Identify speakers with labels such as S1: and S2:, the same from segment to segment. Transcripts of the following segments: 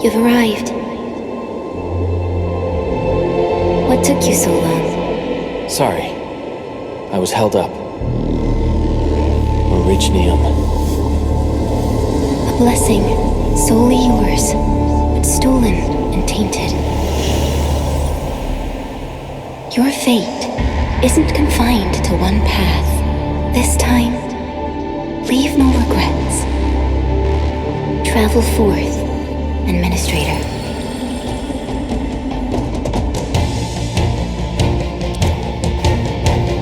S1: You've arrived. What took you so long?
S2: Sorry. I was held up. Originium.
S1: A blessing, solely yours, but stolen and tainted. Your fate isn't confined to one path. This time, leave no regrets. Travel forth, Endministrator.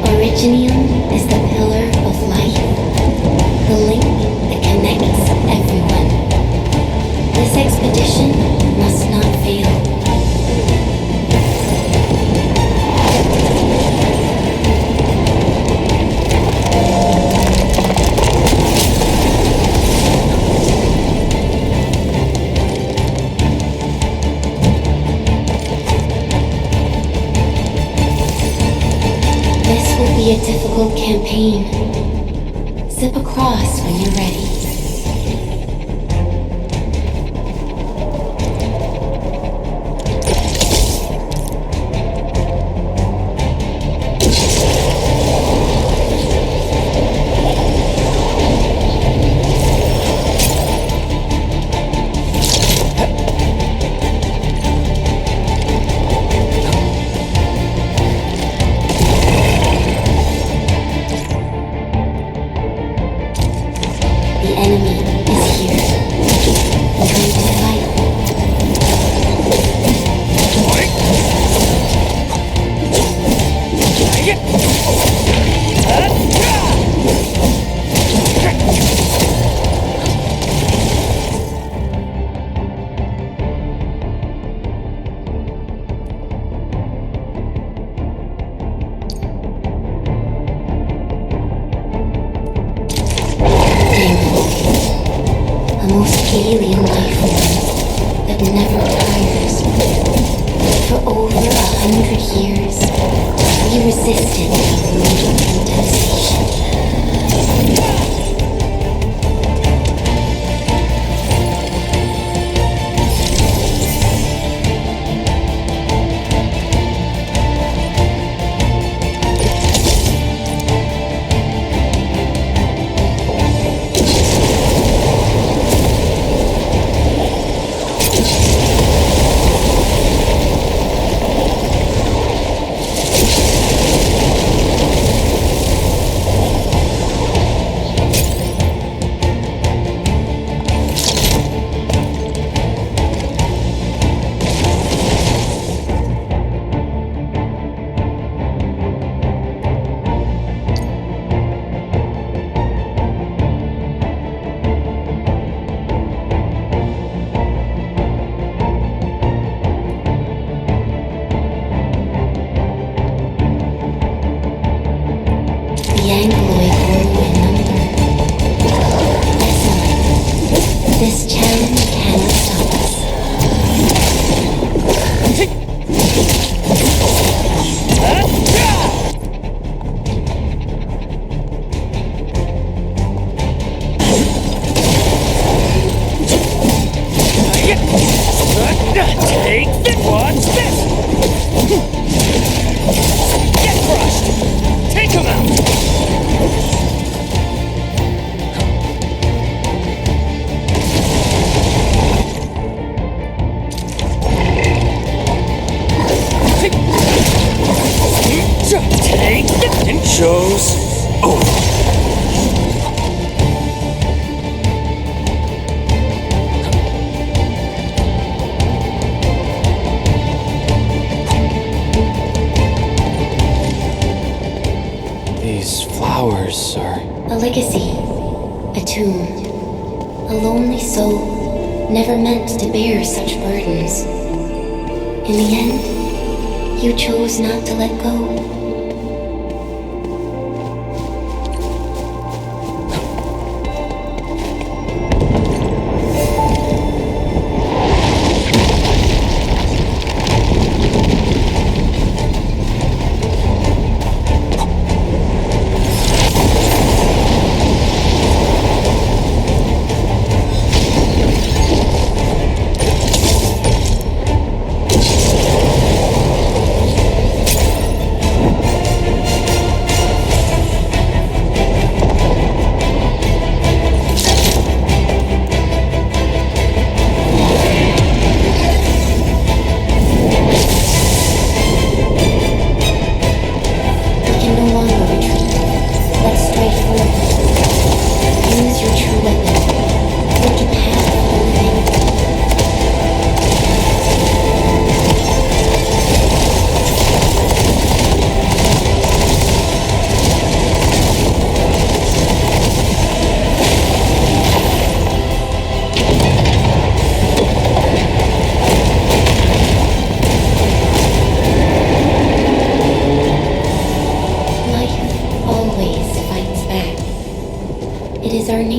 S1: Originium is the pillar of life, the link that connects everyone. This expedition must not fail. This will be a difficult campaign. Zip across when you're ready. The enemy is here. Ready to fight. A most alien life form that never tires. For over 100 years, we resisted the brutal devastation. The Angloid grew in number. Desolate. This challenge cannot stop us.
S3: Take this! Watch this! Get crushed! Take him out! Take this! And show's over.
S2: Flowers are...
S1: A legacy, a tomb, a lonely soul, never meant to bear such burdens. In the end, you chose not to let go.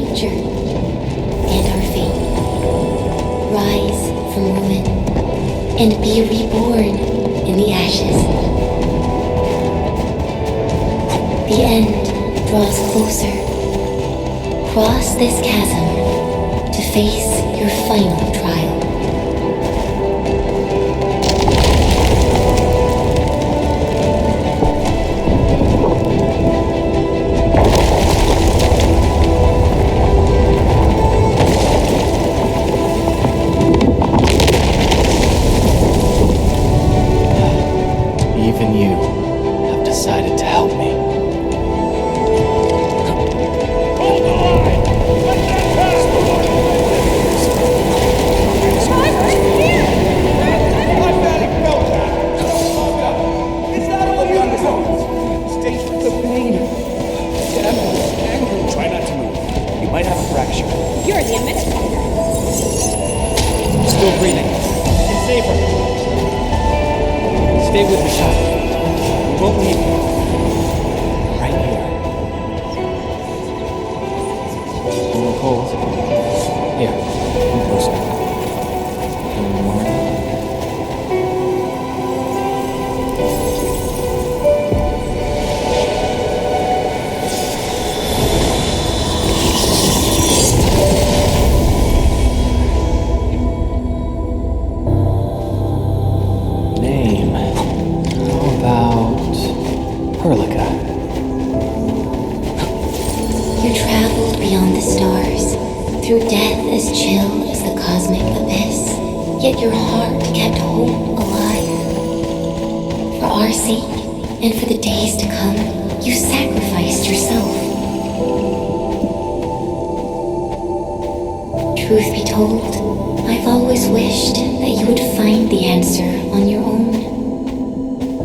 S1: nature and our fate. Rise from ruin and be reborn in the ashes. The end draws closer. Cross this chasm to face your final trial.
S2: Even you have decided to help me.
S3: Hold the line! Let that pass!
S4: Automatic meltdown! Is that all you know? Stay with the pain. Damn, angry.
S3: Try not to move. You might have a fracture.
S5: You're the Endministrator.
S2: Still breathing.
S4: It's safer.
S2: Stay with me, child. We won't leave you. Right here. Feeling cold? Here, come closer. Feeling warm? Name. How about Perlica?
S1: You traveled beyond the stars, through death as chill as the cosmic abyss, yet your heart kept hope alive. For our sake, and for the days to come, you sacrificed yourself. Truth be told, I've always wished that you would find the answer on your own,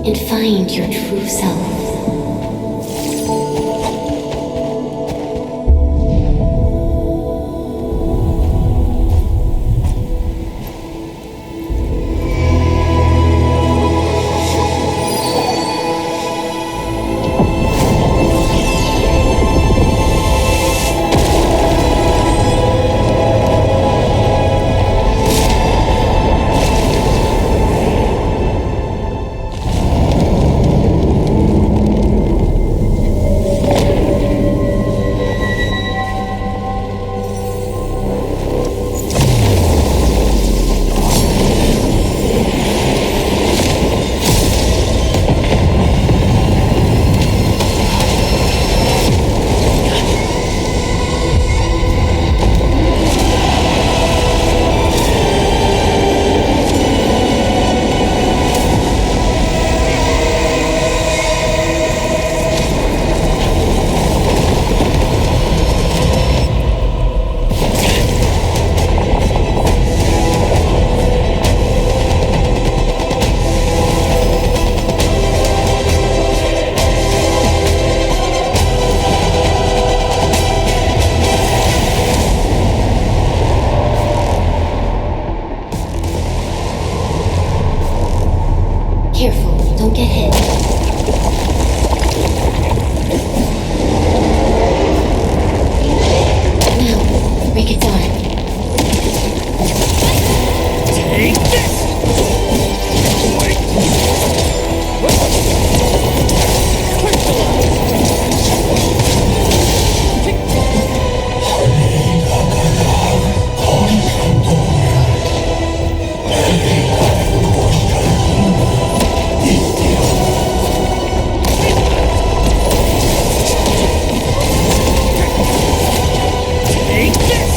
S1: and find your true self. Careful, don't get hit. Now, break it down.
S3: Take this! Wait! Take this!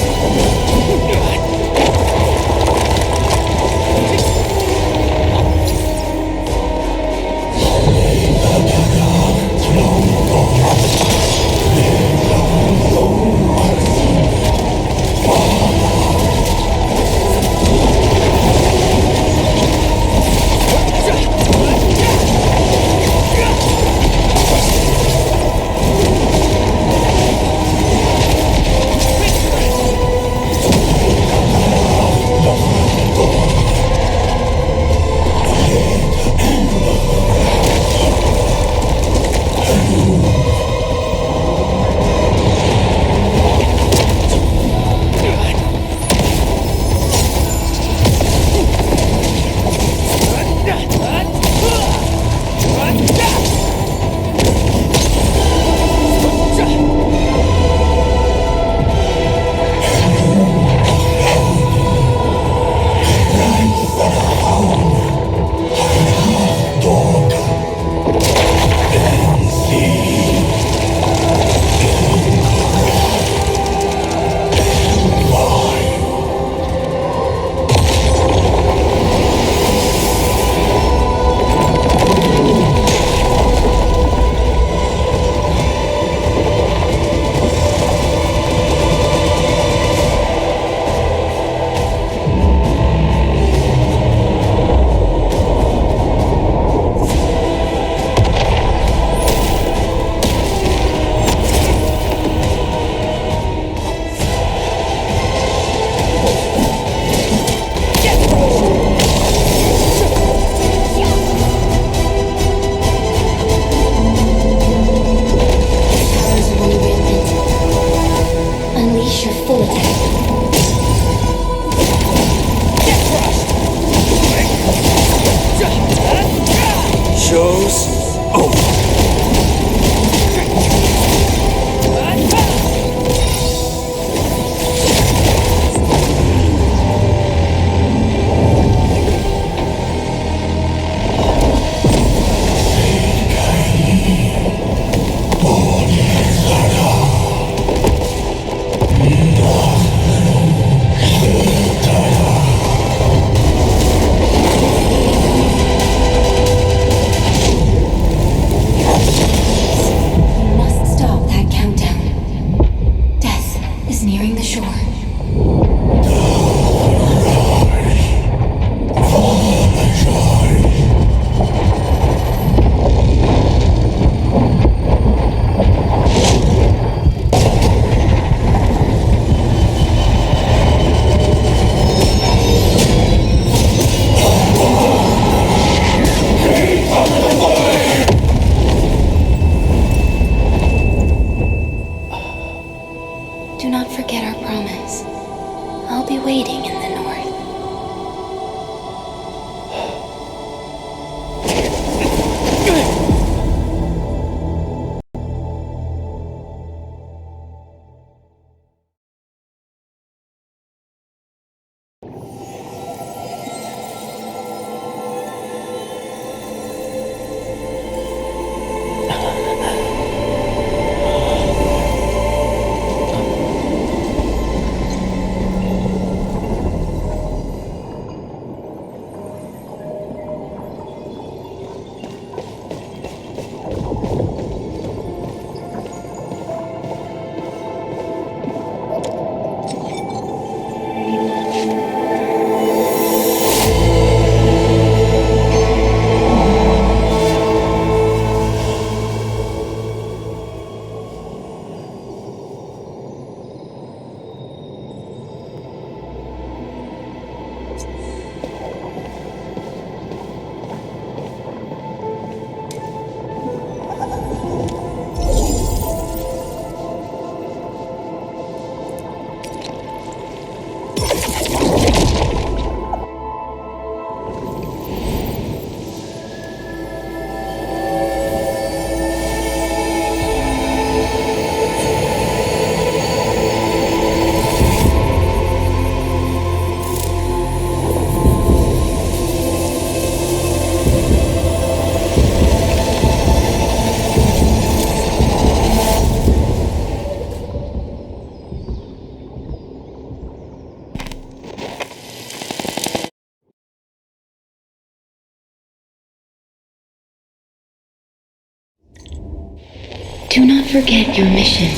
S1: Do not forget your mission.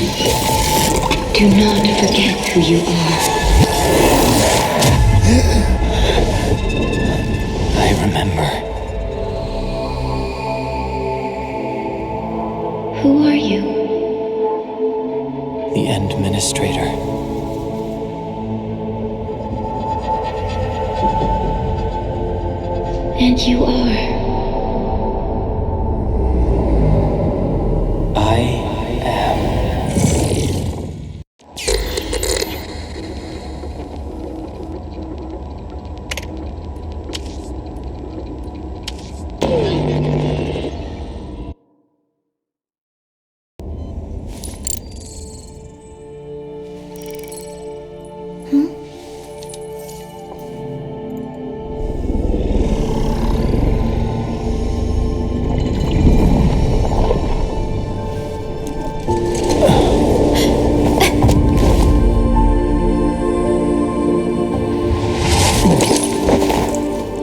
S1: Do not forget who you are.
S2: I remember.
S1: Who are you?
S2: The Endministrator.
S1: And you are.
S2: I am.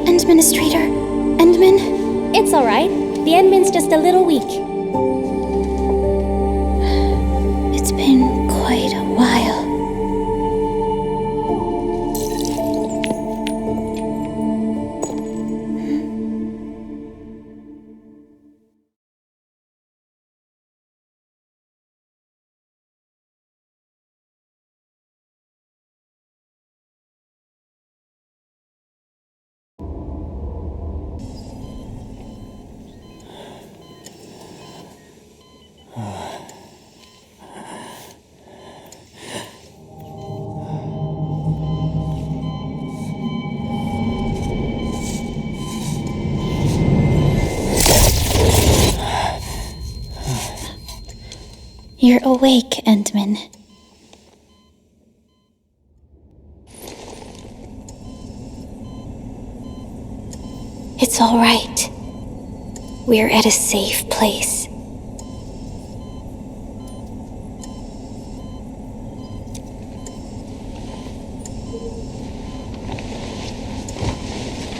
S1: Endministrator? Endmin?
S5: It's alright. The Endmin's just a little weak.
S1: It's been quite a while. You're awake, Endmin. It's all right. We're at a safe place.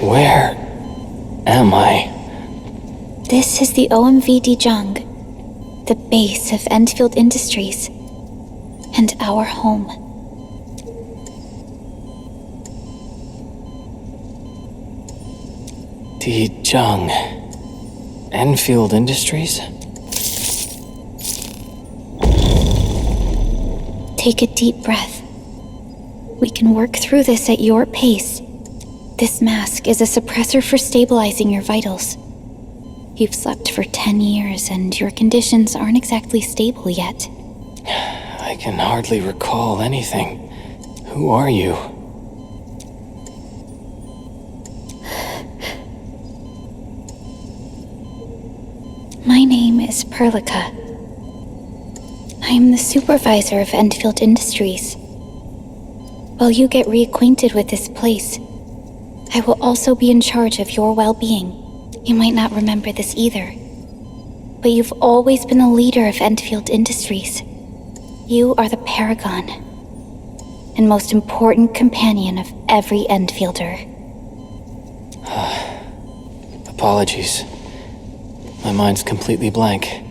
S2: Where am I?
S1: This is the OMV Jung, the base of Endfield Industries, and our home.
S2: Jung. Endfield Industries?
S1: Take a deep breath. We can work through this at your pace. This mask is a suppressor for stabilizing your vitals. You've slept for 10 years and your conditions aren't exactly stable yet.
S2: I can hardly recall anything. Who are you?
S1: My name is Perlica. I am the supervisor of Endfield Industries. While you get reacquainted with this place, I will also be in charge of your well-being. You might not remember this either, but you've always been the leader of Endfield Industries. You are the paragon and most important companion of every Endfielder.
S2: Apologies. My mind's completely blank.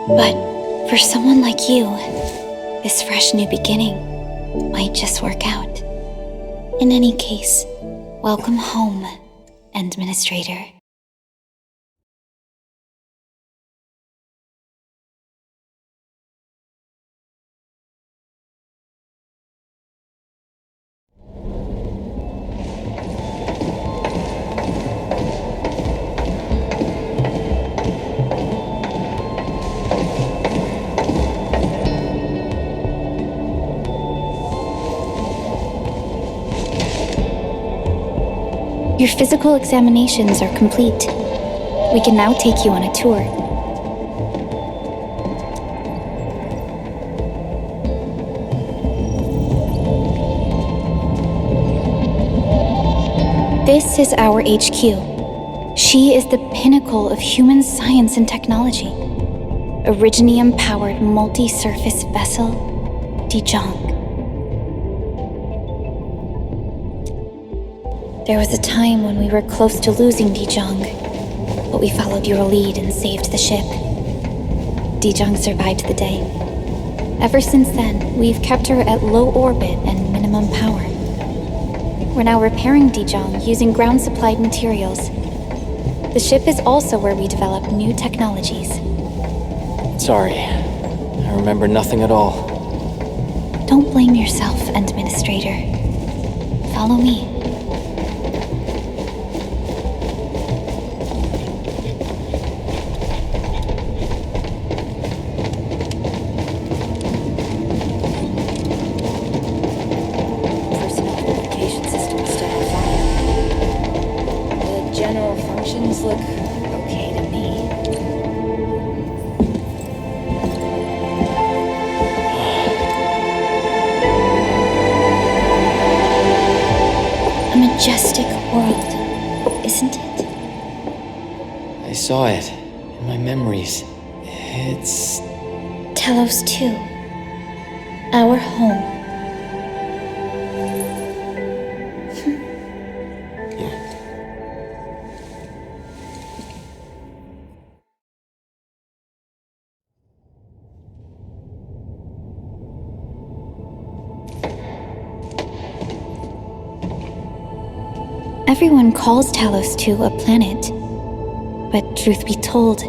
S1: But for someone like you, this fresh new beginning might just work out. In any case, welcome home, Endministrator. Your physical examinations are complete. We can now take you on a tour. This is our HQ. She is the pinnacle of human science and technology. A Originium-powered multi-surface vessel Dijong. There was a time when we were close to losing Dijong, but we followed your lead and saved the ship. Dijong survived the day. Ever since then, we've kept her at low orbit and minimum power. We're now repairing Dijong using ground-supplied materials. The ship is also where we develop new technologies.
S2: Sorry, I remember nothing at all.
S1: Don't blame yourself, Endministrator. Follow me.
S6: Personal purification system is still on fire. The general functions look okay to me.
S1: A majestic world, isn't it?
S2: I saw it in my memories. It's...
S1: Talos-II. Our home. Everyone calls Talos-II a planet, but truth be told,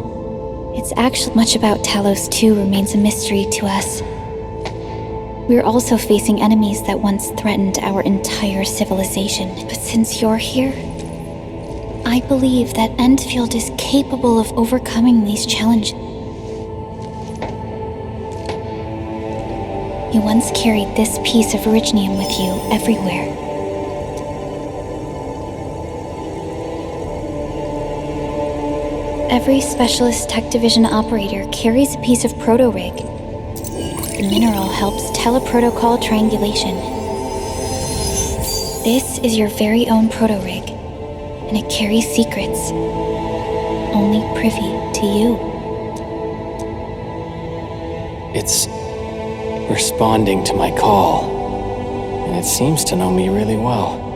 S1: it's actually much about Talos-II remains a mystery to us. We're also facing enemies that once threatened our entire civilization. But since you're here, I believe that Endfield is capable of overcoming these challenges. You once carried this piece of Originium with you everywhere. Every Specialist Tech Division operator carries a piece of proto-rig. The mineral helps teleprotocol triangulation. This is your very own proto-rig, and it carries secrets only privy to you.
S2: It's responding to my call, and it seems to know me really well.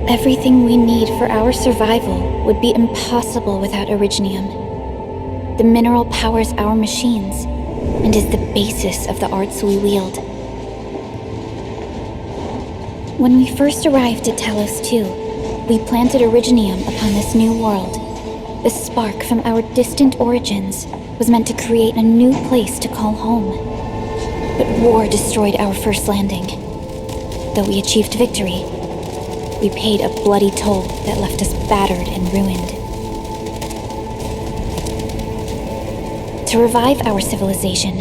S1: Everything we need for our survival would be impossible without Originium. The mineral powers our machines and is the basis of the arts we wield. When we first arrived at Talos-II, we planted Originium upon this new world. The spark from our distant origins was meant to create a new place to call home. But war destroyed our first landing. Though we achieved victory, we paid a bloody toll that left us battered and ruined. To revive our civilization,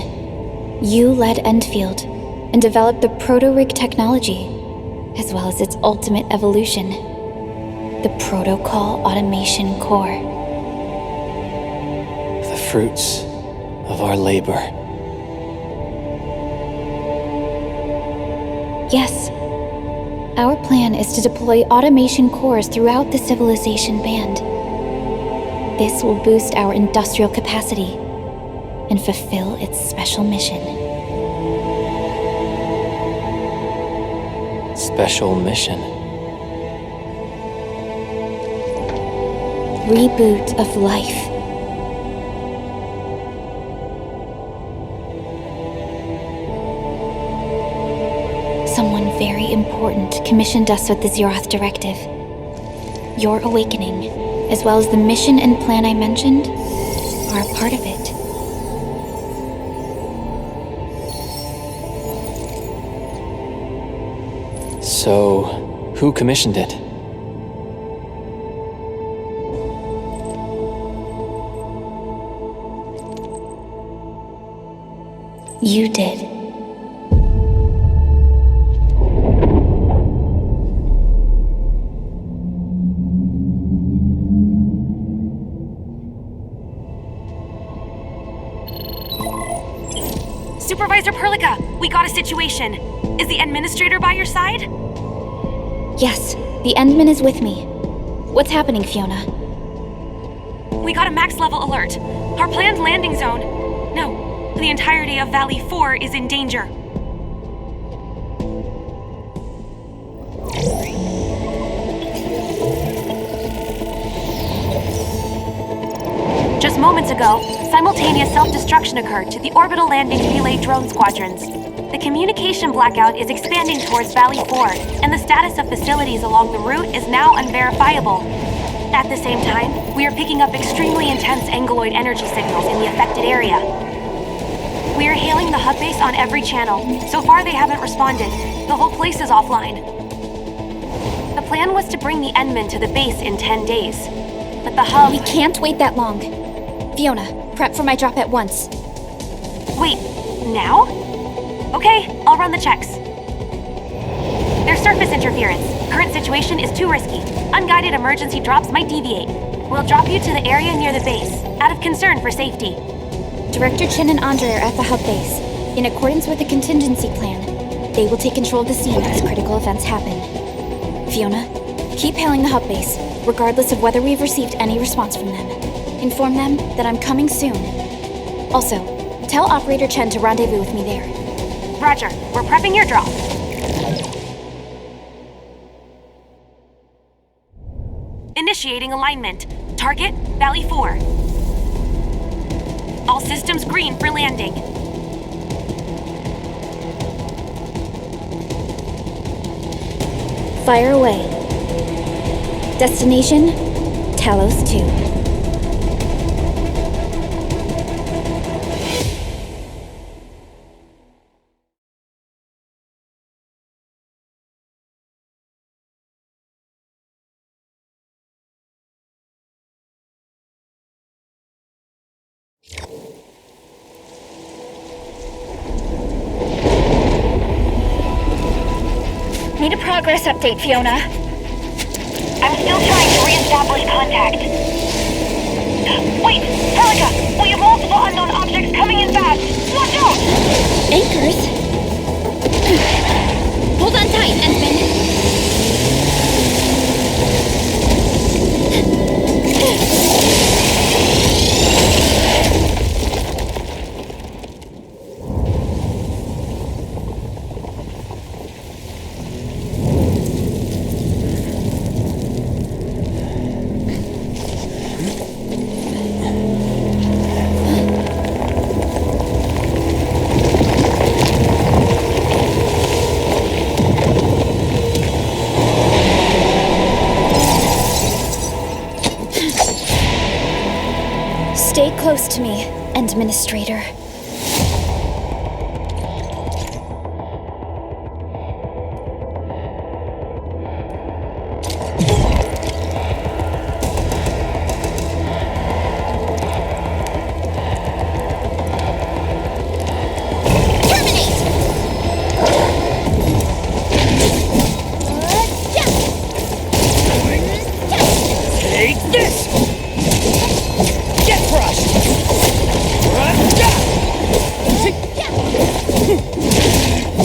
S1: you led Endfield and developed the proto-rig technology, as well as its ultimate evolution, the Protocol Automation Core.
S2: The fruits of our labor.
S1: Yes. Our plan is to deploy automation cores throughout the civilization band. This will boost our industrial capacity and fulfill its special mission.
S2: Special mission.
S1: Reboot of life. Someone very important commissioned us with the Zeroth Directive. Your awakening, as well as the mission and plan I mentioned, are a part of it.
S2: So, who commissioned it?
S1: You did.
S7: Supervisor Perlica, we got a situation. Is the Endministrator by your side?
S1: Yes,
S5: The Endman is with me. What's happening, Fiona?
S7: We got a max level alert. Our planned landing zone. No, the entirety of Valley 4 is in danger. Just moments ago, simultaneous self-destruction occurred to the orbital landing relay drone squadrons. The communication blackout is expanding towards Valley 4, and the status of facilities along the route is now unverifiable. At the same time, we are picking up extremely intense angeloid energy signals in the affected area. We are hailing the hub base on every channel. So far, they haven't responded. The whole place is offline. The plan was to bring the Endman to the base in 10 days. But the hub...
S5: We can't wait that long. Fiona, prep for my drop at once.
S7: Wait, now? Okay, I'll run the checks. There's surface interference. Current situation is too risky. Unguided emergency drops might deviate. We'll drop you to the area near the base, out of concern for safety.
S5: Director Chen and Andre are at the hub base. In accordance with the contingency plan, they will take control of the scene as critical events happen. Fiona, keep hailing the hub base, regardless of whether we've received any response from them. Inform them that I'm coming soon. Also, tell Operator Chen to rendezvous with me there.
S7: Roger, we're prepping your drop. Initiating alignment. Target, Valley 4. All systems green for landing.
S5: Fire away. Destination, Talos-II.
S7: Need a progress update, Fiona. I'm still trying to re-establish contact. Wait! Perlica! We have multiple unknown objects coming in fast! Watch out!
S5: Anchors? Hold on tight, Endman. Stay close to me, Endministrator.
S4: Take this! Get crushed!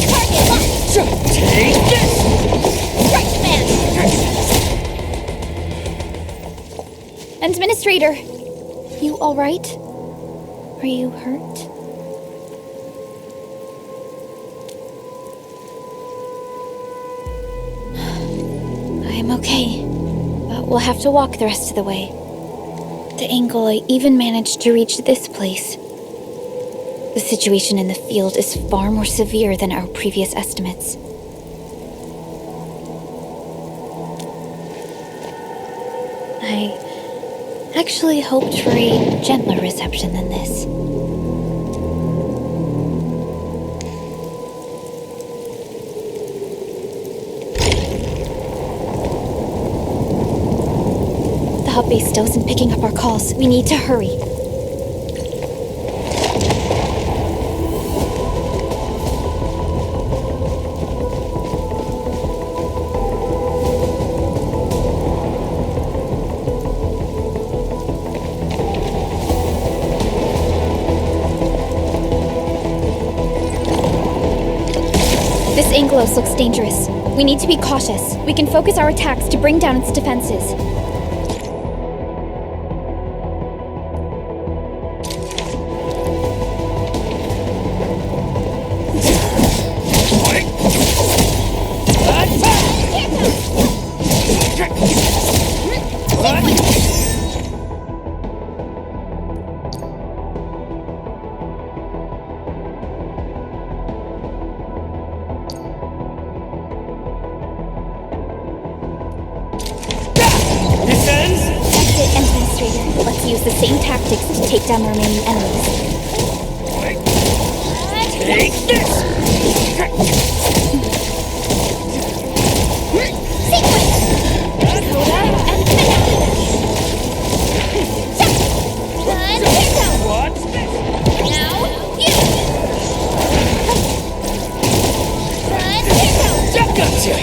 S5: Target locked!
S4: Take this!
S5: Right command! Endministrator, you alright? Are you hurt? I'm okay, but we'll have to walk the rest of the way. The angle I even managed to reach this place. The situation in the field is far more severe than our previous estimates. I actually hoped for a gentler reception than this. The hub base still isn't picking up our calls. We need to hurry. This Angelos looks dangerous. We need to be cautious. We can focus our attacks to bring down its defenses. Endministrator, let's use the same tactics to take down the remaining enemies.
S3: Take this!
S5: Sequence!
S3: What's this?
S5: Now, you!
S3: Gotcha!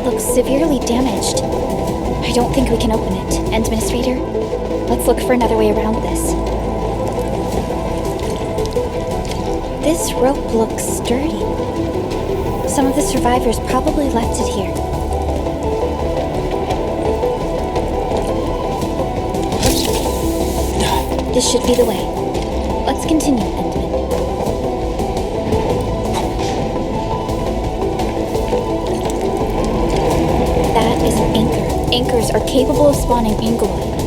S5: Looks severely damaged. I don't think we can open it. Endministrator, let's look for another way around this. This rope looks sturdy. Some of the survivors probably left it here. This should be the way. Let's continue, Endman. That is an anchor. Anchors are capable of spawning Angeloid.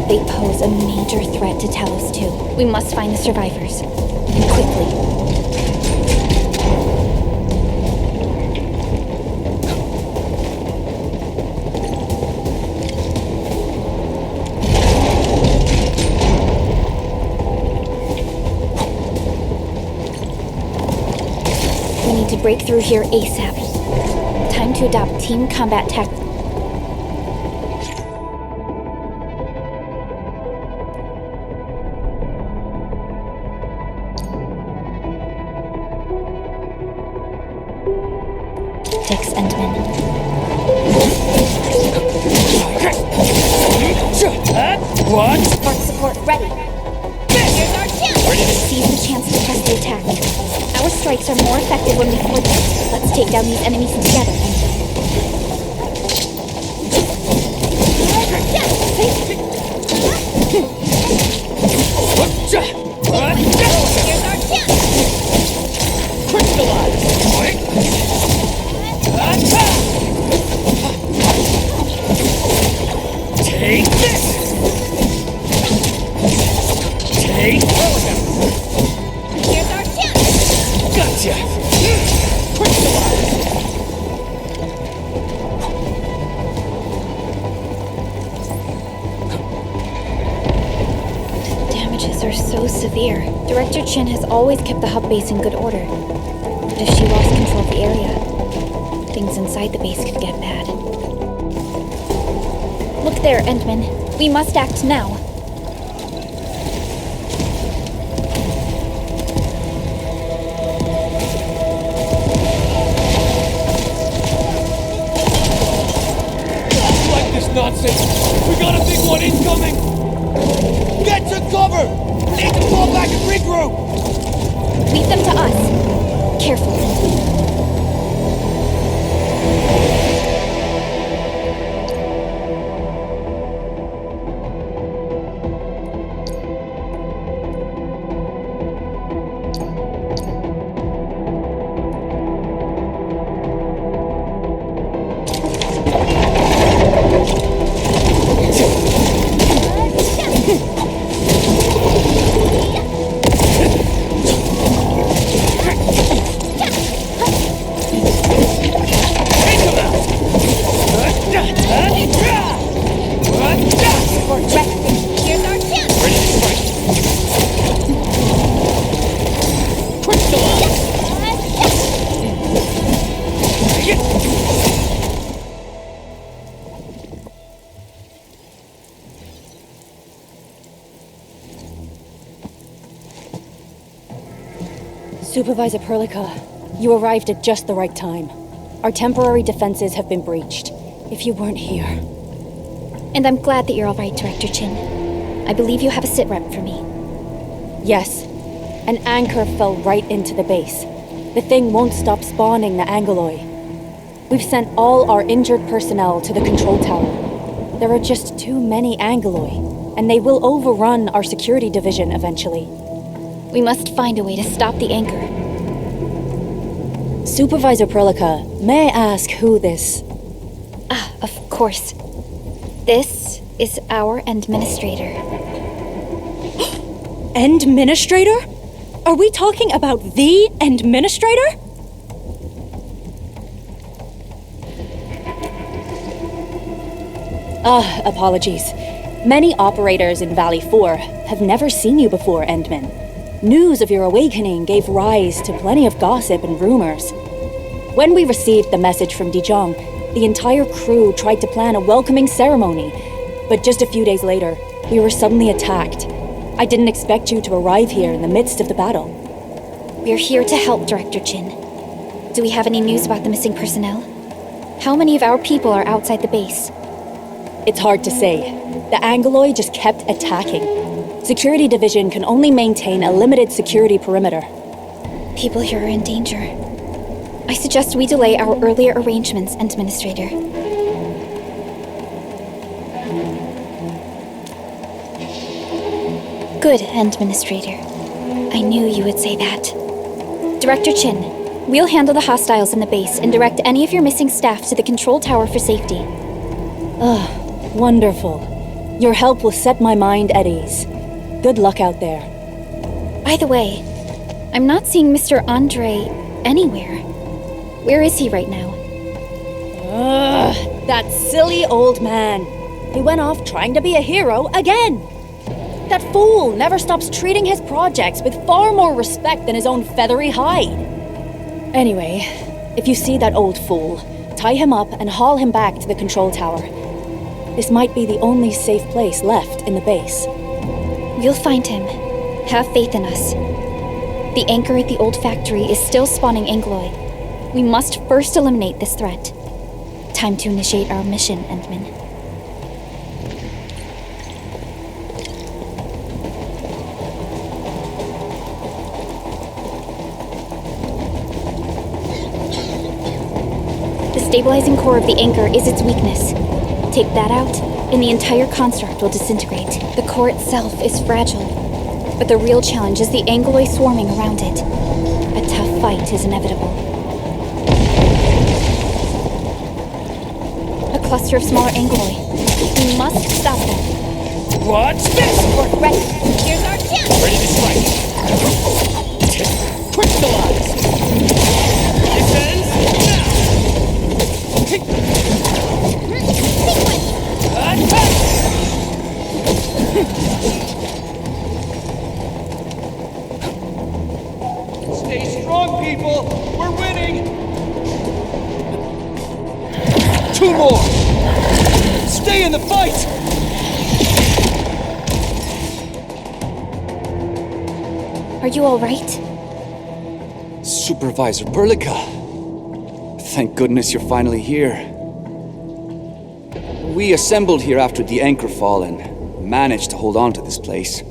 S5: They pose a major threat to Talos-II. We must find the survivors. And quickly. We need to break through here ASAP. Time to adopt team combat tactics. Endman.
S3: What?
S5: Support ready. Here's our chance. Seize the chance to press the attack. Our strikes are more effective when we force them. Let's take down these enemies together. Here's our chance.
S3: Crystallize. Take this! Take Perlica!
S5: Here's our chance!
S3: Gotcha! Crystallize!
S5: The damages are so severe. Director Chin has always kept the hub base in good order. But if she lost control of the area, things inside the base could get bad. Look there, Endman. We must act now.
S3: Like this nonsense! We got a big one incoming! Get to cover! We need to fall back and regroup!
S5: Leave them to us. Careful, Endman.
S8: Supervisor Perlica, you arrived at just the right time. Our temporary defenses have been breached. If you weren't here...
S5: And I'm glad that you're all right, Director Chin. I believe you have a sitrep for me.
S8: Yes. An anchor fell right into the base. The thing won't stop spawning the Angoloi. We've sent all our injured personnel to the control tower. There are just too many Angoloi, and they will overrun our security division eventually.
S5: We must find a way to stop the anchor.
S8: Supervisor Perlica, may I ask who this...
S5: Of course. This is our Endministrator.
S8: Endministrator? Are we talking about the Endministrator? Apologies. Many operators in Valley 4 have never seen you before, Endman. News of your awakening gave rise to plenty of gossip and rumors. When we received the message from Dijon, the entire crew tried to plan a welcoming ceremony, but just a few days later, we were suddenly attacked. I didn't expect you to arrive here in the midst of the battle.
S5: We're here to help, Director Chin. Do we have any news about the missing personnel? How many of our people are outside the base?
S8: It's hard to say. The Angoloi just kept attacking. Security Division can only maintain a limited security perimeter.
S5: People here are in danger. I suggest we delay our earlier arrangements, Endministrator. Good, Endministrator. I knew you would say that. Director Chin, we'll handle the hostiles in the base and direct any of your missing staff to the control tower for safety.
S8: Wonderful. Your help will set my mind at ease. Good luck out there.
S5: By the way, I'm not seeing Mr. Andre anywhere. Where is he right now?
S8: That silly old man. He went off trying to be a hero again. That fool never stops treating his projects with far more respect than his own feathery hide. Anyway, if you see that old fool, tie him up and haul him back to the control tower. This might be the only safe place left in the base.
S5: We'll find him. Have faith in us. The anchor at the old factory is still spawning Angoloi. We must first eliminate this threat. Time to initiate our mission, Endman. The stabilizing core of the anchor is its weakness. Take that out, and the entire construct will disintegrate. The core itself is fragile, but the real challenge is the Angoloi swarming around it. A tough fight is inevitable. A cluster of smaller Angoloi. We must stop them.
S3: Watch this!
S5: We're ready. Here's our chance!
S3: Ready to strike. Crystallize! Defense now! Attack! Stay strong, people! We're winning! 2 more! Stay in the fight!
S5: Are you all right?
S9: Supervisor Perlica. Thank goodness you're finally here. We assembled here after the anchor fall and managed to hold on to this place.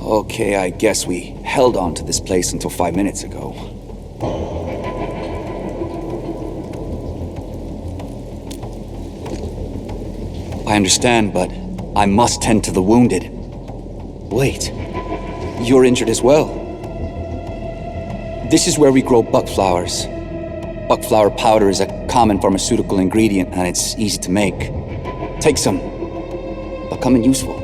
S9: Okay, I guess we held on to this place until 5 minutes ago. I understand, but I must tend to the wounded. Wait, you're injured as well. This is where we grow buckflowers. Buckflower powder is a common pharmaceutical ingredient and it's easy to make. Take some. They'll come in useful.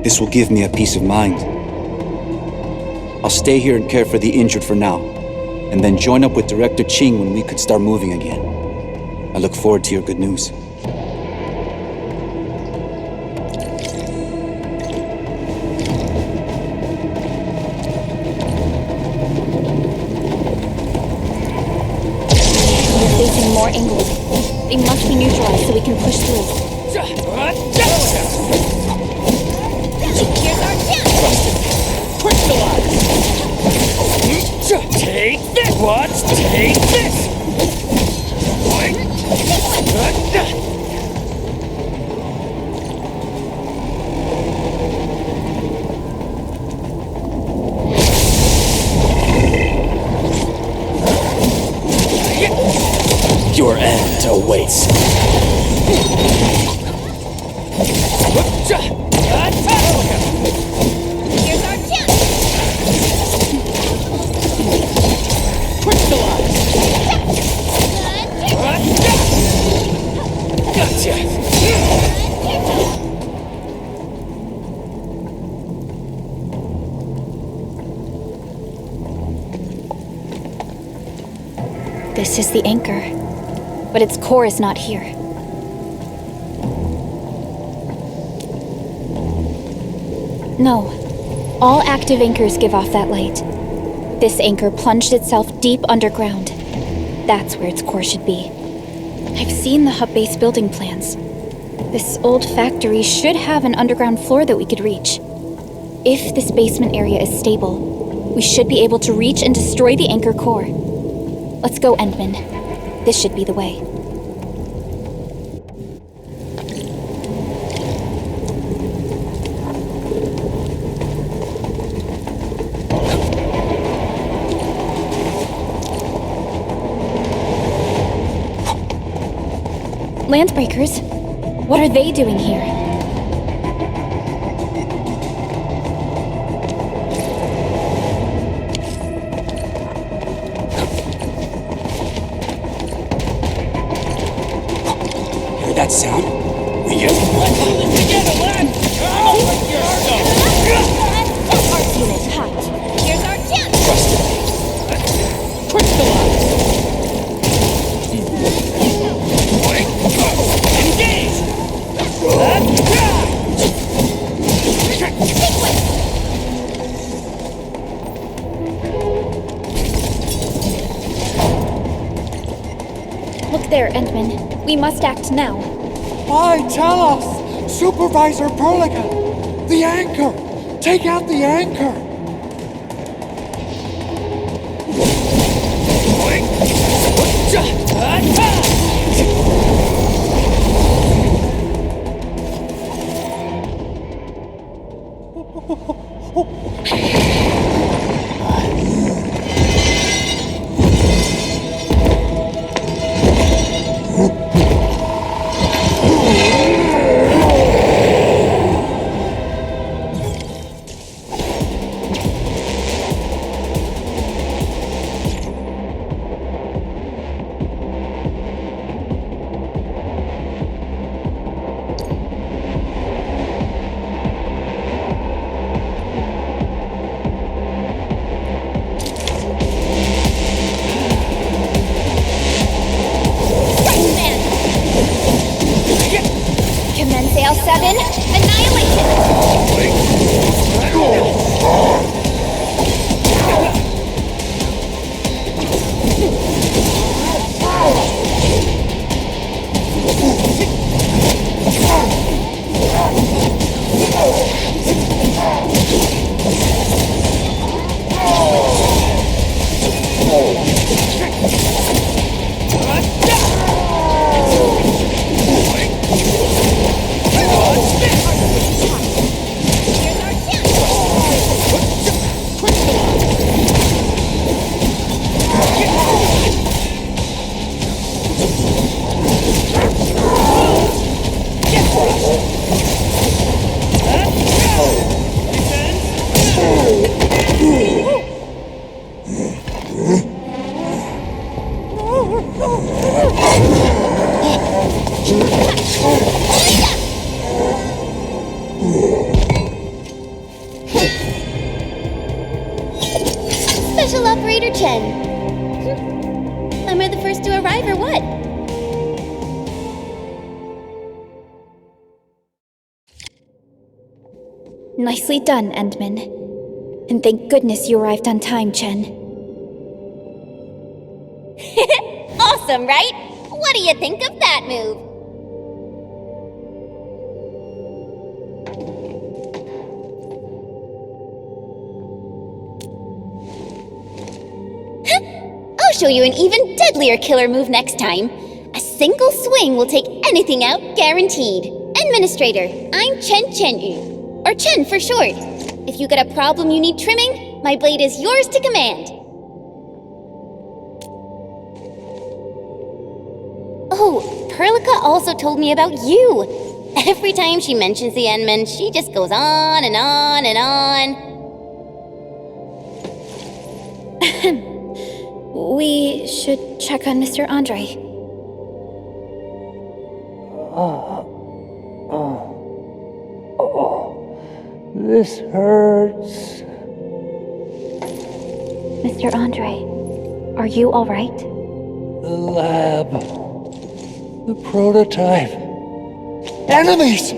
S9: This will give me a peace of mind. I'll stay here and care for the injured for now, and then join up with Director Ching when we could start moving again. I look forward to your good news.
S5: We're facing more angles. They must be neutralized so we can push through.
S3: Take this! What? Take this!
S2: Your end awaits.
S3: Here's our chance! Crystallize! Gotcha!
S5: This is the anchor, but its core is not here. No. All active anchors give off that light. This anchor plunged itself deep underground. That's where its core should be. I've seen the hub base building plans. This old factory should have an underground floor that we could reach. If this basement area is stable, we should be able to reach and destroy the anchor core. Let's go, Endman. This should be the way. Landbreakers? What are they doing here?
S9: Hear that sound?
S3: We have to hold it together, lad!
S5: Arc unit hot.
S6: Here's our chance!
S9: Trust me.
S3: Crystallize! Engage!
S5: Look there, Endman. We must act now.
S4: Why, Talos! Supervisor Perlica! The anchor! Take out the anchor!
S1: Special Operator Chen. Am I the first to arrive or what?
S5: Nicely done, Endman. And thank goodness you arrived on time, Chen.
S1: Awesome, right? What do you think of that move? I'll show you an even deadlier killer move next time. A single swing will take anything out, guaranteed. Endministrator, I'm Chen Chenyu, or Chen for short. If you got a problem you need trimming, my blade is yours to command. Oh, Perlica also told me about you. Every time she mentions the Endman, she just goes on and on and on.
S5: We should check on Mr. Andre.
S3: This hurts.
S5: Mr. Andre, are you all right?
S3: The lab. The prototype. Enemies!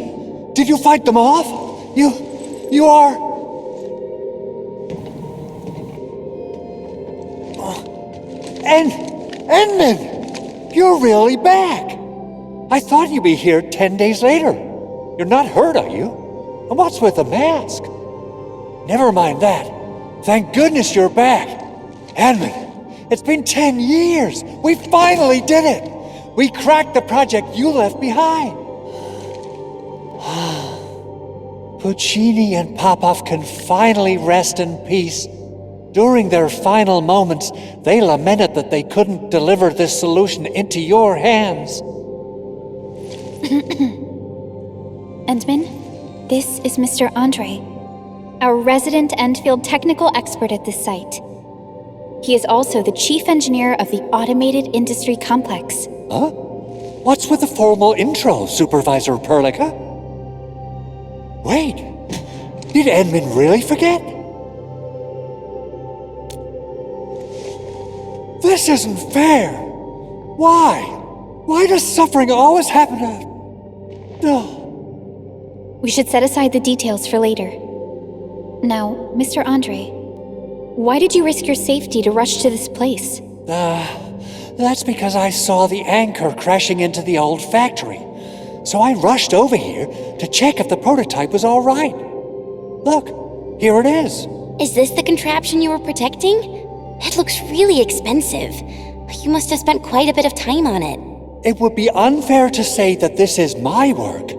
S3: Did you fight them off? You are... Endman! You're really back! I thought you'd be here 10 days later. You're not hurt, are you? And what's with the mask? Never mind that. Thank goodness you're back. Endman, it's been 10 years. We finally did it. We cracked the project you left behind. Puccini and Popov can finally rest in peace. During their final moments, they lamented that they couldn't deliver this solution into your hands.
S5: Endman, this is Mr. Andre, our resident Endfield technical expert at this site. He is also the chief engineer of the Automated Industry Complex.
S3: Huh? What's with the formal intro, Supervisor Perlica? Wait, did Endman really forget? This isn't fair. Why? Why does suffering always happen to... No.
S5: We should set aside the details for later. Now, Mr. Andre, why did you risk your safety to rush to this place?
S3: That's because I saw the anchor crashing into the old factory. So I rushed over here to check if the prototype was all right. Look, here it is.
S1: Is this the contraption you were protecting? It looks really expensive. You must have spent quite a bit of time on it.
S3: It would be unfair to say that this is my work.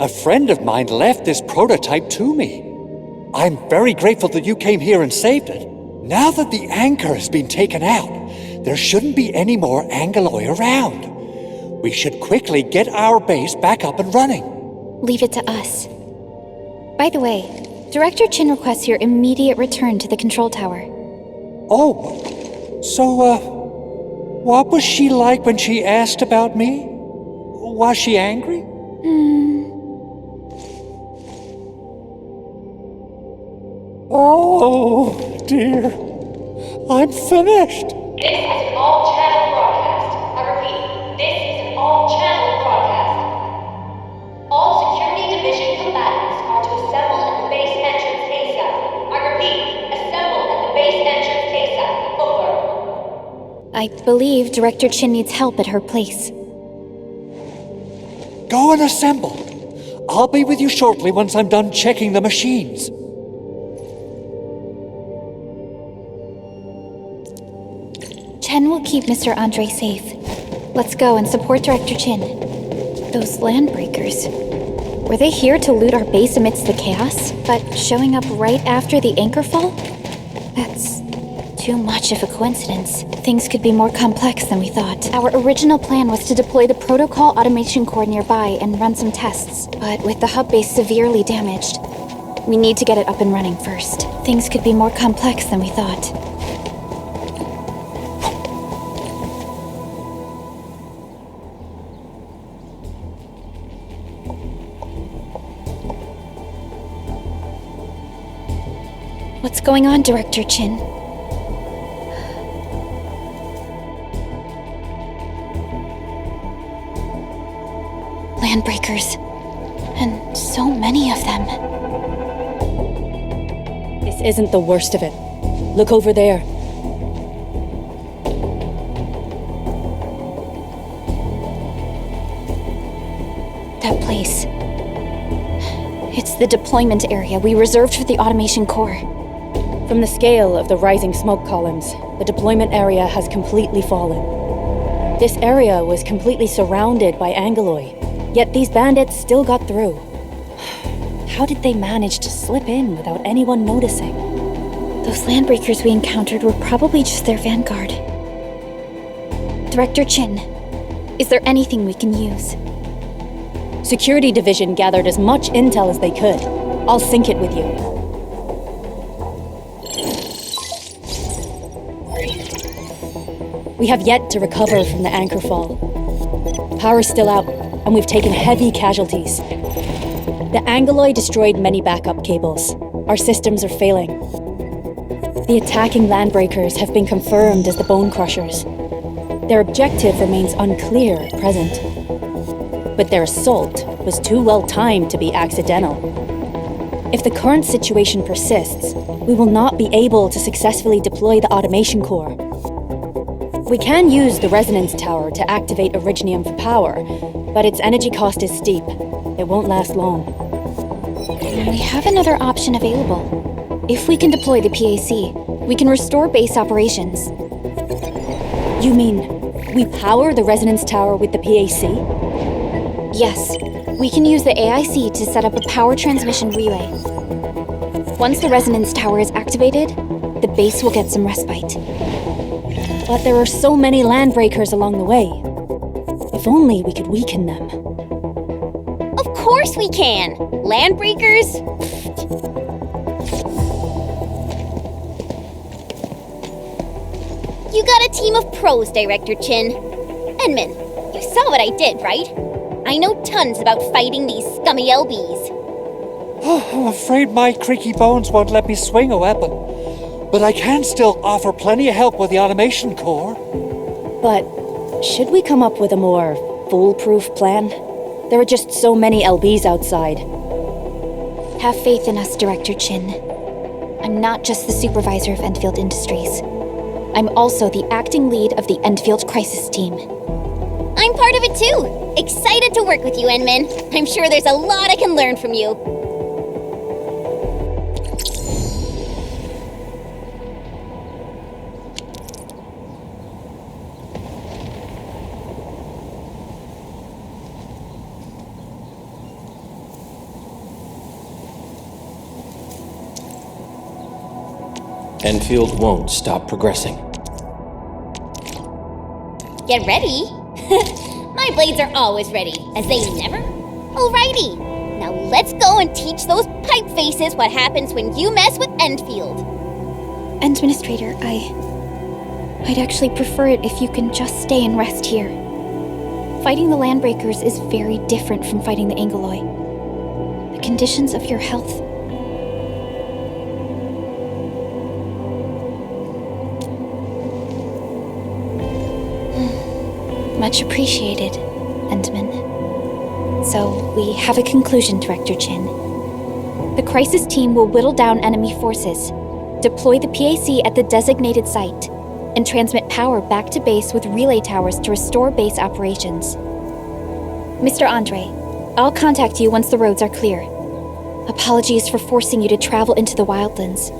S3: A friend of mine left this prototype to me. I'm very grateful that you came here and saved it. Now that the anchor has been taken out, there shouldn't be any more Angeloi around. We should quickly get our base back up and running.
S5: Leave it to us. By the way, Director Chin requests your immediate return to the control tower.
S3: Oh, so, what was she like when she asked about me? Was she angry? Oh, dear. I'm finished.
S7: This is an all-channel broadcast. I repeat, this is an all-channel broadcast. All Security Division combatants are to assemble at the base entrance ASAP. I repeat, assemble at the base entrance ASAP. Over.
S5: I believe Director Chin needs help at her place.
S3: Go and assemble. I'll be with you shortly once I'm done checking the machines.
S5: Chen will keep Mr. Andre safe. Let's go and support Director Chin. Those landbreakers. Were they here to loot our base amidst the chaos, but showing up right after the anchor fall? That's too much of a coincidence. Things could be more complex than we thought. Our original plan was to deploy the protocol automation core nearby and run some tests, but with the hub base severely damaged, we need to get it up and running first. Things could be more complex than we thought. What's going on, Director Chin? landbreakers. And so many of them.
S8: This isn't the worst of it. Look over there.
S5: That place. It's the deployment area we reserved for the automation core.
S8: From the scale of the rising smoke columns, the deployment area has completely fallen. This area was completely surrounded by Angeloi, yet these bandits still got through. How did they manage to slip in without anyone noticing?
S5: Those landbreakers we encountered were probably just their vanguard. Director Chin, is there anything we can use?
S8: Security Division gathered as much intel as they could. I'll sync it with you. We have yet to recover from the anchor fall. Power's still out, and we've taken heavy casualties. The Angeloi destroyed many backup cables. Our systems are failing. The attacking landbreakers have been confirmed as the Bone Crushers. Their objective remains unclear at present. But their assault was too well timed to be accidental. If the current situation persists, we will not be able to successfully deploy the automation core. We can use the resonance tower to activate Originium for power, but its energy cost is steep. It won't last long.
S5: We have another option available. If we can deploy the PAC, we can restore base operations.
S8: You mean, we power the resonance tower with the PAC?
S5: Yes, we can use the AIC to set up a power transmission relay. Once the resonance tower is activated, the base will get some respite.
S8: But there are so many landbreakers along the way. If only we could weaken them.
S10: Of course we can! Landbreakers? You got a team of pros, Director Chin. Edmund, you saw what I did, right? I know tons about fighting these scummy LBs.
S3: I'm afraid my creaky bones won't let me swing a weapon. But I can still offer plenty of help with the automation core.
S8: But should we come up with a more foolproof plan? There are just so many LBs outside.
S5: Have faith in us, Director Chin. I'm not just the supervisor of Endfield Industries. I'm also the acting lead of the Endfield Crisis Team.
S10: I'm part of it too. Excited to work with you, Enman. I'm sure there's a lot I can learn from you.
S2: Endfield won't stop progressing.
S10: Get ready. My blades are always ready, as they never. Alrighty. Now let's go and teach those pipe faces what happens when you mess with Endfield.
S5: Endministrator, I'd actually prefer it if you can just stay and rest here. Fighting the Landbreakers is very different from fighting the Angeloi. The conditions of your health. Much appreciated, Endman. So, we have a conclusion, Director Chin. The Crisis Team will whittle down enemy forces, deploy the PAC at the designated site, and transmit power back to base with relay towers to restore base operations. Mr. Andre, I'll contact you once the roads are clear. Apologies for forcing you to travel into the wildlands,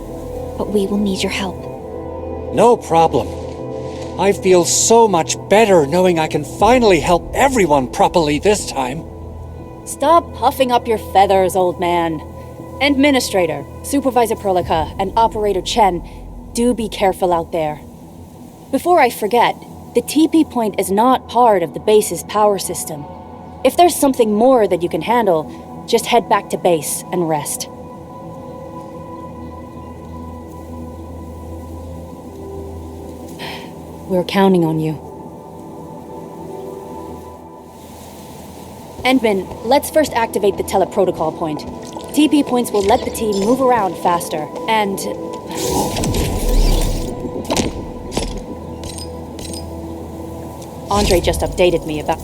S5: but we will need your help.
S3: No problem. I feel so much better knowing I can finally help everyone properly this time.
S8: Stop puffing up your feathers, old man. Endministrator, Supervisor Perlica, and Operator Chen, do be careful out there. Before I forget, the TP point is not part of the base's power system. If there's something more that you can handle, just head back to base and rest. We're counting on you. Endman, let's first activate the teleprotocol point. TP points will let the team move around faster, and... Andre just updated me about...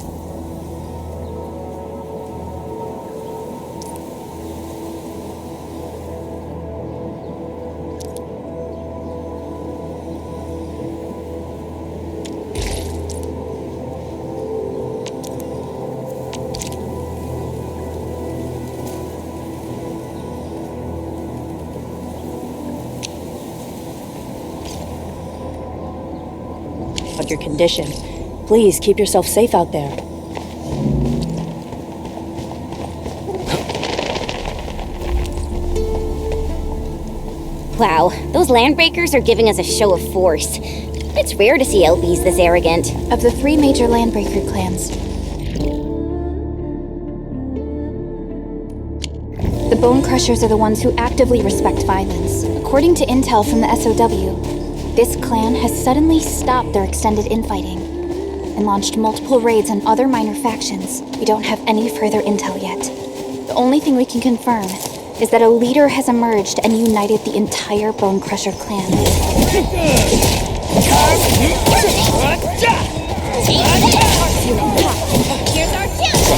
S8: of your condition. Please keep yourself safe out there.
S10: Wow, those landbreakers are giving us a show of force. It's rare to see LBs this arrogant.
S5: Of the 3 major landbreaker clans, the Bone Crushers are the ones who actively respect violence. According to intel from the SOW, this clan has suddenly stopped their extended infighting and launched multiple raids on other minor factions. We don't have any further intel yet. The only thing we can confirm is that a leader has emerged and united the entire Bone Crusher clan.
S10: Here's our chance!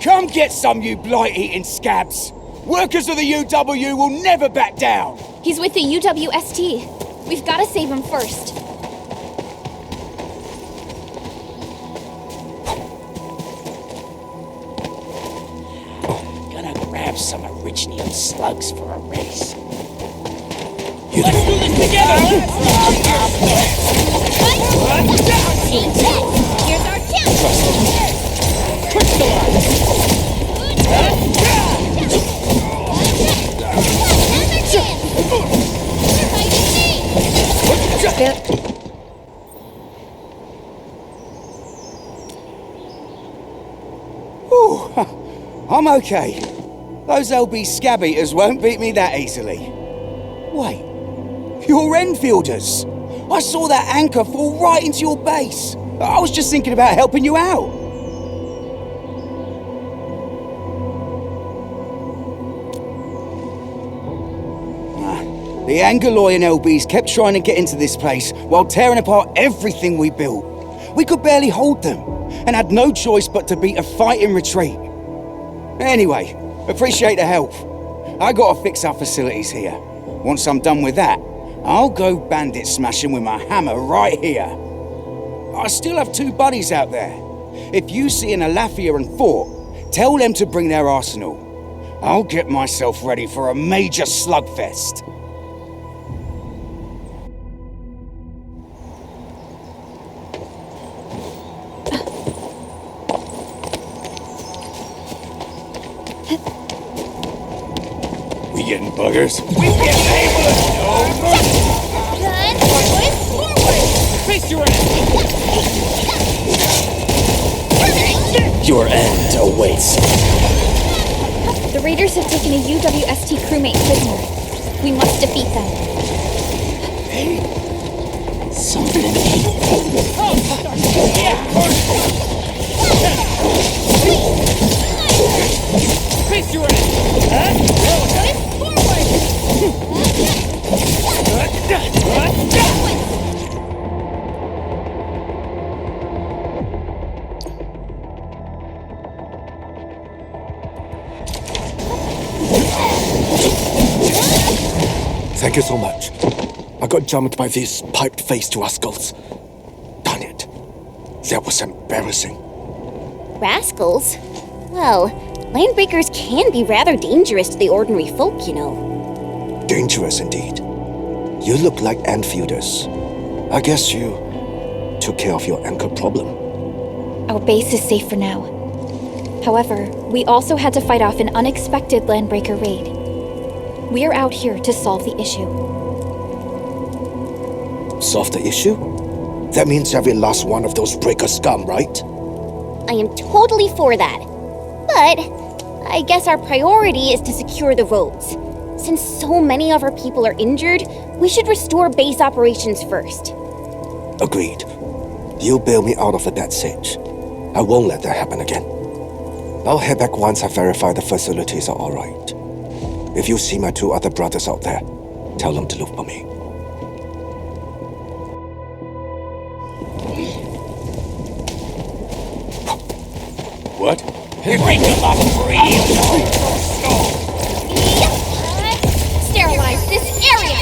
S4: Come get some, you blight-eating scabs! Workers of the UW will never back down!
S5: He's with the UWST. We've got to save him first.
S4: Gonna grab some Originium slugs for a race. Let's do this together!
S10: Here's our chance!
S4: I'm okay. Those LB scab eaters won't beat me that easily. Wait, you're Enfielders. I saw that anchor fall right into your base. I was just thinking about helping you out. The Angaloyan LBs kept trying to get into this place while tearing apart everything we built. We could barely hold them, and had no choice but to beat a fight in retreat. Anyway, appreciate the help. I gotta fix our facilities here. Once I'm done with that, I'll go bandit smashing with my hammer right here. I still have 2 buddies out there. If you see an Alafia and Fort, tell them to bring their arsenal. I'll get myself ready for a major slugfest. We getting buggers? We get able to
S10: Gun, forward!
S4: face your ass!
S2: Your end awaits.
S5: The raiders have taken a UWST crewmate prisoner. We must defeat them.
S2: Something.
S4: Face your ass!
S11: Thank you so much. I got jumped by these piped-faced rascals. Darn it. That was embarrassing.
S10: Rascals? Well, landbreakers can be rather dangerous to the ordinary folk, you know.
S11: Dangerous indeed. You look like Enfielders. I guess you took care of your anchor problem.
S5: Our base is safe for now. However, we also had to fight off an unexpected landbreaker raid. We are out here to solve the issue.
S11: Solve the issue? That means every last one of those breaker scum, right?
S10: I am totally for that. But I guess our priority is to secure the roads. Since so many of our people are injured, we should restore base operations first.
S11: Agreed. You bail me out of a bad sitch. I won't let that happen again. I'll head back once I verify the facilities are alright. If you see my 2 other brothers out there, tell them to look for me.
S4: What? Break them up real
S10: Sterilize this area!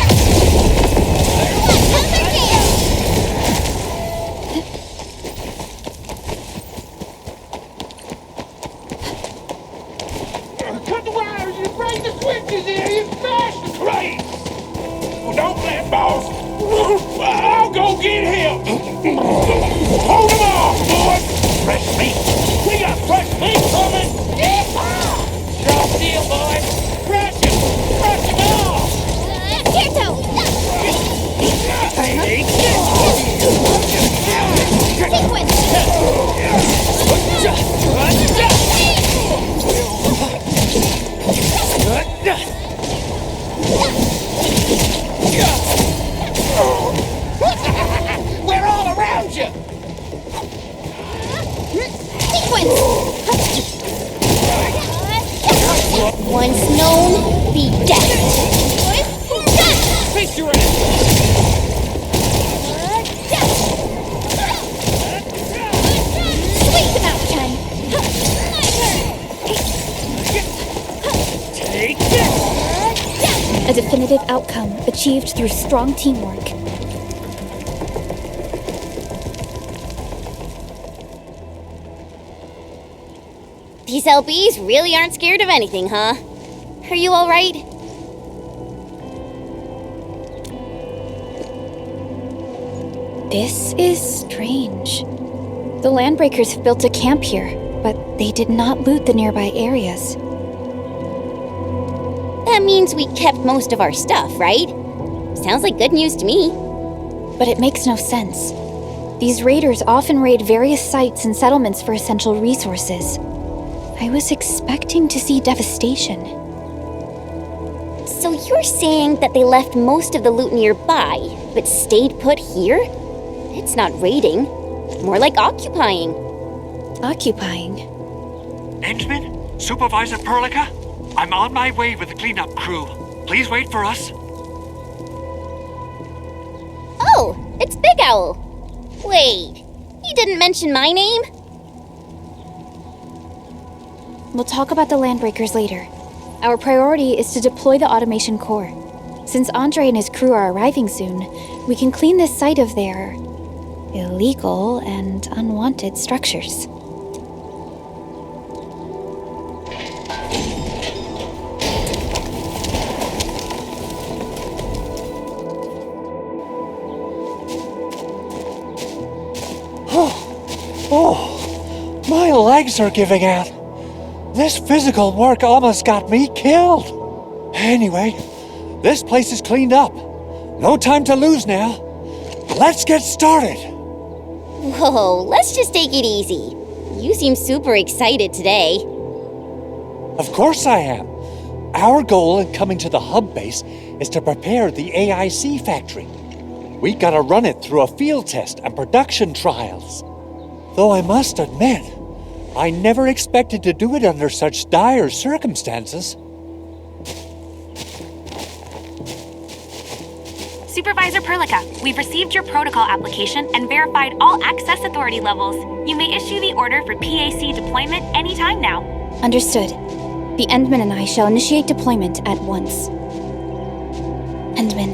S3: Hold them off, boys! Fresh meat! We got fresh meat coming! Strong deal, boys! Crush him! Crush him off! We're all around you!
S10: Once known, be dead.
S3: Face your ass!
S10: Squeeze him out, Chen.
S3: Take this!
S5: A definitive outcome achieved through strong teamwork.
S10: These LBs really aren't scared of anything, huh? Are you all right?
S5: This is strange. The Landbreakers have built a camp here, but they did not loot the nearby areas.
S10: That means we kept most of our stuff, right? Sounds like good news to me.
S5: But it makes no sense. These raiders often raid various sites and settlements for essential resources. I was expecting to see devastation.
S10: So you're saying that they left most of the loot nearby, but stayed put here? It's not raiding, more like occupying.
S5: Occupying?
S3: Endman? Supervisor Perlica? I'm on my way with the cleanup crew. Please wait for us.
S10: Oh, it's Big Owl. Wait, he didn't mention my name?
S5: We'll talk about the Landbreakers later. Our priority is to deploy the automation core. Since Andre and his crew are arriving soon, we can clean this site of their illegal and unwanted structures.
S3: Oh, my legs are giving out. This physical work almost got me killed. Anyway, this place is cleaned up. No time to lose now. Let's get started.
S10: Whoa, let's just take it easy. You seem super excited today.
S3: Of course I am. Our goal in coming to the hub base is to prepare the AIC factory. We gotta run it through a field test and production trials. Though I must admit, I never expected to do it under such dire circumstances.
S7: Supervisor Perlica, we've received your protocol application and verified all access authority levels. You may issue the order for PAC deployment anytime now.
S5: Understood. The Endman and I shall initiate deployment at once. Endman,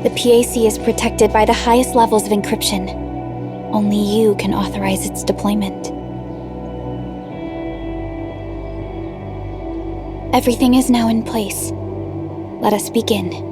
S5: the PAC is protected by the highest levels of encryption. Only you can authorize its deployment. Everything is now in place. Let us begin.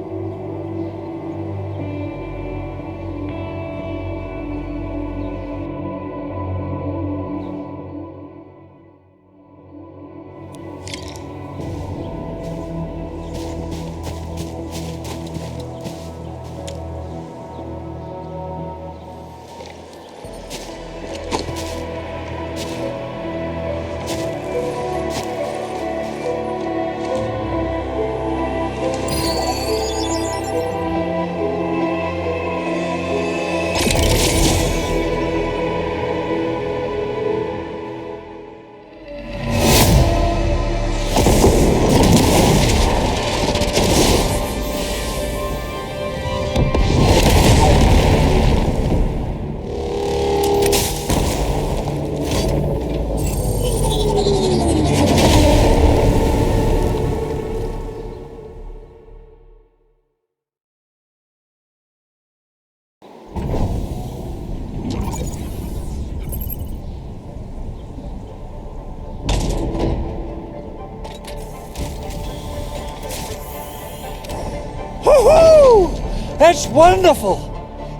S3: Woohoo! That's wonderful!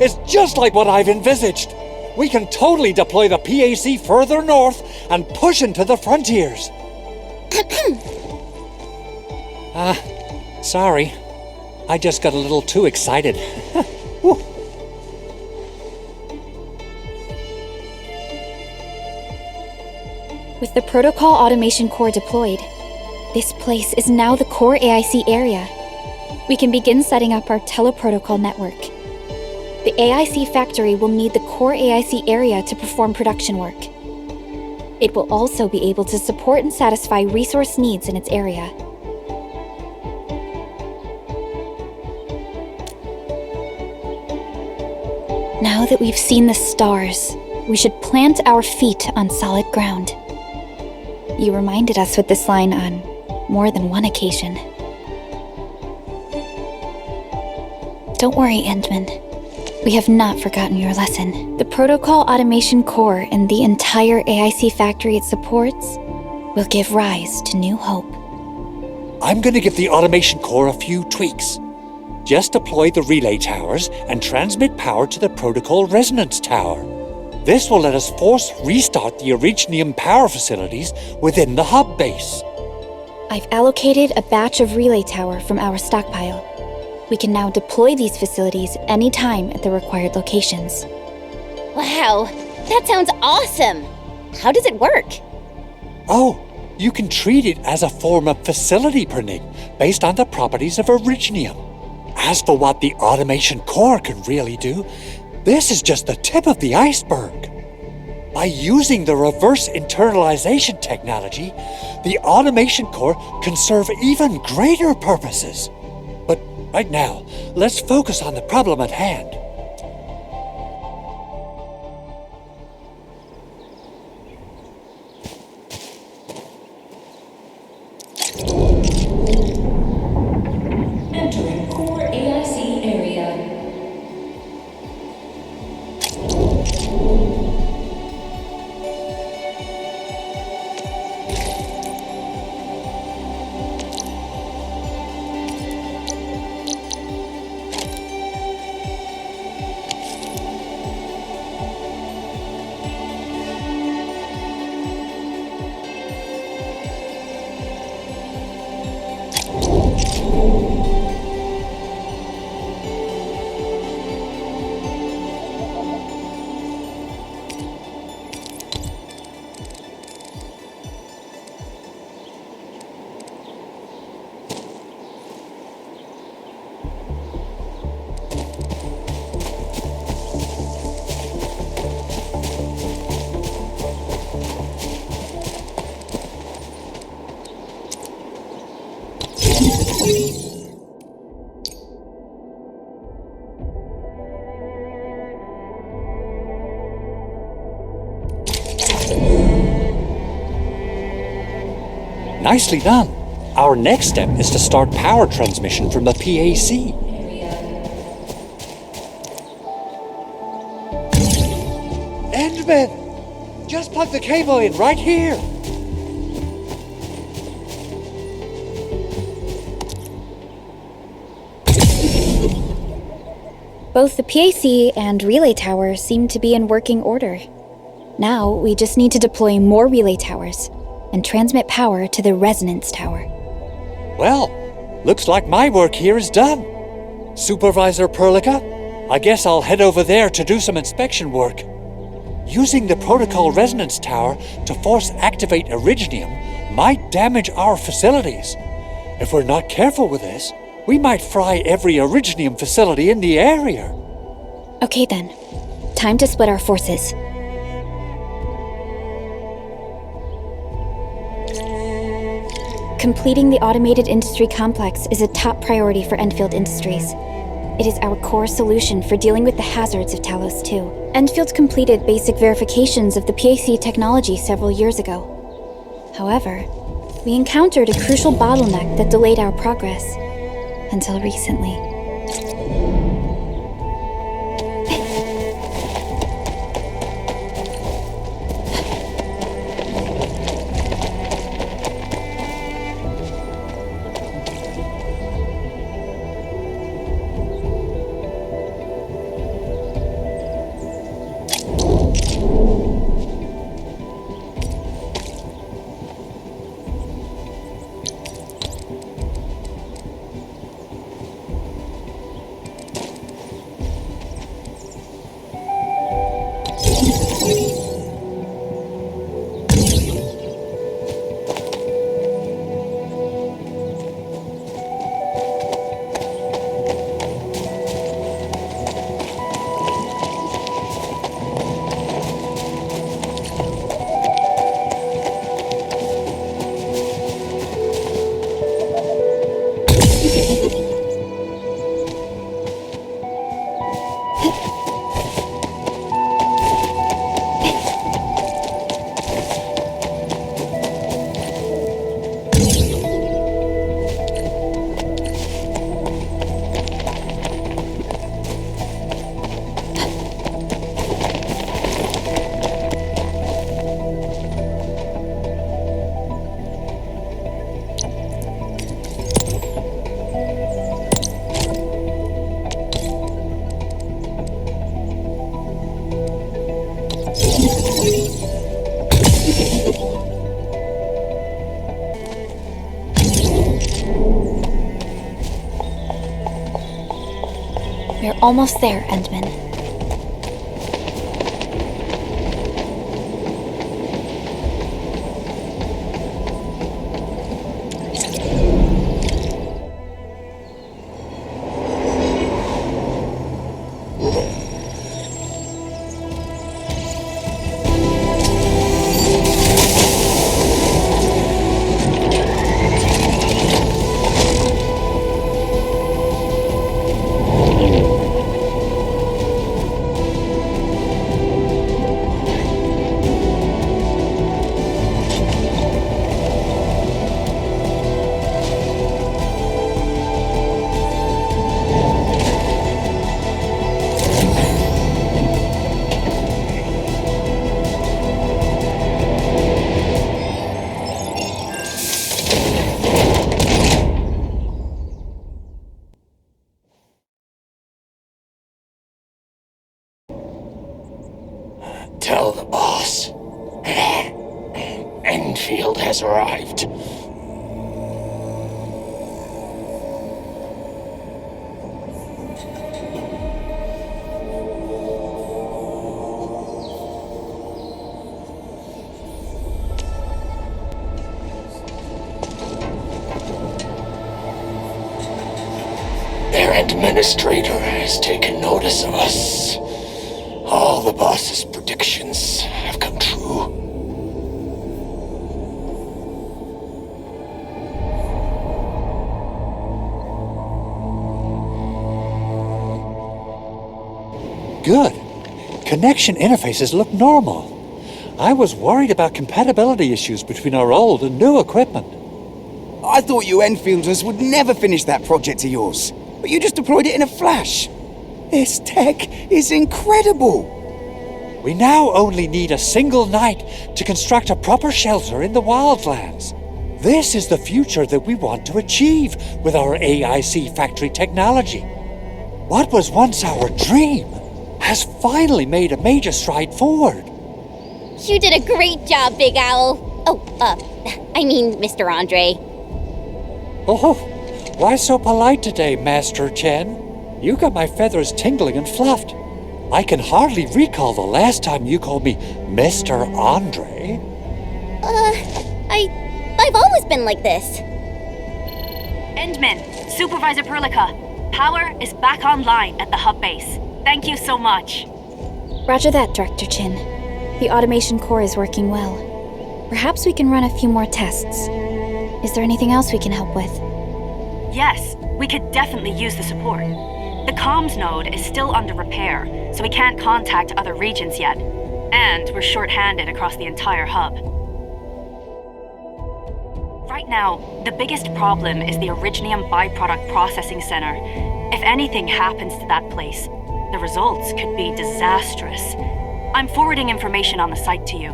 S3: It's just like what I've envisaged. We can totally deploy the PAC further north and push into the frontiers. Sorry. I just got a little too excited.
S5: With the Protocol Automation Core deployed, this place is now the core AIC area. We can begin setting up our teleprotocol network. The AIC factory will need the core AIC area to perform production work. It will also be able to support and satisfy resource needs in its area. Now that we've seen the stars, we should plant our feet on solid ground. You reminded us with this line on more than one occasion. Don't worry, Endman. We have not forgotten your lesson. The Protocol Automation Core and the entire AIC factory it supports will give rise to new hope.
S3: I'm going to give the Automation Core a few tweaks. Just deploy the relay towers and transmit power to the Protocol Resonance Tower. This will let us force restart the Originium power facilities within the hub base.
S5: I've allocated a batch of relay tower from our stockpile. We can now deploy these facilities anytime at the required locations.
S10: Wow, that sounds awesome! How does it work?
S3: Oh, you can treat it as a form of facility pernig based on the properties of Originium. As for what the Automation Core can really do, this is just the tip of the iceberg. By using the reverse internalization technology, the Automation Core can serve even greater purposes. But right now, let's focus on the problem at hand.
S12: Entering core AIC area.
S3: Nicely done. Our next step is to start power transmission from the PAC. Endman! Just plug the cable in right here.
S5: Both the PAC and relay tower seem to be in working order. Now, we just need to deploy more relay towers and transmit power to the resonance tower.
S3: Well, looks like my work here is done. Supervisor Perlica, I guess I'll head over there to do some inspection work. Using the Protocol Resonance Tower to force activate Originium might damage our facilities. If we're not careful with this, we might fry every Originium facility in the area.
S5: Okay then, time to split our forces. Completing the automated industry complex is a top priority for Endfield Industries. It is our core solution for dealing with the hazards of Talos-II. Endfield completed basic verifications of the PAC technology several years ago. However, we encountered a crucial bottleneck that delayed our progress. Until recently. We're almost there, Endman.
S13: Tell the boss. Enfield has arrived. Their Endministrator has taken notice of us. All the boss's predictions have come true.
S3: Good. Connection interfaces look normal. I was worried about compatibility issues between our old and new equipment.
S4: I thought you Enfielders would never finish that project of yours, but you just deployed it in a flash. This tech is incredible!
S3: We now only need a single night to construct a proper shelter in the wildlands. This is the future that we want to achieve with our AIC factory technology. What was once our dream has finally made a major stride forward.
S10: You did a great job, Big Owl. I mean, Mr. Andre.
S3: Oh, why so polite today, Master Chen? You got my feathers tingling and fluffed. I can hardly recall the last time you called me Mr. Andre.
S10: I've always been like this.
S7: Endman, Supervisor Perlica, power is back online at the hub base. Thank you so much.
S5: Roger that, Director Chin. The automation core is working well. Perhaps we can run a few more tests. Is there anything else we can help with?
S7: Yes, we could definitely use the support. The comms node is still under repair, so we can't contact other regions yet. And we're short-handed across the entire hub. Right now, the biggest problem is the Originium byproduct processing center. If anything happens to that place, the results could be disastrous. I'm forwarding information on the site to you.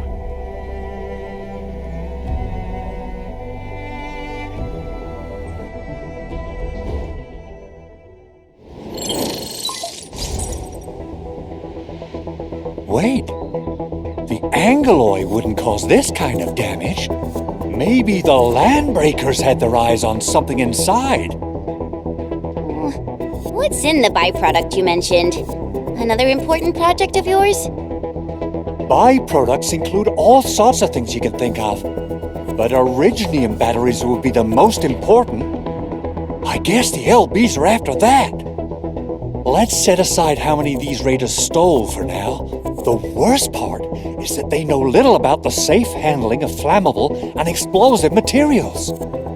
S3: Wait, the Angeloid wouldn't cause this kind of damage. Maybe the Landbreakers had their eyes on something inside.
S10: What's in the byproduct you mentioned? Another important project of yours?
S3: Byproducts include all sorts of things you can think of. But Originium batteries would be the most important. I guess the LBs are after that. Let's set aside how many of these raiders stole for now. The worst part is that they know little about the safe handling of flammable and explosive materials.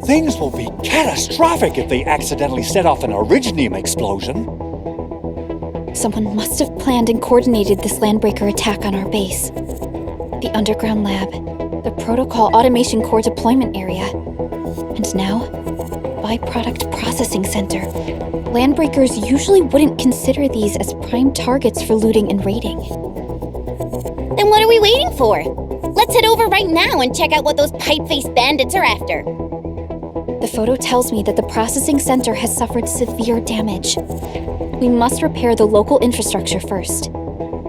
S3: Things will be catastrophic if they accidentally set off an Originium explosion.
S5: Someone must have planned and coordinated this Landbreaker attack on our base. The underground lab, the protocol automation core deployment area, and now, byproduct processing center. Landbreakers usually wouldn't consider these as prime targets for looting and raiding.
S10: Then what are we waiting for? Let's head over right now and check out what those pipe-faced bandits are after.
S5: The photo tells me that the processing center has suffered severe damage. We must repair the local infrastructure first.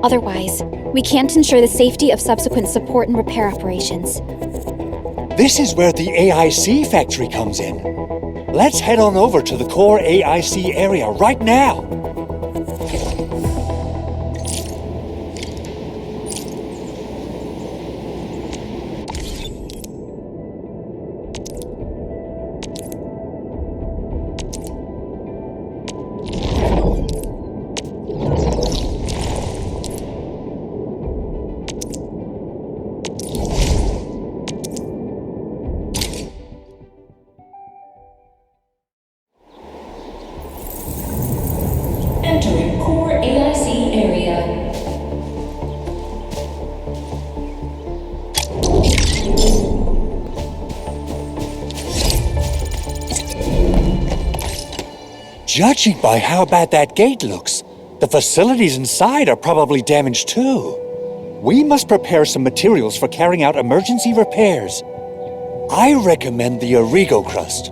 S5: Otherwise, We can't ensure the safety of subsequent support and repair operations.
S3: This is where the AIC factory comes in. Let's head on over to the core AIC area right now.
S12: Entering core AIC area.
S3: Judging by how bad that gate looks, the facilities inside are probably damaged too. We must prepare some materials for carrying out emergency repairs. I recommend the Origo crust.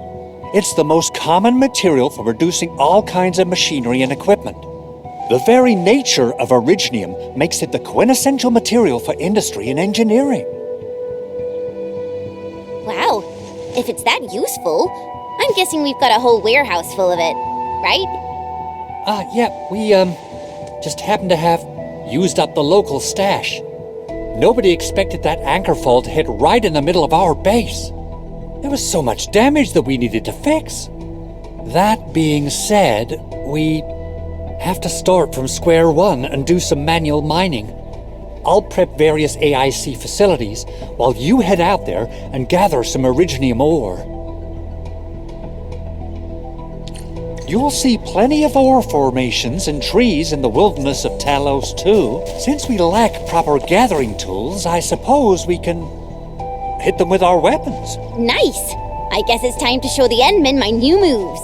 S3: It's the most common material for producing all kinds of machinery and equipment. The very nature of originium makes it the quintessential material for industry and engineering.
S10: Wow, if it's that useful, I'm guessing we've got a whole warehouse full of it, right?
S3: Yeah, we, just happen to have used up the local stash. Nobody expected that anchor fall to hit right in the middle of our base. There was so much damage that we needed to fix. That being said, we have to start from square one and do some manual mining. I'll prep various AIC facilities while you head out there and gather some originium ore. You'll see plenty of ore formations and trees in the wilderness of Talos-II. Since we lack proper gathering tools, I suppose we can hit them with our weapons.
S10: Nice! I guess it's time to show the Endmen my new moves.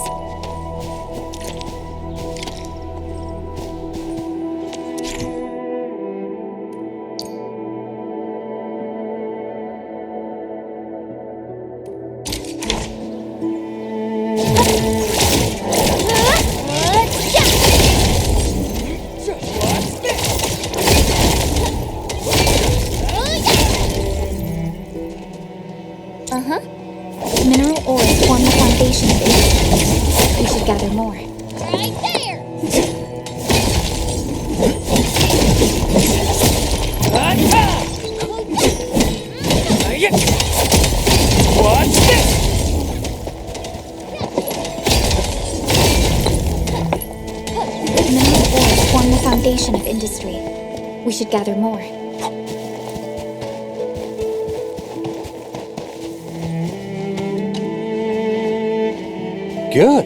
S5: Mineral ores form the foundation of it. We should gather more.
S10: Right there!
S3: What's this?
S5: Mineral ores form the foundation of industry. We should gather more.
S3: Good.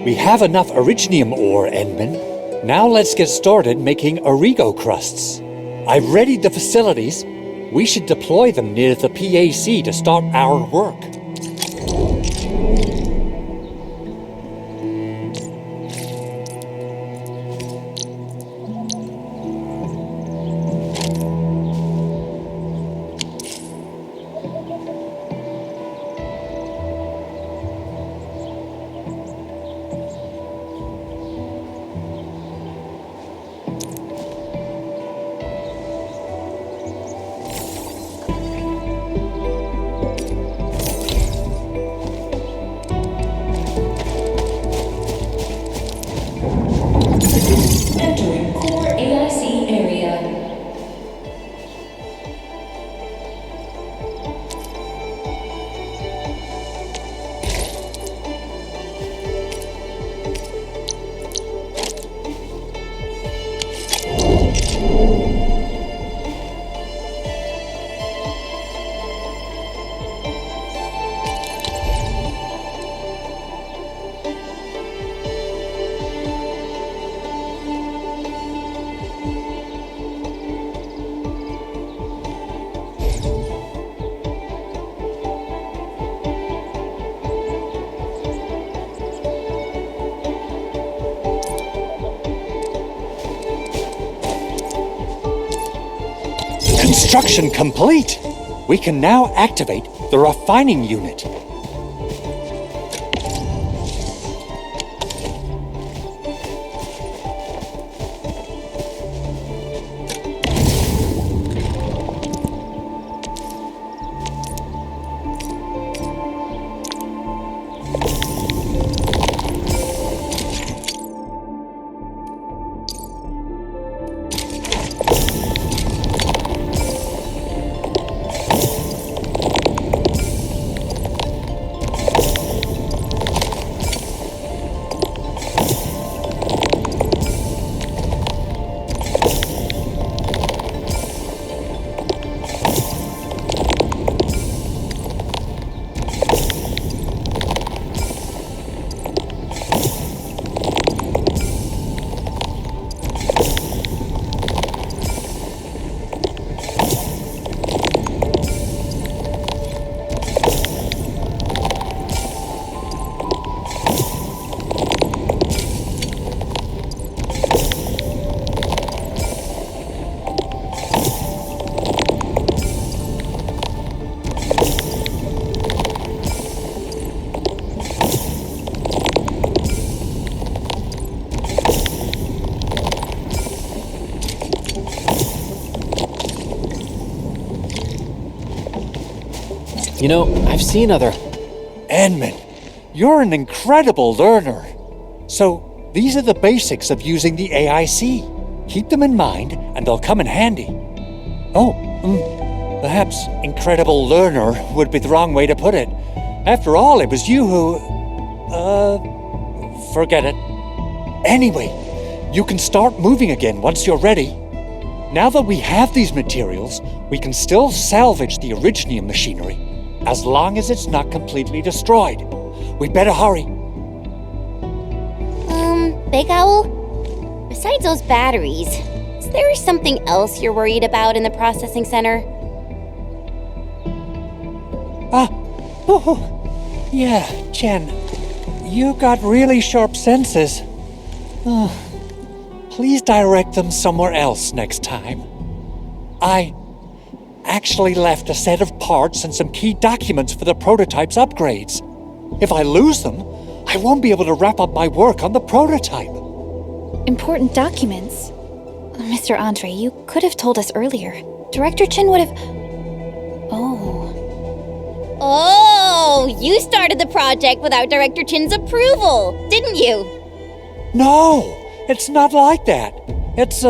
S3: We have enough originium ore, Endman. Now let's get started making Origo crusts. I've readied the facilities. We should deploy them near the PAC to start our work.
S12: Entering core AIC area.
S3: Construction complete! We can now activate the refining unit.
S2: You know, I've seen other...
S3: Endman, you're an incredible learner. So, these are the basics of using the AIC. Keep them in mind, and they'll come in handy. Perhaps incredible learner would be the wrong way to put it. After all, it was you who... forget it. Anyway, you can start moving again once you're ready. Now that we have these materials, we can still salvage the Originium machinery, as long as it's not completely destroyed. We better hurry.
S10: Big Owl? Besides those batteries, is there something else you're worried about in the processing center?
S3: Yeah, Jen. You got really sharp senses. Please direct them somewhere else next time. I actually left a set of parts and some key documents for the prototype's upgrades. If I lose them, I won't be able to wrap up my work on the prototype.
S5: Important documents? Mr. Andre, you could have told us earlier. Director Chin would have...
S10: Oh, you started the project without Director Chin's approval, didn't you?
S3: No, it's not like that. It's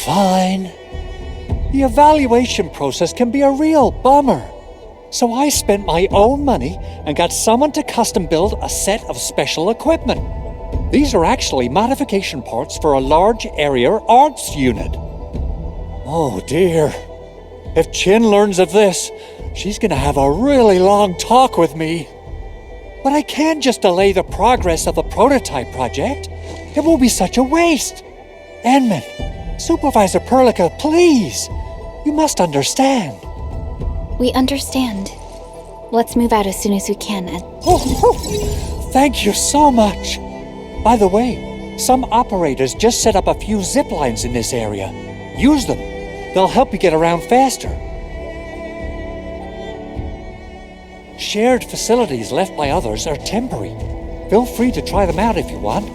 S3: fine. The evaluation process can be a real bummer. So I spent my own money and got someone to custom build a set of special equipment. These are actually modification parts for a large area arts unit. Oh dear. If Chin learns of this, she's gonna have a really long talk with me. But I can't just delay the progress of the prototype project. It will be such a waste. Endman, Supervisor Perlica, please. You must understand.
S5: We understand. Let's move out as soon as we can and...
S3: Thank you so much. By the way, some operators just set up a few zip lines in this area. Use them. They'll help you get around faster. Shared facilities left by others are temporary. Feel free to try them out if you want.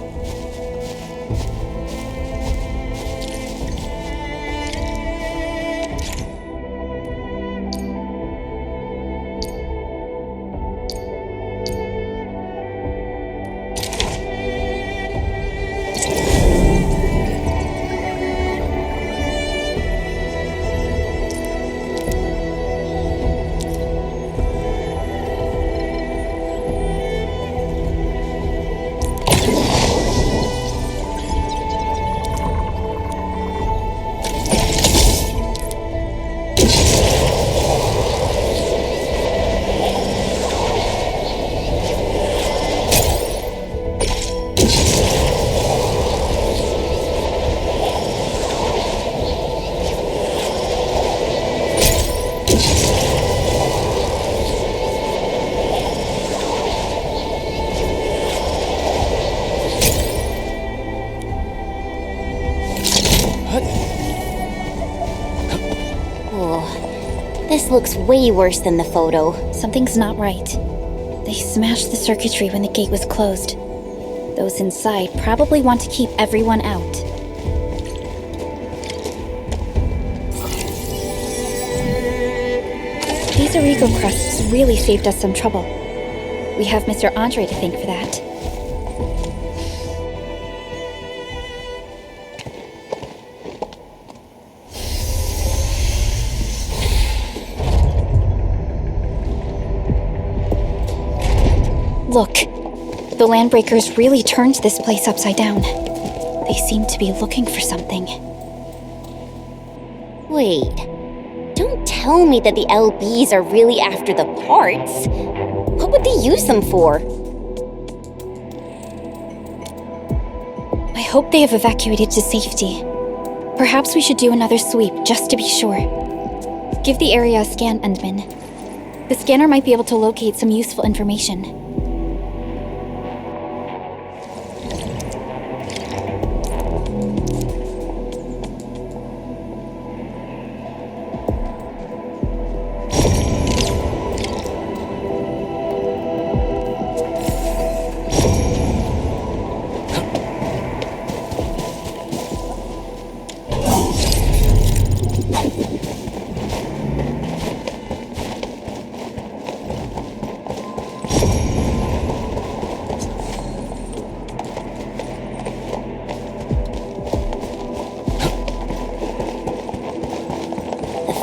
S10: This looks way worse than the photo.
S5: Something's not right. They smashed the circuitry when the gate was closed. Those inside probably want to keep everyone out. These Origo crusts really saved us some trouble. We have Mr. Andre to thank for that. Look, the Landbreakers really turned this place upside down. They seem to be looking for something.
S10: Wait, don't tell me that the LBs are really after the parts. What would they use them for?
S5: I hope they have evacuated to safety. Perhaps we should do another sweep just to be sure. Give the area a scan, Endman. The scanner might be able to locate some useful information.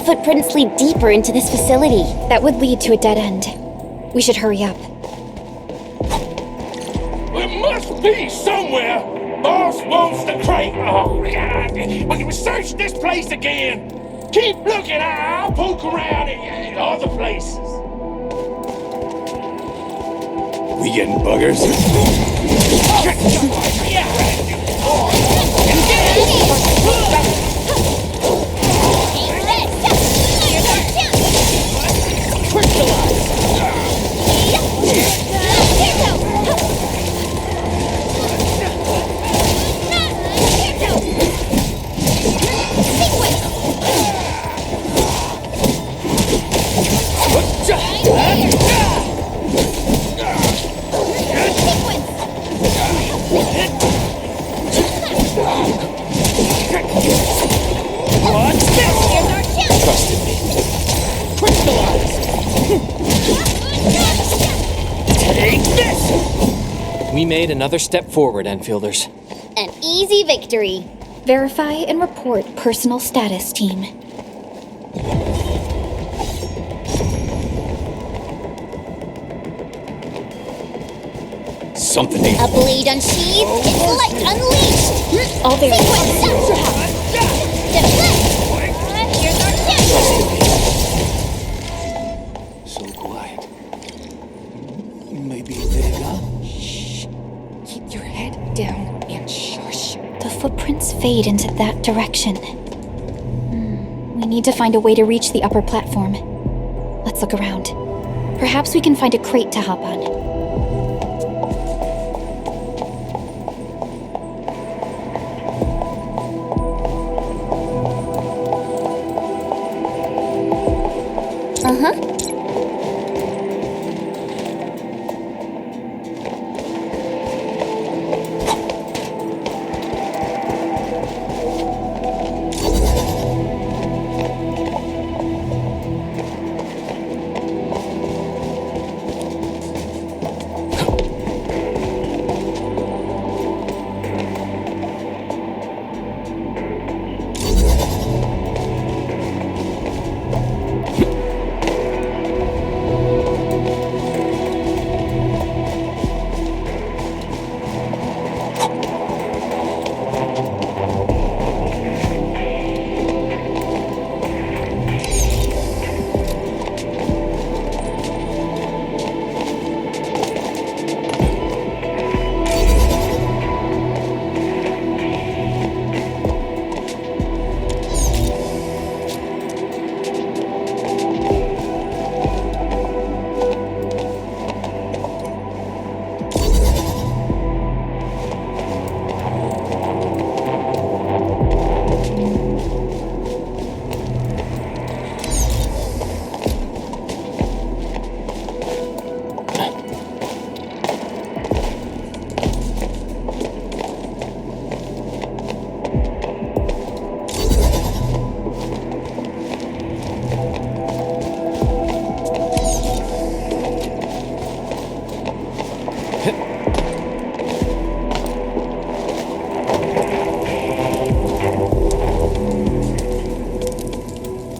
S10: footprints lead deeper into this facility.
S5: That would lead to a dead end. We should hurry up.
S13: It must be somewhere! Boss wants the crate! Oh, God! We can search this place again! Keep looking, I'll poke around in other places.
S4: We getting buggers?
S2: We made another step forward, Enfielders.
S10: An easy victory.
S5: Verify and report personal status, team.
S4: Something.
S10: A blade unsheathed, intellect unleashed.
S5: All very
S10: Sequence. Deflect. Here's our chance.
S4: So quiet. Maybe Vega?
S6: Keep your head down and shush.
S5: The footprints fade into that direction. We need to find a way to reach the upper platform. Let's look around. Perhaps we can find a crate to hop on.
S10: Uh-huh.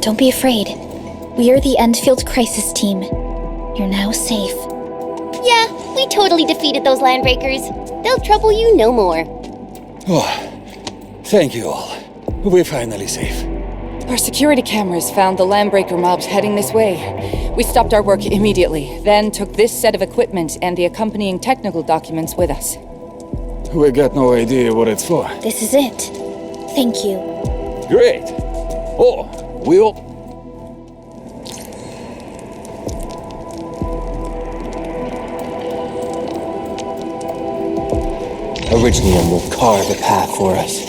S5: Don't be afraid. We are the Endfield Crisis Team. You're now safe.
S10: Yeah, we totally defeated those landbreakers. They'll trouble you no more.
S4: Oh, thank you all. We're finally safe.
S6: Our security cameras found the landbreaker mobs heading this way. We stopped our work immediately, then took this set of equipment and the accompanying technical documents with us.
S4: We got no idea what it's for.
S5: This is it. Thank you.
S4: Great. Oh, we'll...
S2: Originium will carve a path for us.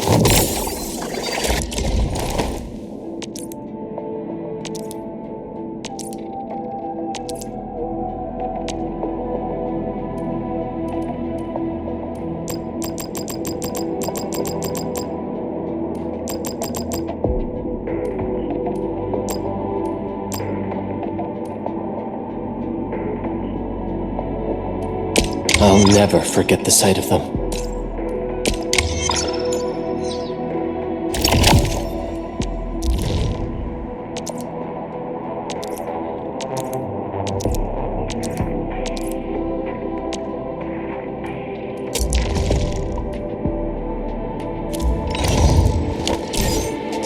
S2: I'll never forget the sight of them.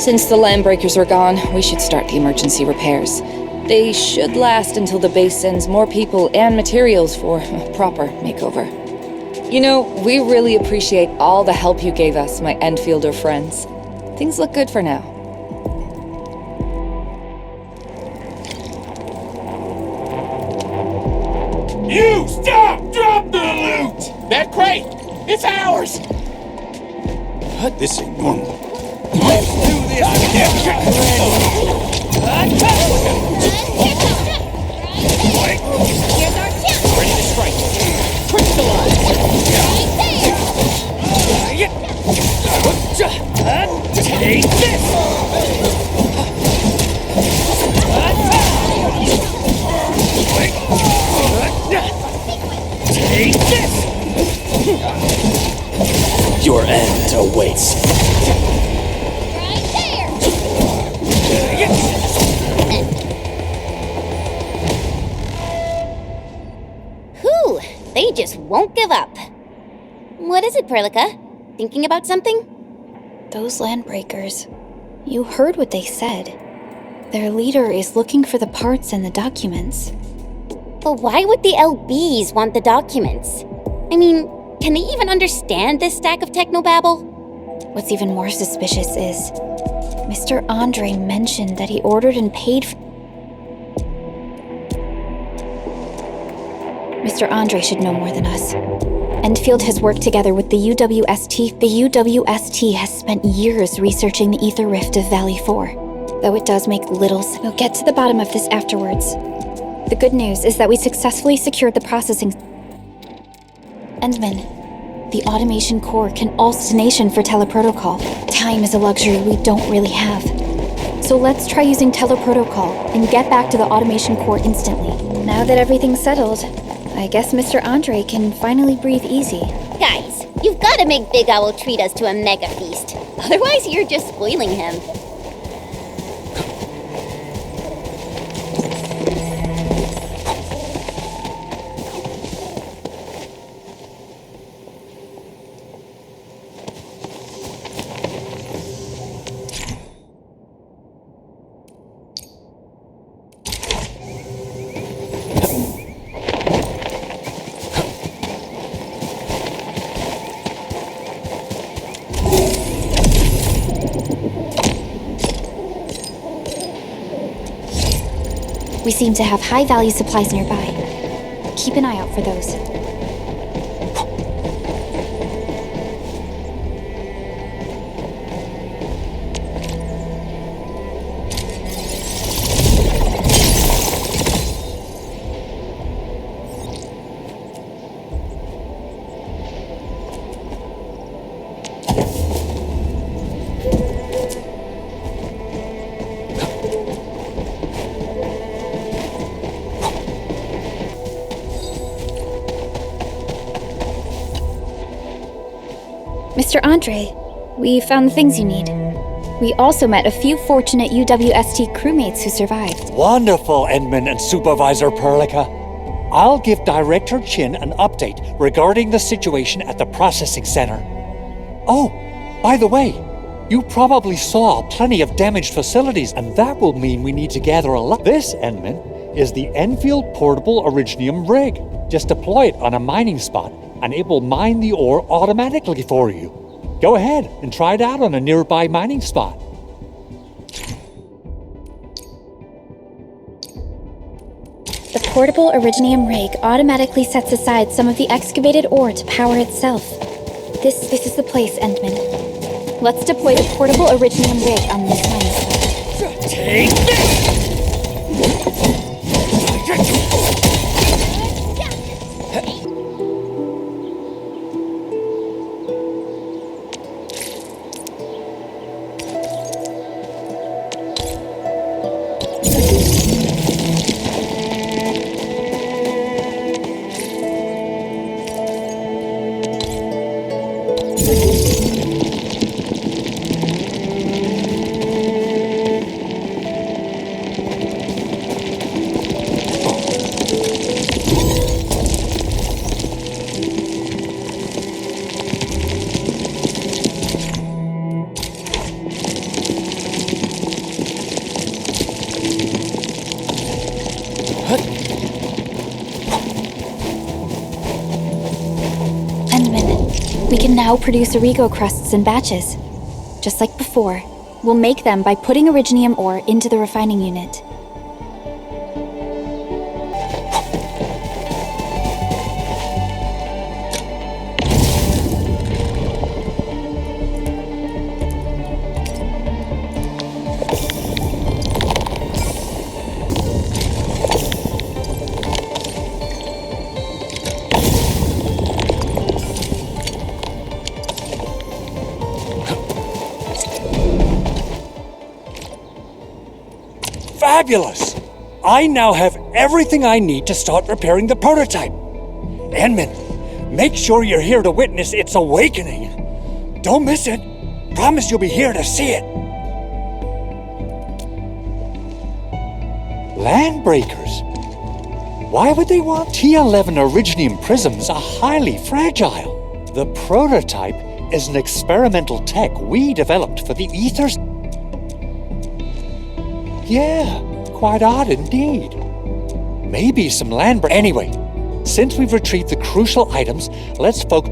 S6: Since the Landbreakers are gone, we should start the emergency repairs. They should last until the base sends more people and materials for a proper makeover. You know, we really appreciate all the help you gave us, my Endfielder friends. Things look good for now.
S13: You stop! Drop the loot! That crate! It's ours!
S9: What? This ain't normal.
S13: Let's do this!
S10: Here's our chance!
S2: Ready to strike. Crystallize.
S13: Take this! Take this!
S2: Your end awaits.
S10: Right there! Whew, they just won't give up. What is it, Perlica? Thinking about something?
S5: Those Landbreakers. You heard what they said. Their leader is looking for the parts and the documents.
S10: But why would the LBs want the documents? I mean, can they even understand this stack of technobabble?
S5: What's even more suspicious is Mr. Andre mentioned that he ordered and paid for... Mr. Andre should know more than us. Endfield has worked together with the UWST. The UWST has spent years researching the ether rift of Valley 4. Though it does make little sense. We'll get to the bottom of this afterwards. The good news is that we successfully secured the processing... Endman, the automation core can also destination for teleprotocol. Time is a luxury we don't really have. So let's try using teleprotocol and get back to the automation core instantly. Now that everything's settled, I guess Mr. Andre can finally breathe easy.
S10: Guys, you've got to make Big Owl treat us to a mega feast. Otherwise, you're just spoiling him.
S5: We seem to have high-value supplies nearby. Keep an eye out for those. Mr. Andre, we found the things you need. We also met a few fortunate UWST crewmates who survived.
S3: Wonderful, Endman and Supervisor Perlica. I'll give Director Chin an update regarding the situation at the processing center. Oh, by the way, you probably saw plenty of damaged facilities, and that will mean we need to gather a lot. This, Endman, is the Enfield Portable Originium Rig. Just deploy it on a mining spot, and it will mine the ore automatically for you. Go ahead and try it out on a nearby mining spot.
S5: The portable Originium rig automatically sets aside some of the excavated ore to power itself. This is the place, Endman. Let's deploy the portable Originium rig on this mining spot.
S13: Take this!
S5: now produce Origo crusts in batches. Just like before, we'll make them by putting Originium ore into the refining unit.
S3: Fabulous! I now have everything I need to start repairing the prototype. Endman, make sure you're here to witness its awakening. Don't miss it. Promise you'll be here to see it. Landbreakers? Why would they want T11 Originium prisms are highly fragile? The prototype is an experimental tech we developed for the Ethers. Yeah, quite odd indeed. Maybe some land... Anyway, since we've retrieved the crucial items, let's focus...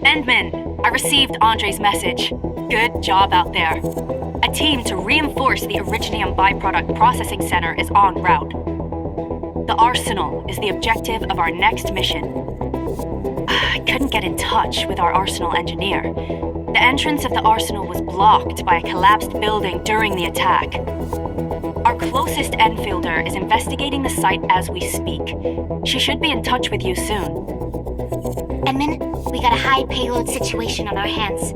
S7: Endman, I received Andre's message. Good job out there. A team to reinforce the Originium byproduct processing center is en route. The Arsenal is the objective of our next mission. I couldn't get in touch with our Arsenal engineer. The entrance of the Arsenal was blocked by a collapsed building during the attack. Our closest Enfielder is investigating the site as we speak. She should be in touch with you soon.
S10: Edmund, we got a high payload situation on our hands.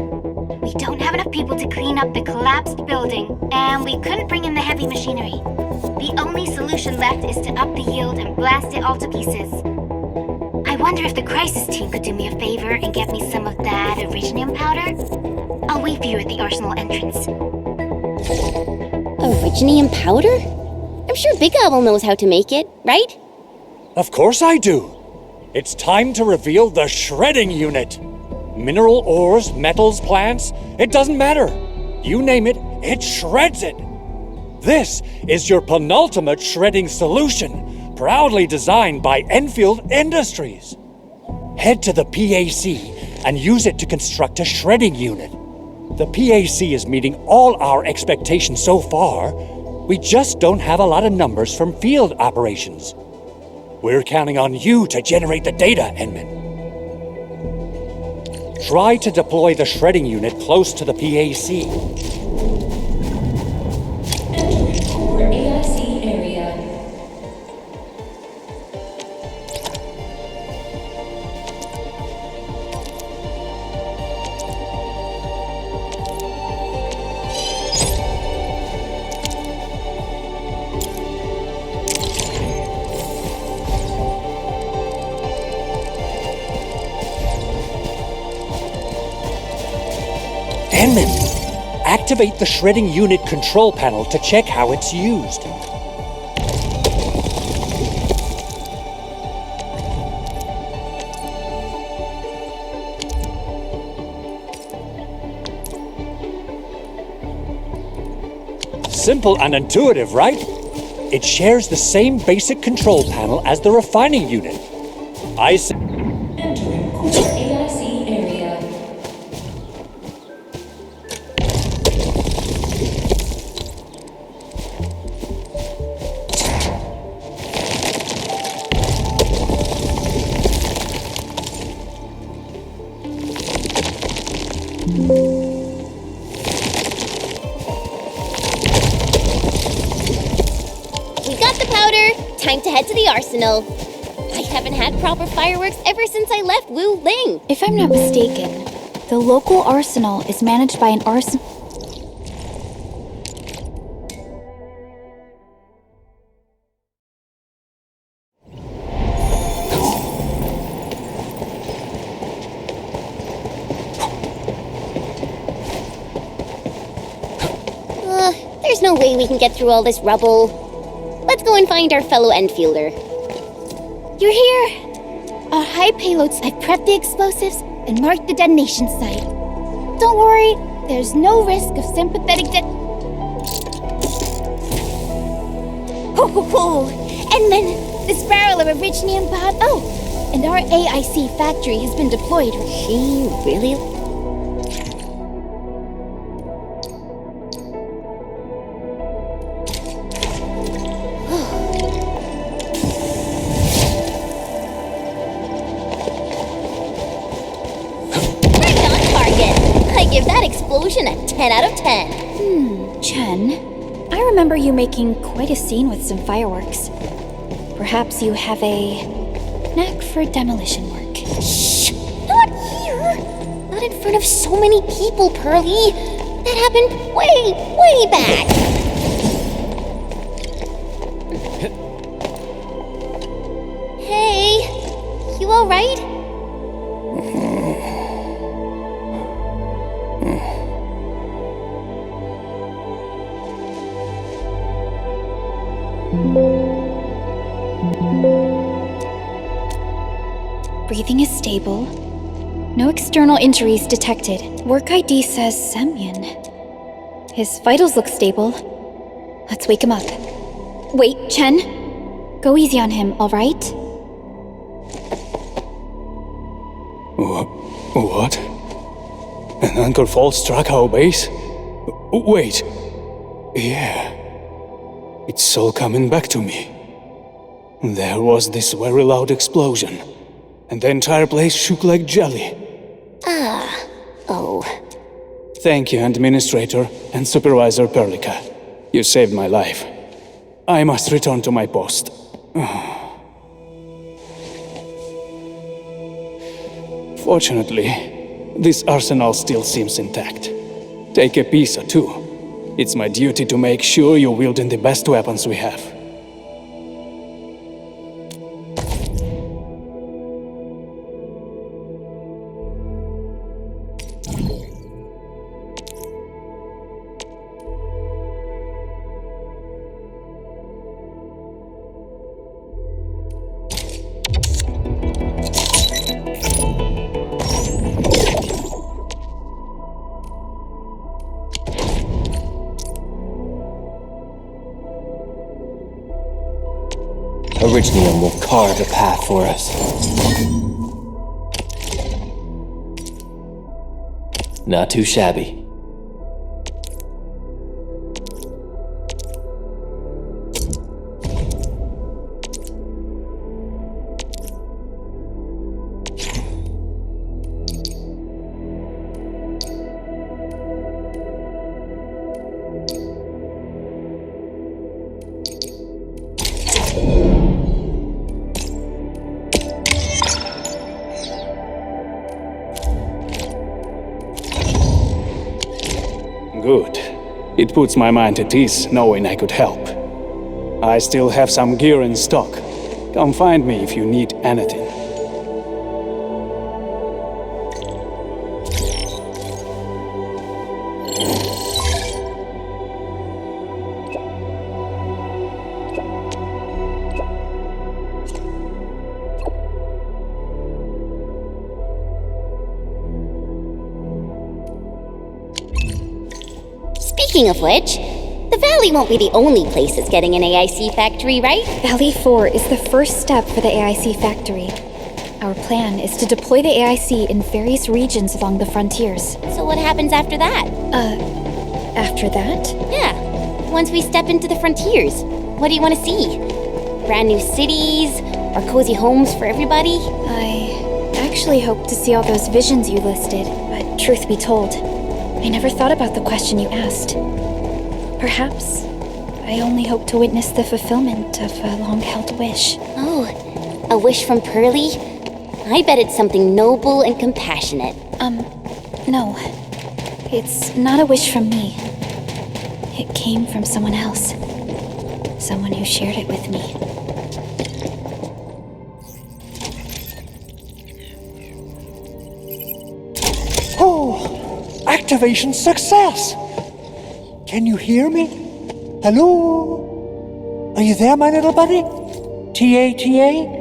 S10: We don't have enough people to clean up the collapsed building, and we couldn't bring in the heavy machinery. The only solution left is to up the yield and blast it all to pieces. I wonder if the crisis team could do me a favor and get me some of that Originium powder? I'll wait for you at the Arsenal entrance. Originium powder? I'm sure Big Owl knows how to make it, right?
S3: Of course I do. It's time to reveal the shredding unit. Mineral ores, metals, plants, it doesn't matter. You name it, it shreds it. This is your penultimate shredding solution, proudly designed by Enfield Industries. Head to the PAC and use it to construct a shredding unit. The PAC is meeting all our expectations so far. We just don't have a lot of numbers from field operations. We're counting on you to generate the data, Endman. Try to deploy the shredding unit close to the PAC.
S12: Entering core AIC area.
S3: Endman, activate the shredding unit control panel to check how it's used. Simple and intuitive, right? It shares the same basic control panel as the refining unit.
S12: Entering core AIC area.
S10: We got the powder. Time to head to the Arsenal. I haven't had proper fireworks ever since I left Wu Ling.
S5: If I'm not mistaken, the local arsenal is managed by an arsenal.
S10: There's no way we can get through all this rubble. Let's go and find our fellow Enfielder.
S5: You're here! Our high payloads, I've prepped the explosives and marked the detonation site. Don't worry, there's no risk of sympathetic
S10: Ho ho ho! Edmund, this barrel of Arichnian pod. Oh, and our AIC factory has been deployed. She really. Right on target. I give that explosion a 10 out of 10.
S5: Chen, I remember you making quite a scene with some fireworks. Perhaps you have a knack for demolition work.
S10: Shh! Not here! Not in front of so many people, Pearly. That happened way back. Hey, you alright?
S5: Breathing is stable. No external injuries detected. Work ID says Semyon. His vitals look stable. Let's wake him up. Wait, Chen. Go easy on him, all right?
S14: What? An anchor fault struck our base? Wait. Yeah. It's all coming back to me. There was this very loud explosion, and the entire place shook like jelly.
S10: Oh.
S14: Thank you, Endministrator and Supervisor Perlica. You saved my life. I must return to my post. Fortunately, this arsenal still seems intact. Take a piece or two. It's my duty to make sure you're wielding the best weapons we have.
S2: Arichnian will carve a path for us. Not too shabby.
S14: Good. It puts my mind at ease knowing I could help. I still have some gear in stock. Come find me if you need anything.
S10: Speaking of which, the Valley won't be the only place that's getting an AIC factory, right?
S5: Valley 4 is the first step for the AIC factory. Our plan is to deploy the AIC in various regions along the frontiers.
S10: So what happens after that?
S5: After that?
S10: Yeah, once we step into the frontiers, what do you want to see? Brand new cities, or cozy homes for everybody?
S5: I actually hope to see all those visions you listed, but truth be told, I never thought about the question you asked. Perhaps I only hope to witness the fulfillment of a long-held wish.
S10: Oh, a wish from Pearly? I bet it's something noble and compassionate.
S5: No. It's not a wish from me. It came from someone else. Someone who shared it with me.
S3: Oh, activation success! Can you hear me? Hello? Are you there, my little buddy? T-A-T-A?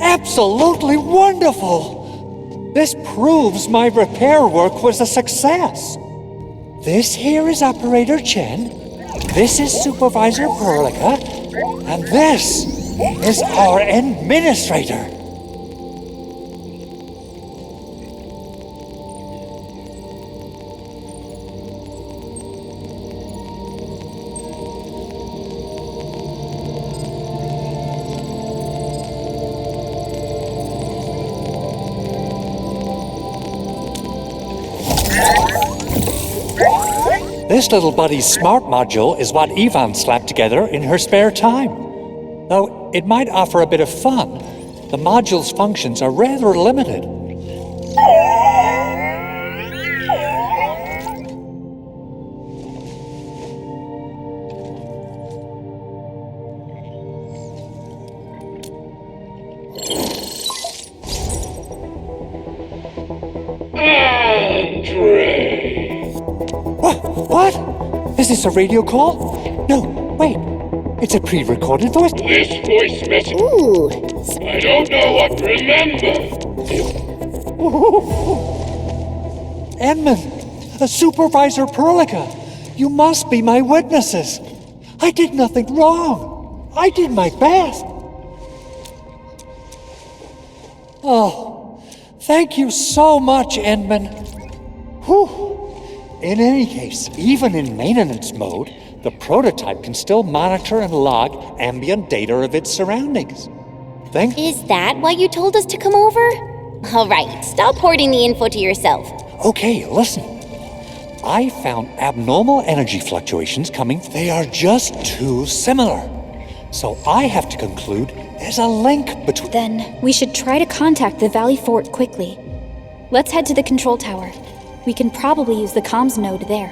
S3: Absolutely wonderful! This proves my repair work was a success. This here is Operator Chen, This is Supervisor Perlica, and this is our Endministrator. This little buddy's smart module is what Ivan slapped together in her spare time. Though it might offer a bit of fun, the module's functions are rather limited. What? Is this a radio call? No, wait. It's a pre-recorded voice.
S13: This voice message.
S10: Ooh.
S13: I don't know what to remember.
S3: Edmund, Supervisor Perlica, you must be my witnesses. I did nothing wrong. I did my best. Oh, thank you so much, Edmund. Whew. In any case, even in maintenance mode, the prototype can still monitor and log ambient data of its surroundings.
S10: Is that why you told us to come over? All right, stop hoarding the info to yourself.
S3: Okay, listen. I found abnormal energy fluctuations coming. They are just too similar. So I have to conclude there's a link between...
S5: Then we should try to contact the Valley Fort quickly. Let's head to the control tower. We can probably use the comms node there.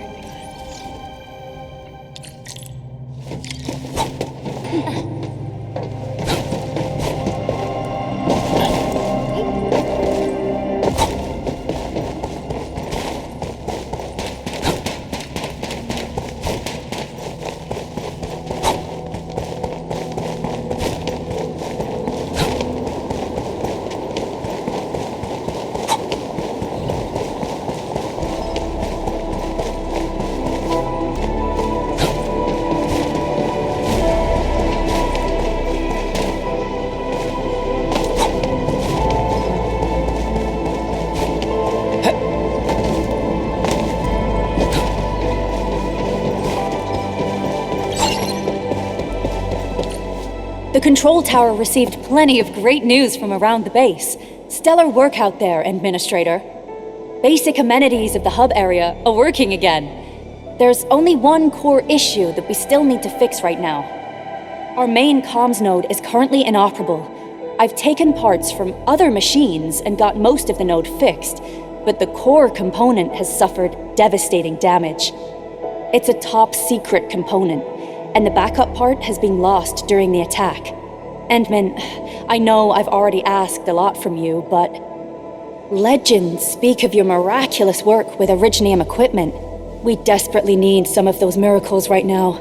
S8: The control tower received plenty of great news from around the base. Stellar work out there, Endministrator. Basic amenities of the hub area are working again. There's only one core issue that we still need to fix right now. Our main comms node is currently inoperable. I've taken parts from other machines and got most of the node fixed, but the core component has suffered devastating damage. It's a top secret component, and the backup part has been lost during the attack. Endman, I know I've already asked a lot from you, but legends speak of your miraculous work with Originium equipment. We desperately need some of those miracles right now.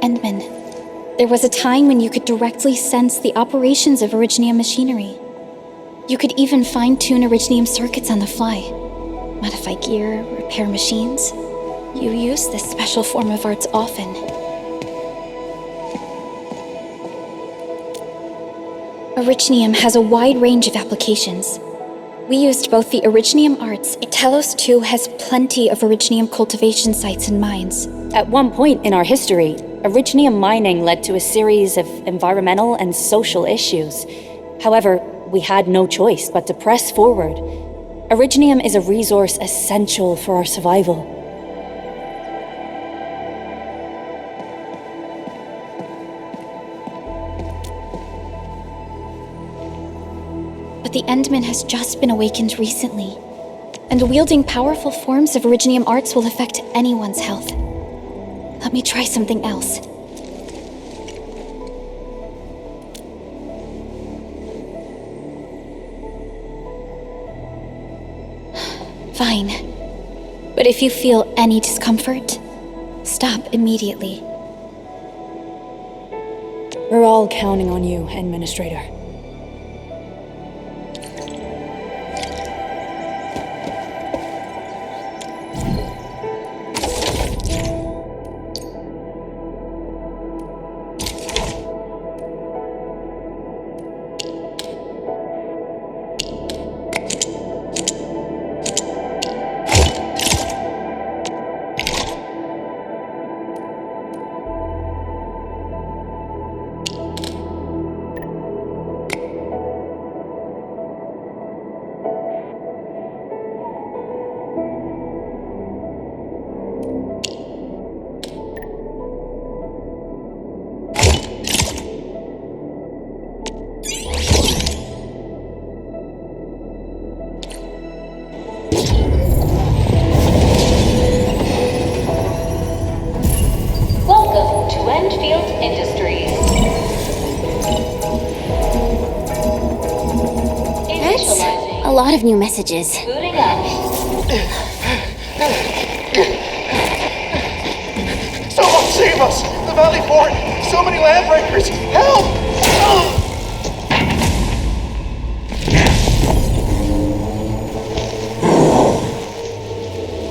S5: Endman, there was a time when you could directly sense the operations of Originium machinery. You could even fine-tune Originium circuits on the fly, modify gear, repair machines. You use this special form of arts often. Originium has a wide range of applications. We used both the Originium arts. Talos-II has plenty of Originium cultivation sites and mines.
S8: At one point in our history, Originium mining led to a series of environmental and social issues. However, we had no choice but to press forward. Originium is a resource essential for our survival.
S5: But the Endman has just been awakened recently, and wielding powerful forms of Originium arts will affect anyone's health. Let me try something else. Fine. But if you feel any discomfort, stop immediately.
S8: We're all counting on you, Endministrator.
S10: lot of new messages.
S12: Booting up.
S15: Someone save us! The Valley Fort! So many landbreakers! Help!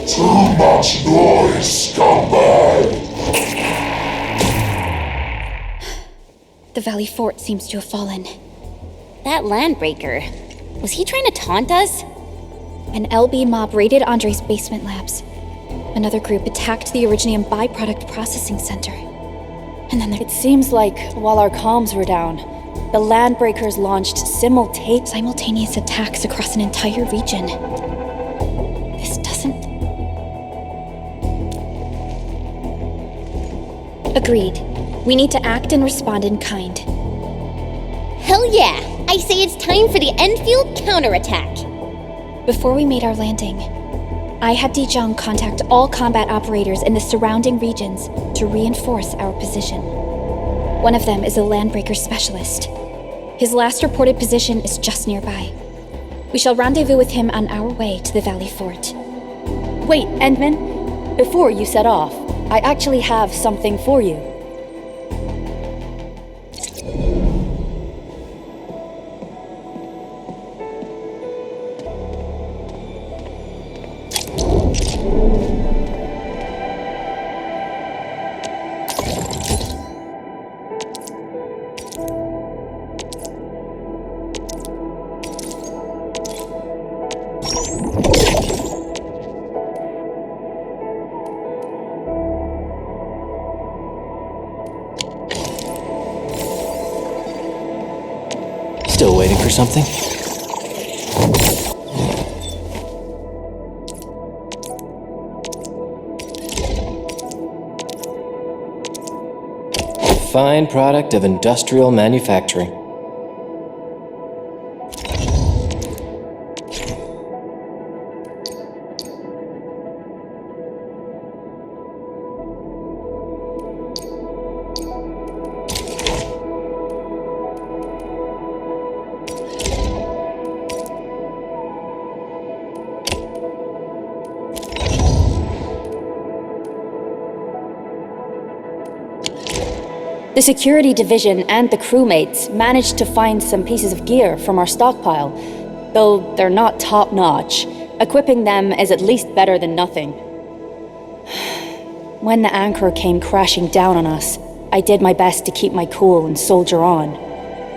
S13: Too much noise, scumbag!
S5: The Valley Fort seems to have fallen.
S10: That landbreaker, was he trying to taunt us?
S5: An LB mob raided Andre's basement labs. Another group attacked the Originium byproduct processing center. And then
S8: It seems like while our comms were down, the landbreakers launched
S5: simultaneous attacks across an entire region. This doesn't... Agreed. We need to act and respond in kind.
S10: Hell yeah! I say it's time for the Endfield counterattack.
S5: Before we made our landing, I had Dijong contact all combat operators in the surrounding regions to reinforce our position. One of them is a landbreaker specialist. His last reported position is just nearby. We shall rendezvous with him on our way to the Valley Fort.
S8: Wait, Endman, before you set off, I actually have something for you.
S2: Still waiting for something? Fine product of industrial manufacturing.
S8: The security division and the crewmates managed to find some pieces of gear from our stockpile, though they're not top-notch. Equipping them is at least better than nothing. When the anchor came crashing down on us, I did my best to keep my cool and soldier on.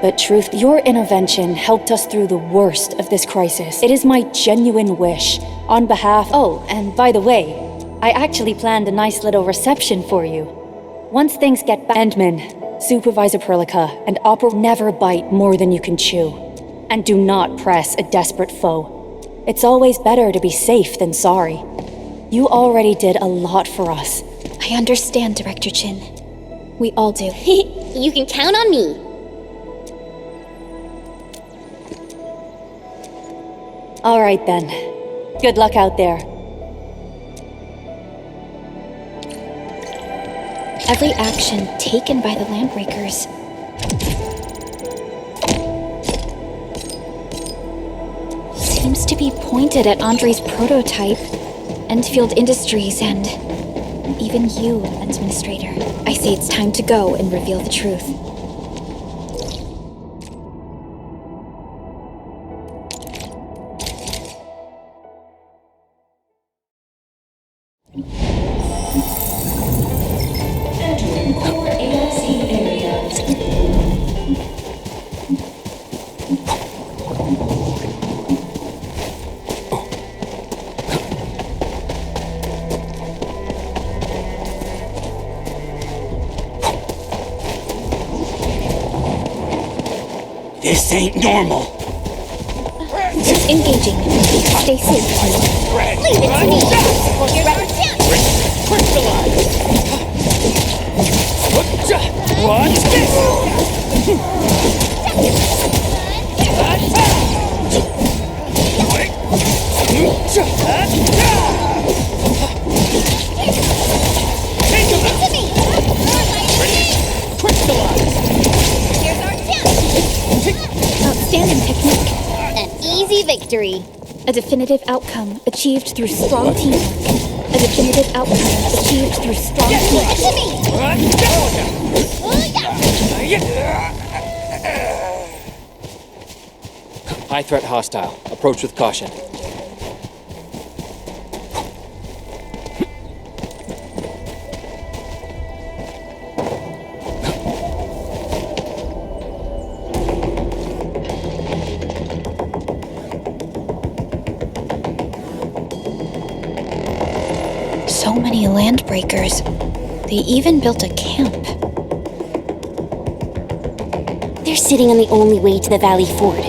S8: But truth, your intervention helped us through the worst of this crisis. It is my genuine wish, on behalf... Oh, and by the way, I actually planned a nice little reception for you. Once things get back... Endman, Supervisor Perlica, and never bite more than you can chew. And do not press a desperate foe. It's always better to be safe than sorry. You already did a lot for us.
S5: I understand, Director Chin. We all do.
S10: You can count on me.
S8: All right then. Good luck out there.
S5: Every action taken by the Landbreakers seems to be pointed at Andre's prototype, Endfield Industries, and even you, Endministrator. I say it's time to go and reveal the truth.
S12: Entering core AIC area.
S4: This ain't normal.
S5: Engaging. Stay safe, please.
S10: Leave it to me. You're rubber down.
S4: Watch this!
S10: Here's our chance.
S5: Outstanding technique.
S10: An easy victory. victory?
S5: A definitive outcome achieved through strong teamwork. A definitive outcome achieved through strong teamwork.
S2: High threat hostile. Approach with caution.
S5: So many landbreakers. They even built a camp.
S10: They're sitting on the only way to the Valley Ford.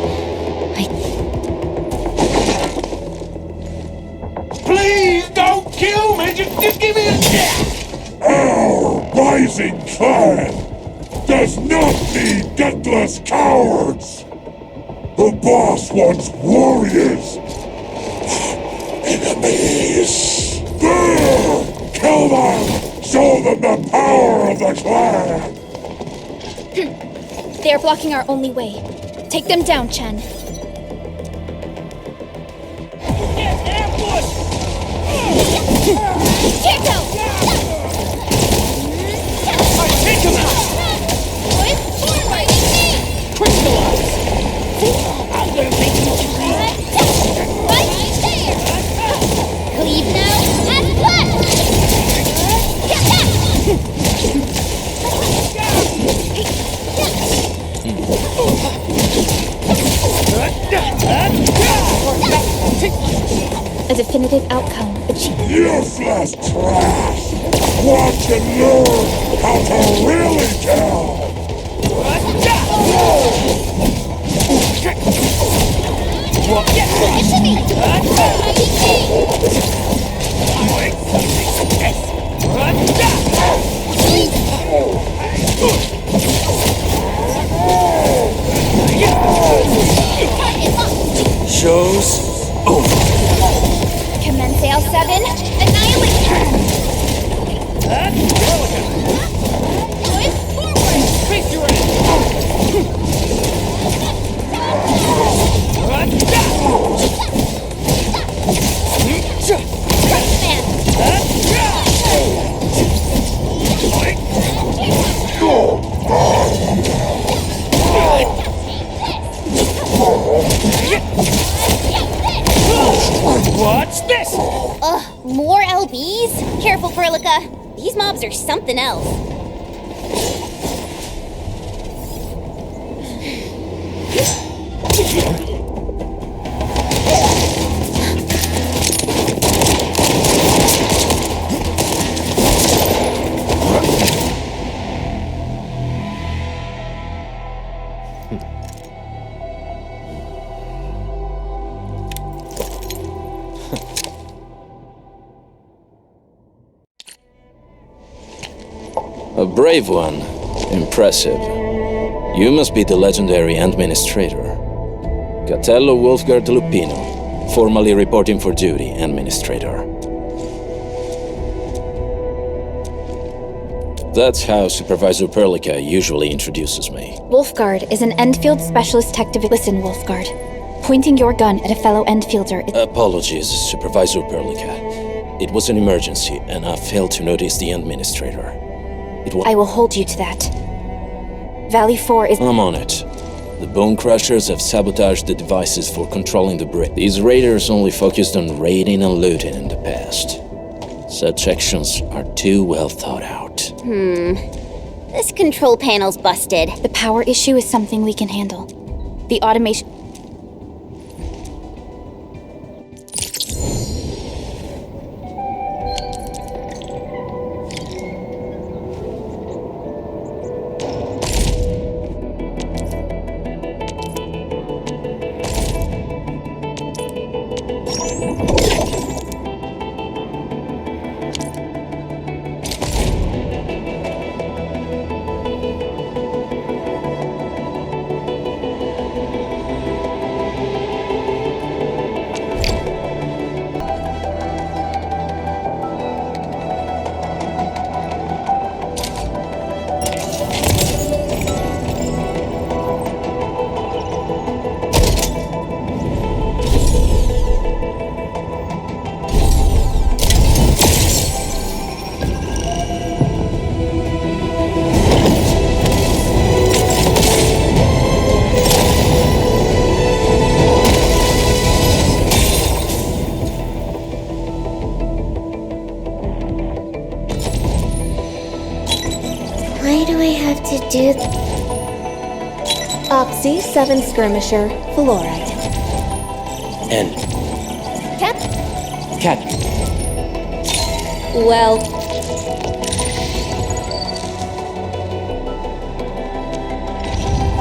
S13: Please don't kill me! Just give me a chance! Our rising clan does not need gutless cowards! The boss wants warriors! Enemies! There! Kill them! Show them the power of the clan!
S5: They are blocking our only way. Take them down, Chen.
S10: Tango!
S13: Take him out!
S10: Crystallize!
S13: I'm gonna make you
S10: Right there! Cleave now and flat! Get that!
S5: A definitive outcome achieved.
S13: Useless trash! Watch and learn how to really kill!
S9: Show's over.
S10: Commence L7, annihilate!
S13: Face your What's this?
S10: More LBs? Careful, Perlica. These mobs are something else.
S16: A brave one. Impressive. You must be the legendary Endministrator. Catello Wolfgard Lupino, formally reporting for duty, Endministrator. That's how Supervisor Perlica usually introduces me.
S5: Wolfgard is an Endfield specialist tech division. Listen, Wolfgard. Pointing your gun at a fellow Endfielder is...
S16: Apologies, Supervisor Perlica. It was an emergency, and I failed to notice the Endministrator.
S5: I will hold you to that. Valley 4 is...
S16: I'm on it. The Bone Crushers have sabotaged the devices for controlling the bridge. These raiders only focused on raiding and looting in the past. Such actions are too well thought out.
S10: This control panel's busted.
S5: The power issue is something we can handle. The automation...
S1: Why do I have to do
S17: Oxy 7 Skirmisher, Fluorite.
S2: And
S10: Cap?
S2: Cat.
S17: Well,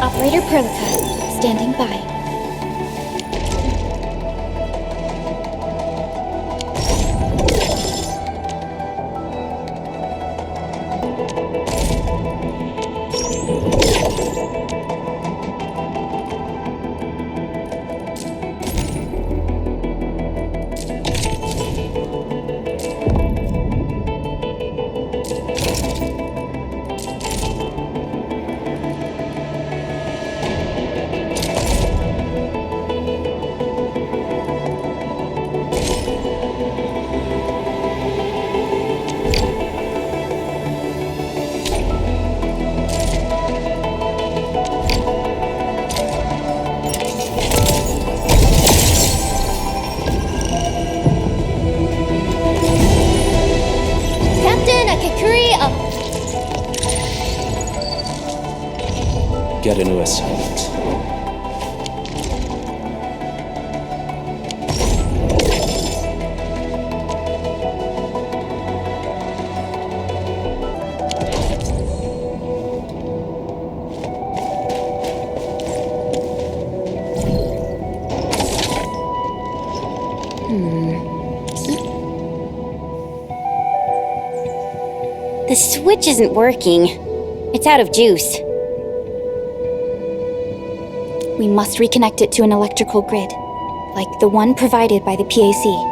S5: Operator Perlica, standing by.
S16: Get a new assignment.
S10: The switch isn't working. It's out of juice.
S5: We must reconnect it to an electrical grid, like the one provided by the PAC.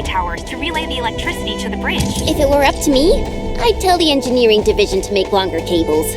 S7: Towers to relay the electricity to the bridge.
S10: If it were up to me, I'd tell the engineering division to make longer cables.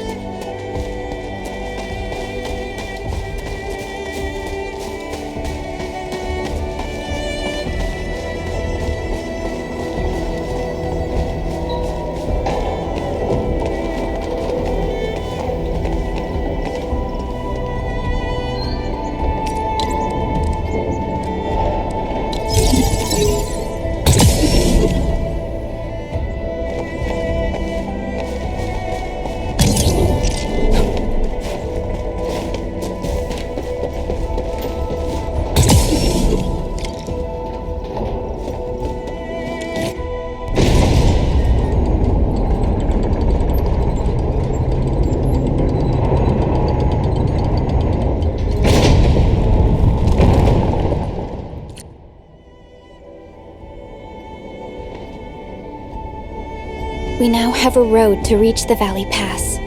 S5: We now have a road to reach the Valley Pass.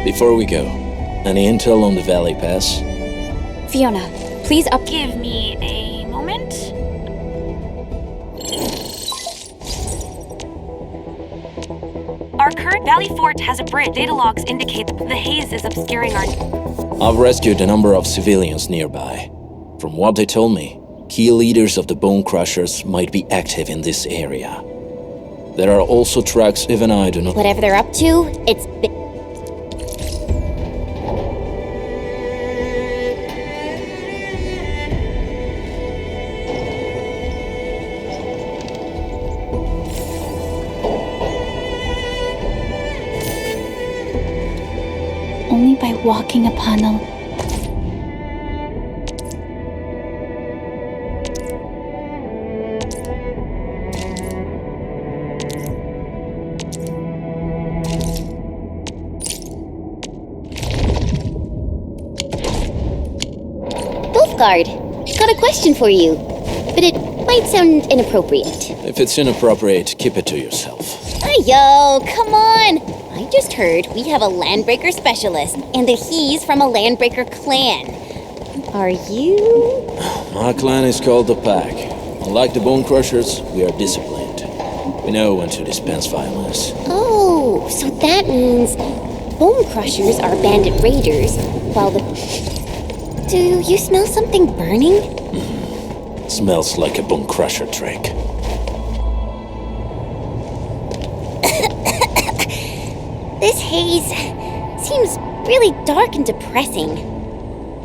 S16: Before we go, any intel on the Valley Pass?
S5: Fiona, please
S7: Give me a moment. Our current Valley Fort has a bridge. Data logs indicate the haze is obscuring our...
S16: I've rescued a number of civilians nearby. From what they told me, key leaders of the Bone Crushers might be active in this area. There are also tracks even I do not...
S10: Whatever they're up to, it's...
S5: only by walking upon a...
S10: Guard. got a question for you, but it might sound inappropriate.
S16: If it's inappropriate, keep it to yourself.
S10: Yo, come on! I just heard we have a Landbreaker specialist, and that he's from a Landbreaker clan. Are you?
S16: My clan is called the Pack. Unlike the Bone Crushers, we are disciplined. We know when to dispense violence.
S10: Oh, so that means Bone Crushers are bandit raiders, while the... Do you smell something burning?
S16: Smells like a Bone Crusher trick.
S10: This haze seems really dark and depressing.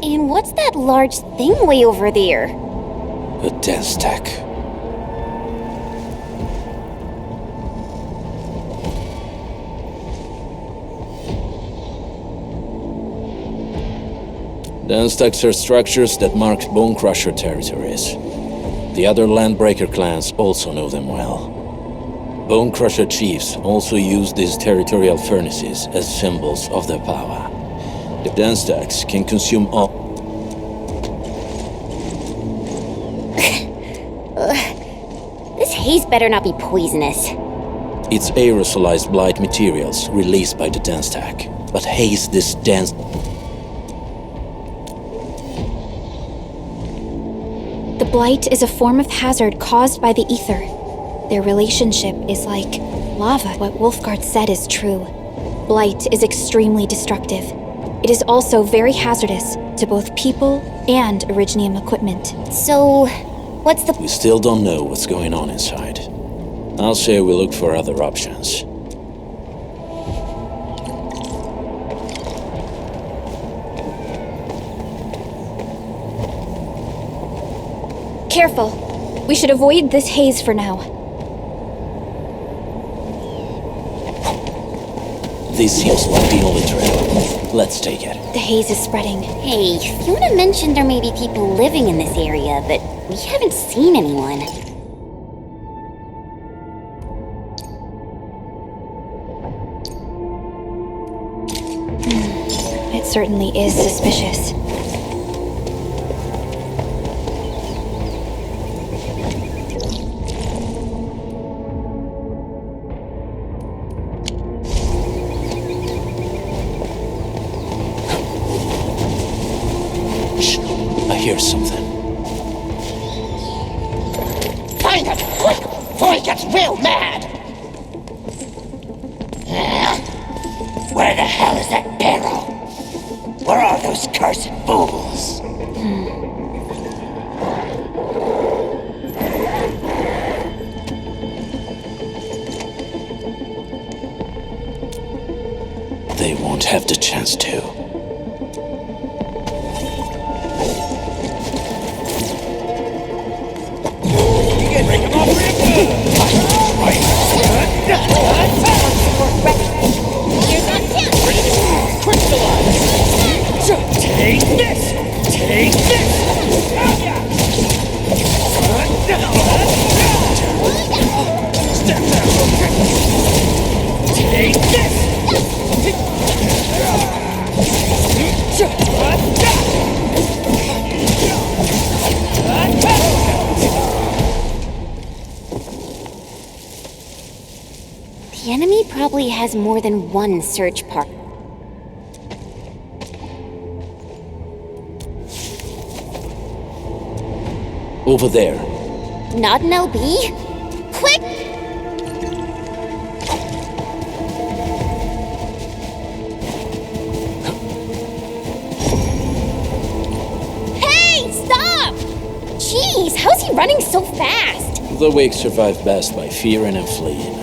S10: And what's that large thing way over there?
S16: A death stack. Death stacks are structures that mark Bone Crusher territories. The other Landbreaker clans also know them well. Bone Crusher chiefs also use these territorial furnaces as symbols of their power. The Death stacks can consume all...
S10: This haze better not be poisonous.
S16: It's aerosolized blight materials released by the Death stack. But haze this dense...
S5: The blight is a form of hazard caused by the ether. Their relationship is like lava. What Wolfguard said is true. Blight is extremely destructive. It is also very hazardous to both people and Originium equipment.
S10: So, what's the...
S16: We still don't know what's going on inside. I'll say we look for other options.
S5: Careful. We should avoid this haze for now.
S16: This seems like the only trail. Let's take it.
S5: The haze is spreading.
S10: Hey, Fiona mentioned there may be people living in this area, but we haven't seen anyone.
S5: It certainly is suspicious.
S16: I hear something.
S18: Find it, quick, before he gets real mad! Where the hell is that barrel? Where are those cursed fools?
S16: They won't have the chance to.
S18: Take this! Take this! Step back! Take this!
S10: The enemy probably has more than one search partner.
S16: Over there.
S10: Not an LB? Quick! Hey, stop! Jeez, how's he running so fast?
S16: The weak survive best by fearing and fleeing.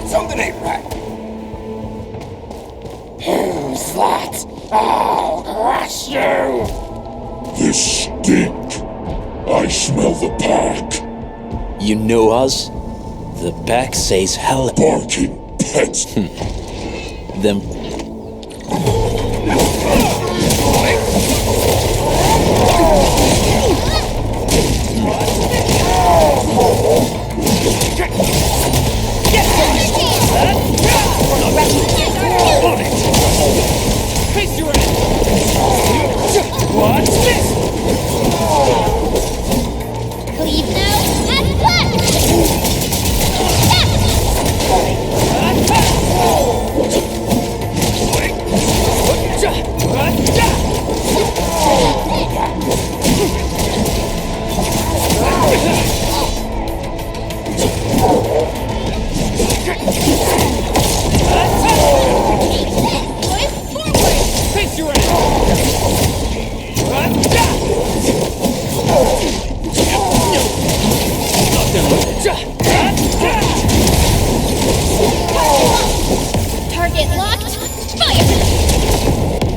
S18: Something ain't right. Who's that? I'll crush you!
S13: This stink. I smell the pack.
S16: You know us? The pack says hell.
S13: Barking pets.
S16: Them.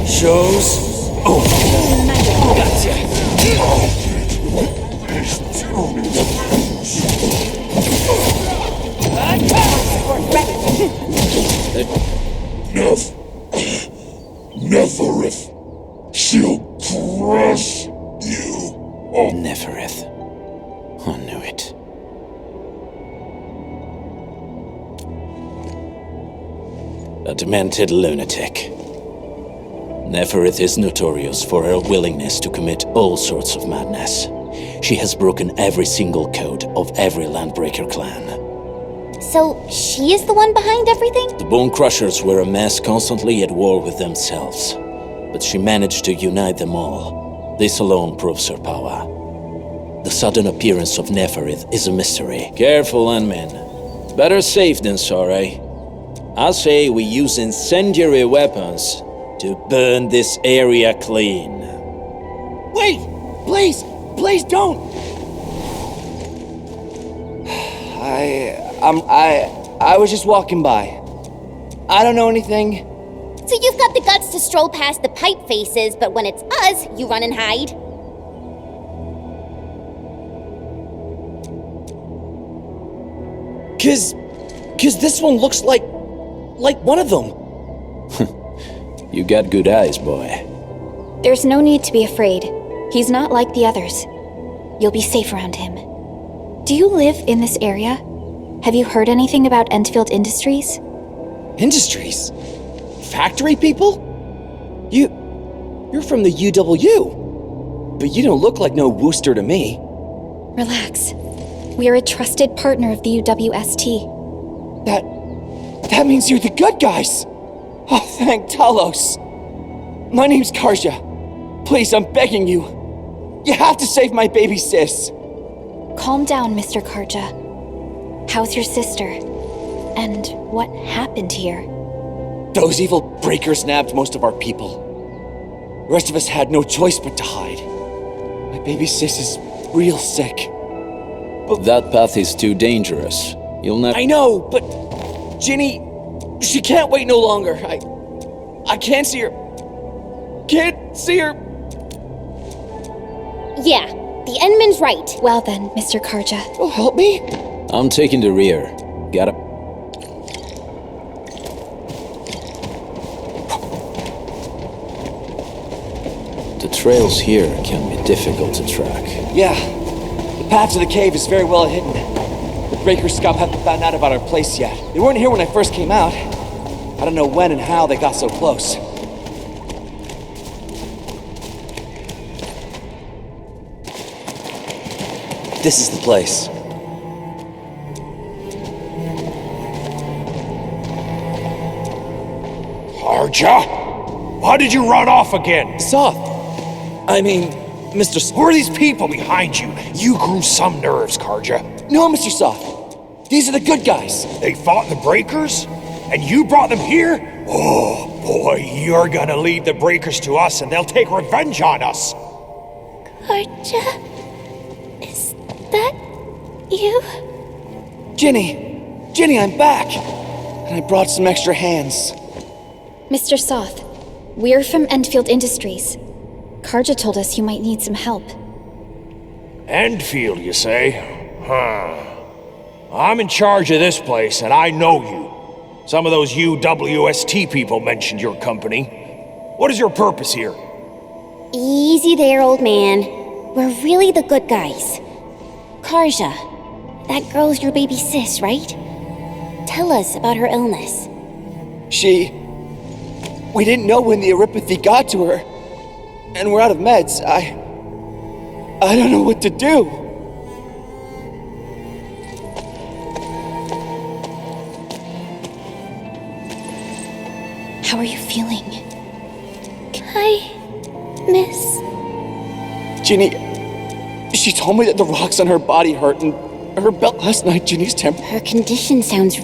S4: Shows. Oh, gotcha.
S13: Neferith. She'll crush you. Oh.
S16: Neferith. I knew it. A demented lunatic. Neferith is notorious for her willingness to commit all sorts of madness. She has broken every single code of every Landbreaker clan.
S10: So, she is the one behind everything?
S16: The Bone Crushers were a mess constantly at war with themselves. But she managed to unite them all. This alone proves her power. The sudden appearance of Neferith is a mystery. Careful, Unmen. Better safe than sorry. I say we use incendiary weapons to burn this area clean.
S4: Wait! Please! Please don't! I was just walking by. I don't know anything.
S10: So you've got the guts to stroll past the pipe faces, but when it's us, you run and hide?
S4: Cause this one looks like one of them.
S16: You got good eyes, boy.
S5: There's no need to be afraid. He's not like the others. You'll be safe around him. Do you live in this area? Have you heard anything about Endfield Industries?
S4: Industries? Factory people? You're from the UW. But you don't look like no Wooster to me.
S5: Relax. We are a trusted partner of the UWST.
S4: That means you're the good guys. Oh, thank Talos. My name's Karja. Please, I'm begging you. You have to save my baby sis.
S5: Calm down, Mr. Karja. How's your sister? And what happened here?
S4: Those evil breakers nabbed most of our people. The rest of us had no choice but to hide. My baby sis is real sick.
S16: But that path is too dangerous. You'll never—
S4: I know, but Ginny, she can't wait no longer. I can't see her. Can't see her.
S10: Yeah, the Endman's right.
S5: Well then, Mr. Karja.
S4: Oh, help me?
S16: I'm taking the rear. Got it. The trails here can be difficult to track.
S4: Yeah, the path to the cave is very well hidden. The Breaker scum haven't found out about our place yet. They weren't here when I first came out. I don't know when and how they got so close. This is the place.
S3: Karja? Why did you run off again?
S4: Soth. I mean, Mr.
S3: Who are these people behind you? You grew some nerves, Karja.
S4: No, Mr. Soth. These are the good guys.
S3: They fought the Breakers? And you brought them here? Oh, boy, you're gonna lead the Breakers to us and they'll take revenge on us.
S10: Karja? Is that you?
S4: Ginny, I'm back. And I brought some extra hands.
S5: Mr. Soth, we're from Endfield Industries. Karja told us you might need some help.
S3: Endfield, you say? Huh. I'm in charge of this place, and I know you. Some of those UWST people mentioned your company. What is your purpose here?
S10: Easy there, old man. We're really the good guys. Karja, that girl's your baby sis, right? Tell us about her illness.
S4: We didn't know when the erypathy got to her. And we're out of meds. I don't know what to do.
S5: How are you feeling?
S10: Miss...
S4: Ginny, she told me that the rocks on her body hurt and her belt last night, Ginny's temper.
S10: Her condition sounds...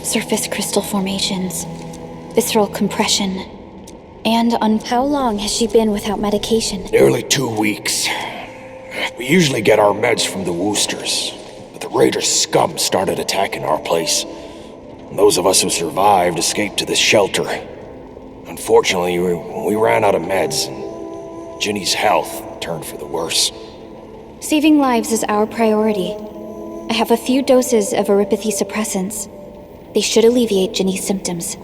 S5: Surface crystal formations, visceral compression, and how long has she been without medication?
S3: Nearly 2 weeks. We usually get our meds from the Woosters, but the Raiders' scum started attacking our place.
S19: Those of us who survived escaped to this shelter. Unfortunately, we ran out of meds, and Ginny's health turned for the worse.
S5: Saving lives is our priority. I have a few doses of erypathy suppressants. They should alleviate Ginny's symptoms.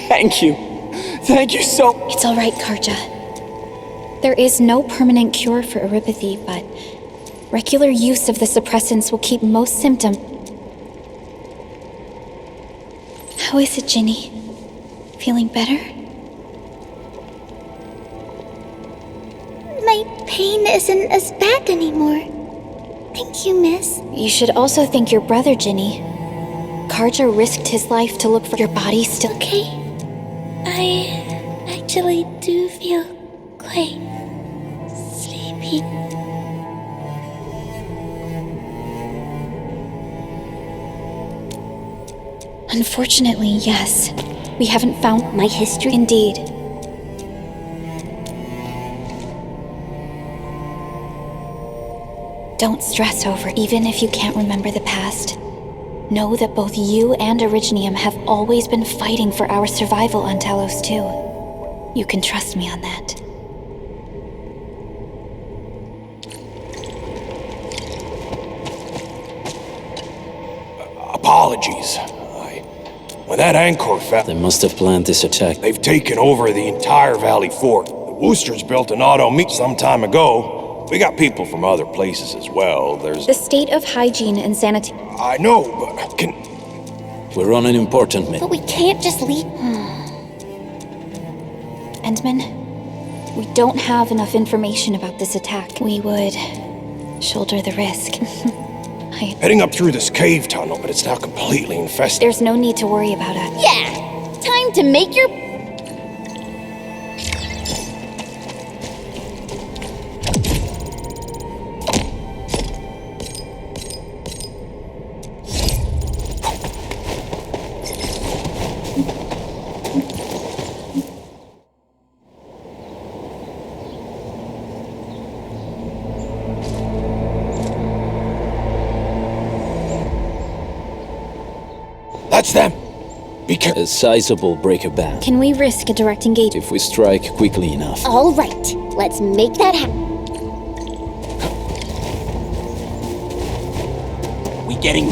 S2: Thank you. Thank you so...
S5: It's all right, Karja. There is no permanent cure for erypathy, but regular use of the suppressants will keep most symptoms. How is it, Ginny? Feeling better?
S1: My pain isn't as bad anymore. Thank you, miss.
S5: You should also thank your brother, Ginny. Karja risked his life to look for your body still...
S1: Okay. I actually do feel quite sleepy.
S5: Unfortunately, yes. We haven't found
S1: my history.
S5: Indeed. Don't stress over it, even if you can't remember the past. Know that both you and Originium have always been fighting for our survival on Talos-II. You can trust me on that.
S19: Apologies. When that Anchor fell...
S16: They must have planned this attack.
S19: They've taken over the entire Valley Fort. The Woosters built an auto-meet some time ago. We got people from other places as well. There's...
S5: The state of hygiene and sanitation...
S19: I know, but can...
S16: We're on an important mission.
S1: But we can't just leave...
S5: Endman, we don't have enough information about this attack. We would shoulder the risk.
S19: Heading up through this cave tunnel, but it's now completely infested.
S5: There's no need to worry about it.
S10: Yeah! Time to make your...
S19: That's them! Be careful.
S16: A sizable breaker band.
S5: Can we risk a direct engagement?
S16: If we strike quickly enough.
S10: All right, let's make that happen.
S2: We getting...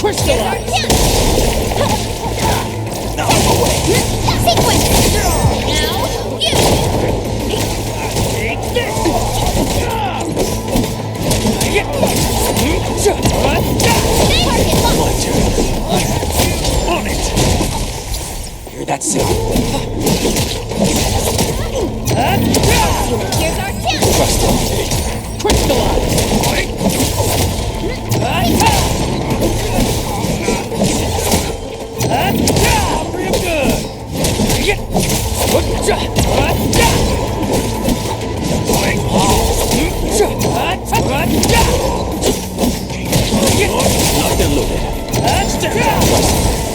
S10: Crystallize!
S2: No, away!
S10: Sequence! Now, you!
S2: Take this! On it! Hear that sound?
S10: Here's our chance!
S2: Trust him. Crystallize! Real good! Locked and loaded.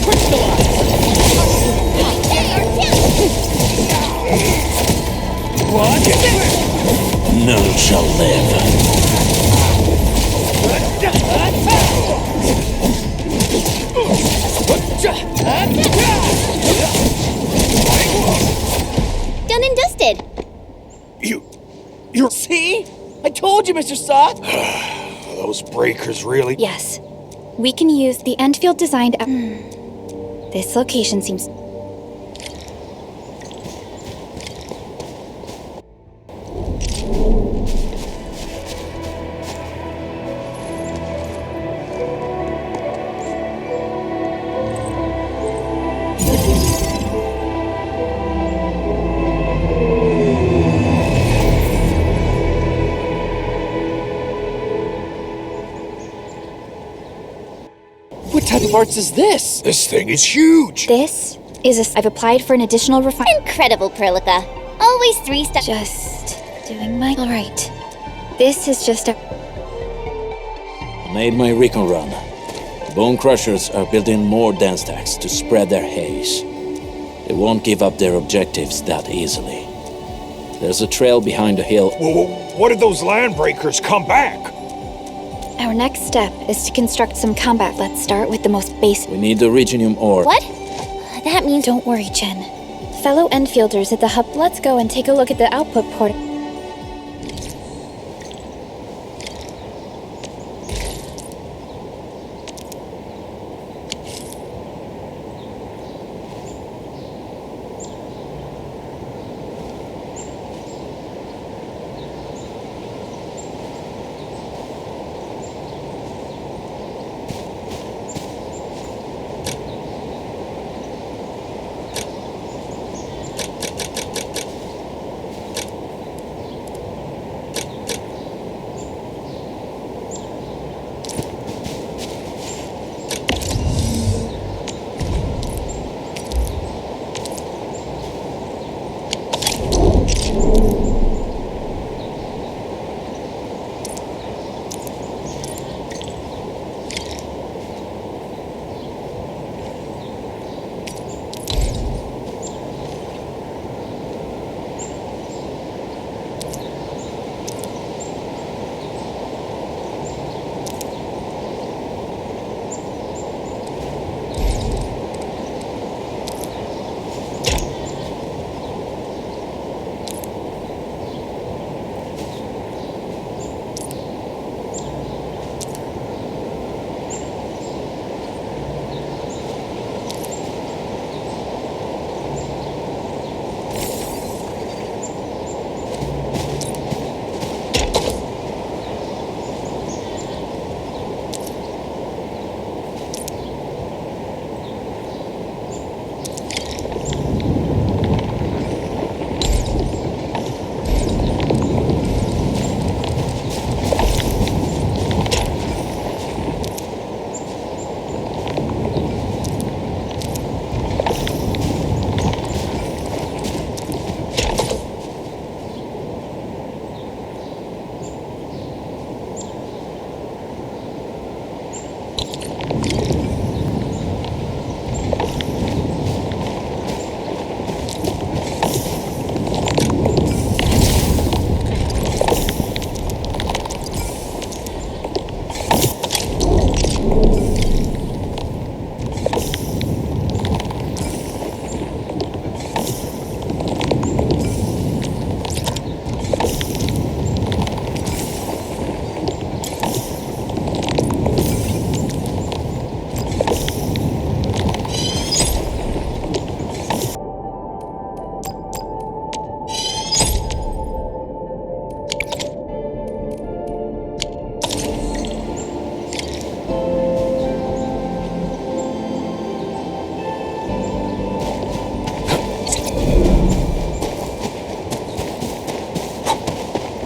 S2: Crystallize! None shall live.
S10: Done and dusted.
S19: You're...
S2: See? I told you, Mr. Soth!
S19: Those breakers, really?
S5: Yes. We can use the Endfield designed... This location seems...
S16: type of parts is this?
S19: This thing is huge!
S5: This is I've applied for an additional refinement.
S10: Incredible, Perlica. Always 3 steps.
S5: Just doing my... Alright. This is just a...
S16: I made my recon run. The Bone Crushers are building more dance stacks to spread their haze. They won't give up their objectives that easily. There's a trail behind the hill.
S19: Well, what if those landbreakers come back?
S5: Our next step is to construct some combat. Let's start with the most basic.
S16: We need the Reginium ore.
S10: What? That means...
S5: Don't worry, Jen. Fellow Enfielders at the hub, let's go and take a look at the output port.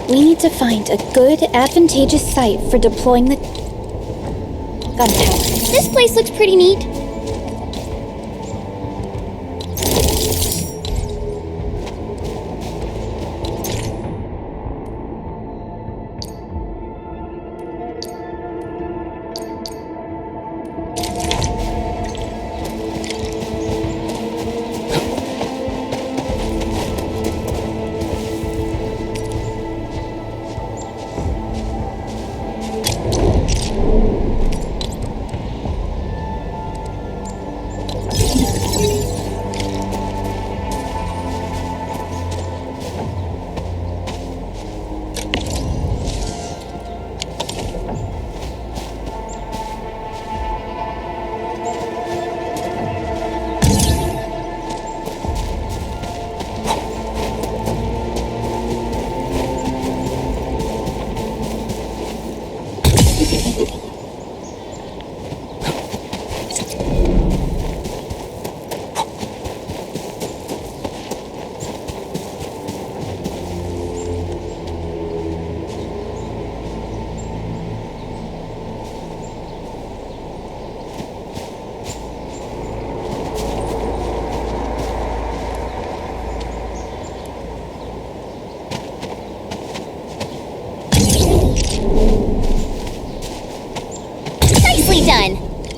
S5: We need to find a good, advantageous site for deploying the gunpowder.
S10: This place looks pretty neat.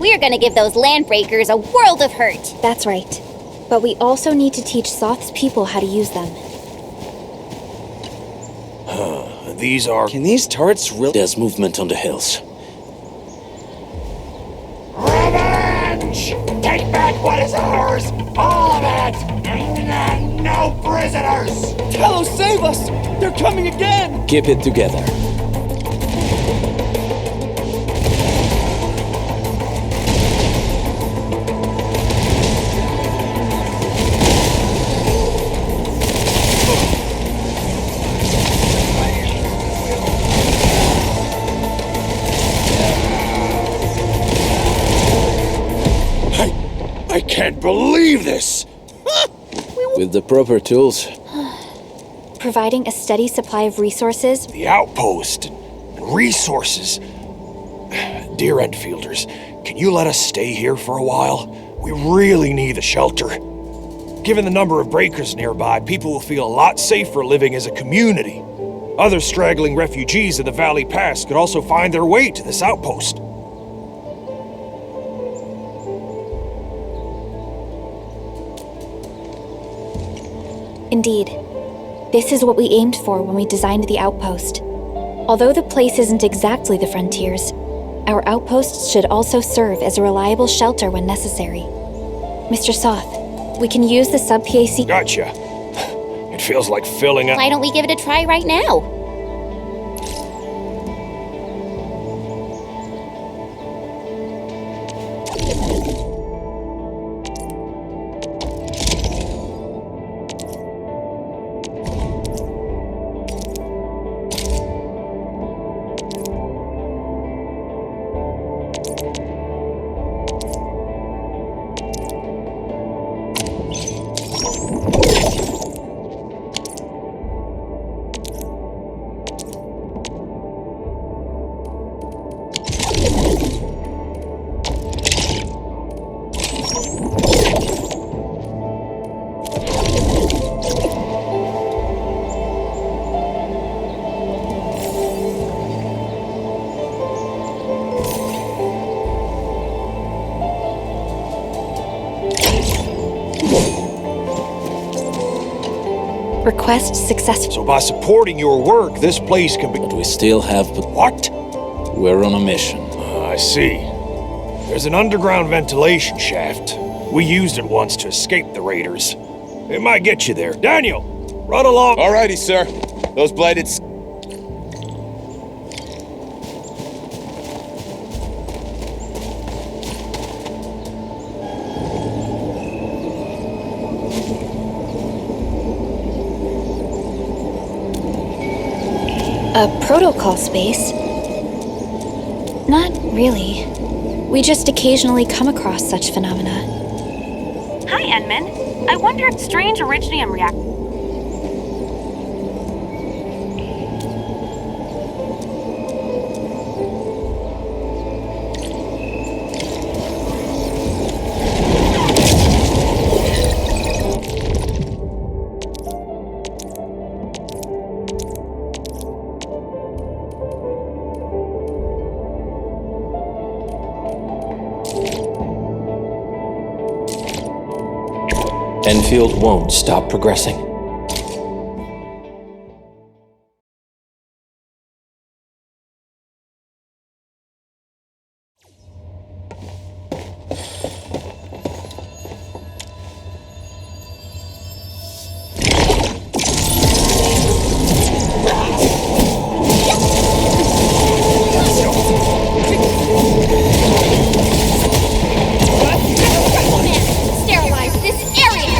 S10: We're gonna give those landbreakers a world of hurt.
S5: That's right. But we also need to teach Soth's people how to use them.
S19: These are...
S16: Can these turrets really... There's movement on the hills.
S13: Revenge! Take back what is ours! All of it! And no prisoners!
S4: Talos, save us! They're coming again!
S16: Keep it together.
S19: I can't believe this!
S16: With the proper tools.
S5: Providing a steady supply of resources.
S19: The outpost and resources. Dear Endfielders, can you let us stay here for a while? We really need the shelter. Given the number of breakers nearby, people will feel a lot safer living as a community. Other straggling refugees of the Valley Pass could also find their way to this outpost.
S5: Indeed. This is what we aimed for when we designed the outpost. Although the place isn't exactly the frontiers, our outposts should also serve as a reliable shelter when necessary. Mr. Soth, we can use the sub-PAC...
S19: Gotcha. It feels like filling up...
S10: Why don't we give it a try right now?
S5: Request successful.
S19: So by supporting your work, this place can be...
S16: But we still have...
S19: What?
S16: We're on a mission.
S19: I see. There's an underground ventilation shaft. We used it once to escape the raiders. It might get you there. Daniel, run along.
S20: Alrighty, sir. Those bladed...
S5: A protocol space? Not really. We just occasionally come across such phenomena.
S7: Hi, Endman. I wonder if strange originium react.
S2: Enfield won't stop progressing.
S10: Sterilize this area!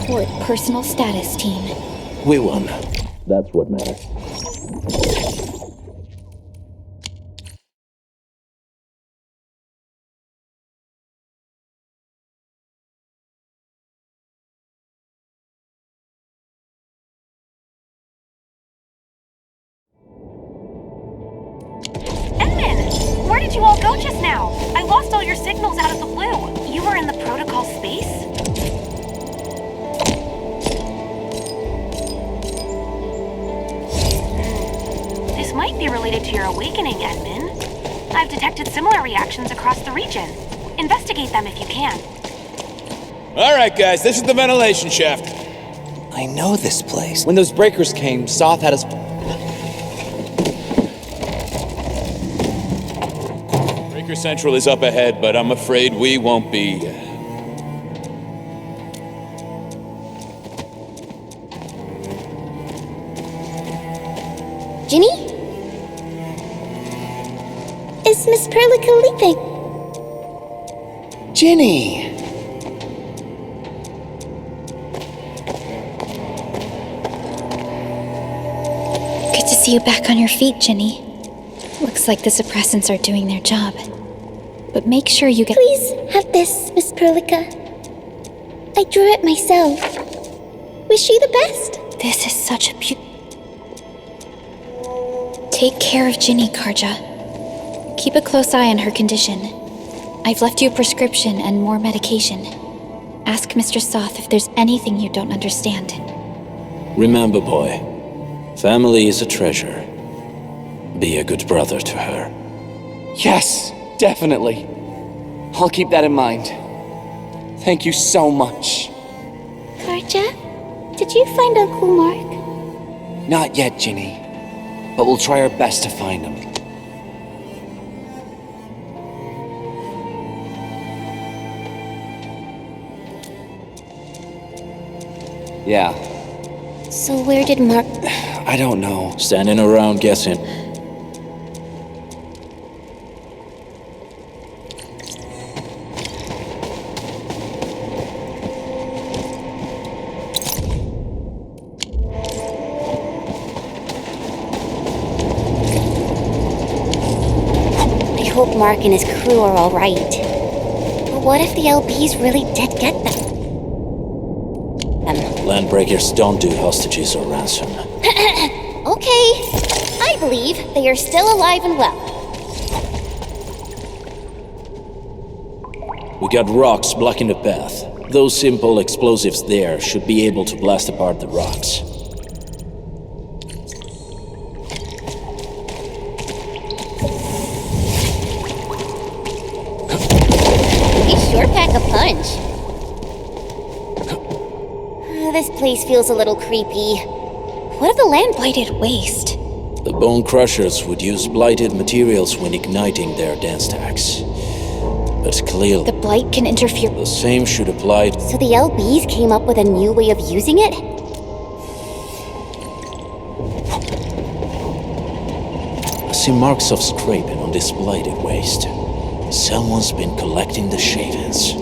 S5: report personal status, team.
S16: We won. That's what matters.
S7: Endmin! Where did you all go just now? I lost all your signals out of the blue. You were in the protocol space? This might be related to your awakening, Endmin. I've detected similar reactions across the region. Investigate them if you can.
S20: All right, guys, this is the ventilation shaft.
S2: I know this place. When those breakers came, Soth had us...
S20: Breaker Central is up ahead, but I'm afraid we won't be...
S10: Ginny? Is Miss Perlica leaving?
S2: Ginny!
S5: Good to see you back on your feet, Ginny. Looks like the suppressants are doing their job. But make sure you get—
S10: Please have this, Miss Perlica. I drew it myself. Wish you the best.
S5: This is such a Take care of Ginny, Karja. Keep a close eye on her condition. I've left you a prescription and more medication. Ask Mr. Soth if there's anything you don't understand.
S16: Remember, boy, family is a treasure. Be a good brother to her.
S2: Yes, definitely. I'll keep that in mind. Thank you so much.
S10: Karja, did you find Uncle Mark?
S2: Not yet, Ginny. But we'll try our best to find him. Yeah.
S10: So where did Mark...
S2: I don't know.
S16: Standing around guessing.
S10: I hope Mark and his crew are all right. But what if the LBs really did get them?
S16: Landbreakers don't do hostages or ransom.
S10: Okay. I believe they are still alive and well.
S16: We got rocks blocking the path. Those simple explosives there should be able to blast apart the rocks.
S10: They sure pack a punch. This place feels a little creepy. What if the land blighted waste?
S16: The Bone Crushers would use blighted materials when igniting their dance stacks. But clearly,
S5: The blight can interfere.
S16: the same should apply.
S10: So the LBs came up with a new way of using it?
S16: I see marks of scraping on this blighted waste. Someone's been collecting the shavings.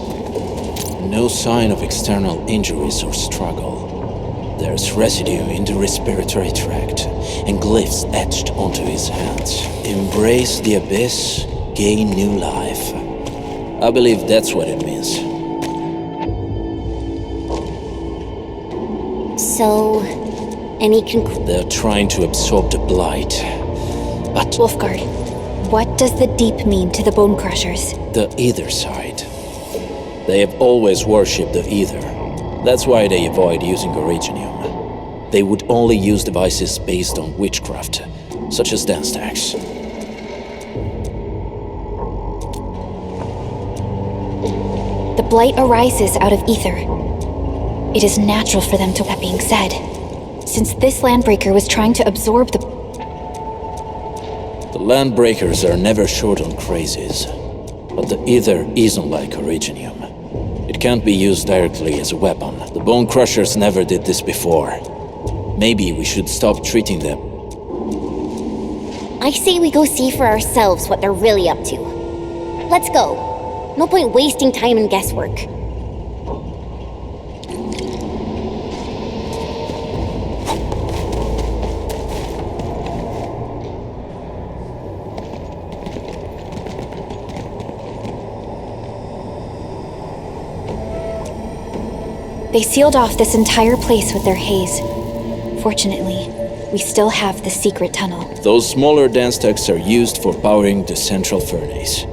S16: No sign of external injuries or struggle. There's residue in the respiratory tract, and glyphs etched onto his hands. Embrace the abyss, gain new life. I believe that's what it means.
S10: So, any
S16: They're trying to absorb the blight. But
S5: Wolfguard, what does the deep mean to the Bone Crushers?
S16: the either side. They have always worshipped the either. That's why they avoid using originium. They would only use devices based on witchcraft, such as dance stacks.
S5: The blight arises out of ether. It is natural for them to. That being said, since this landbreaker was trying to absorb the
S16: Landbreakers are never short on crazes, but the ether isn't like originium. It can't be used directly as a weapon. The Bone Crushers never did this before. Maybe we should stop treating them.
S10: I say we go see for ourselves what they're really up to. Let's go. No point wasting time in guesswork.
S5: They sealed off this entire place with their haze. Fortunately, we still have the secret tunnel.
S16: Those smaller dance stacks are used for powering the central furnace.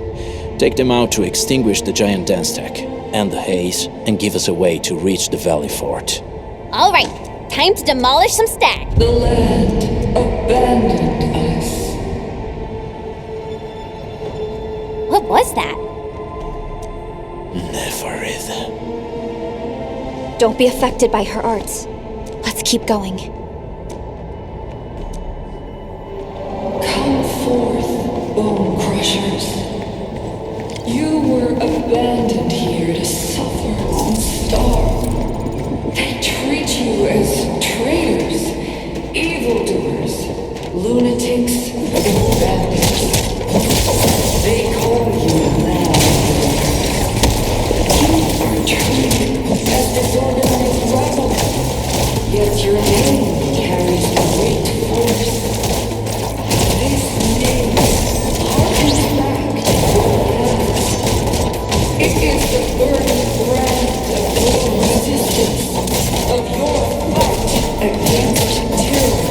S16: Take them out to extinguish the giant dance stack and the haze, and give us a way to reach the Valley Fort.
S10: All right, time to demolish some stacks.
S6: The land abandoned us.
S10: What was that?
S16: Neferith.
S5: Don't be affected by her arts. Let's keep going.
S6: Come forth, bone crushers. You were abandoned here to suffer and starve. They treat you as traitors, evildoers, lunatics, and bandits. They call you landlord. You are treated as disorganized rebel, yet your name carries great force. This name harkens back to your past. It is the burning brand of your resistance, of your fight against tyranny.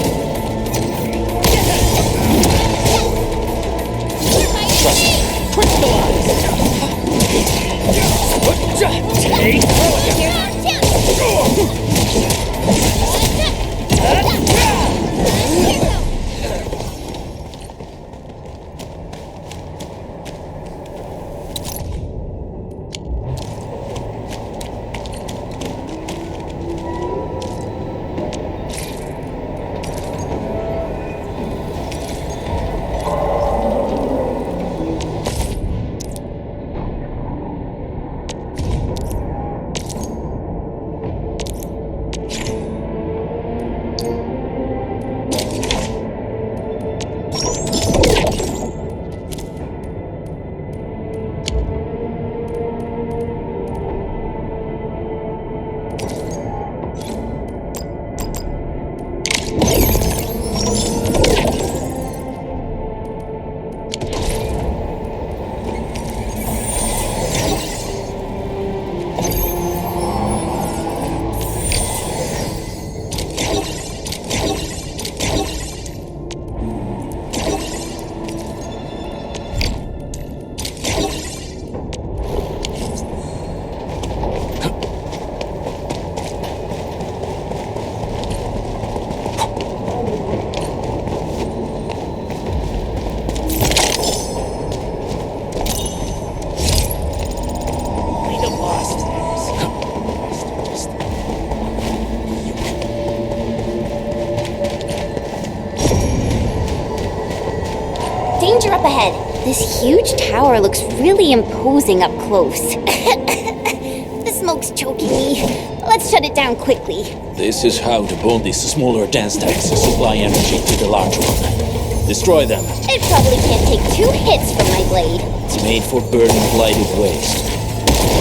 S10: Danger up ahead. This huge tower looks really imposing up close. The smoke's choking me. Let's shut it down quickly.
S16: This is how to burn these smaller dance stacks supply energy to the large one. Destroy them.
S10: It probably can't take 2 hits from my blade.
S16: It's made for burning blighted waste.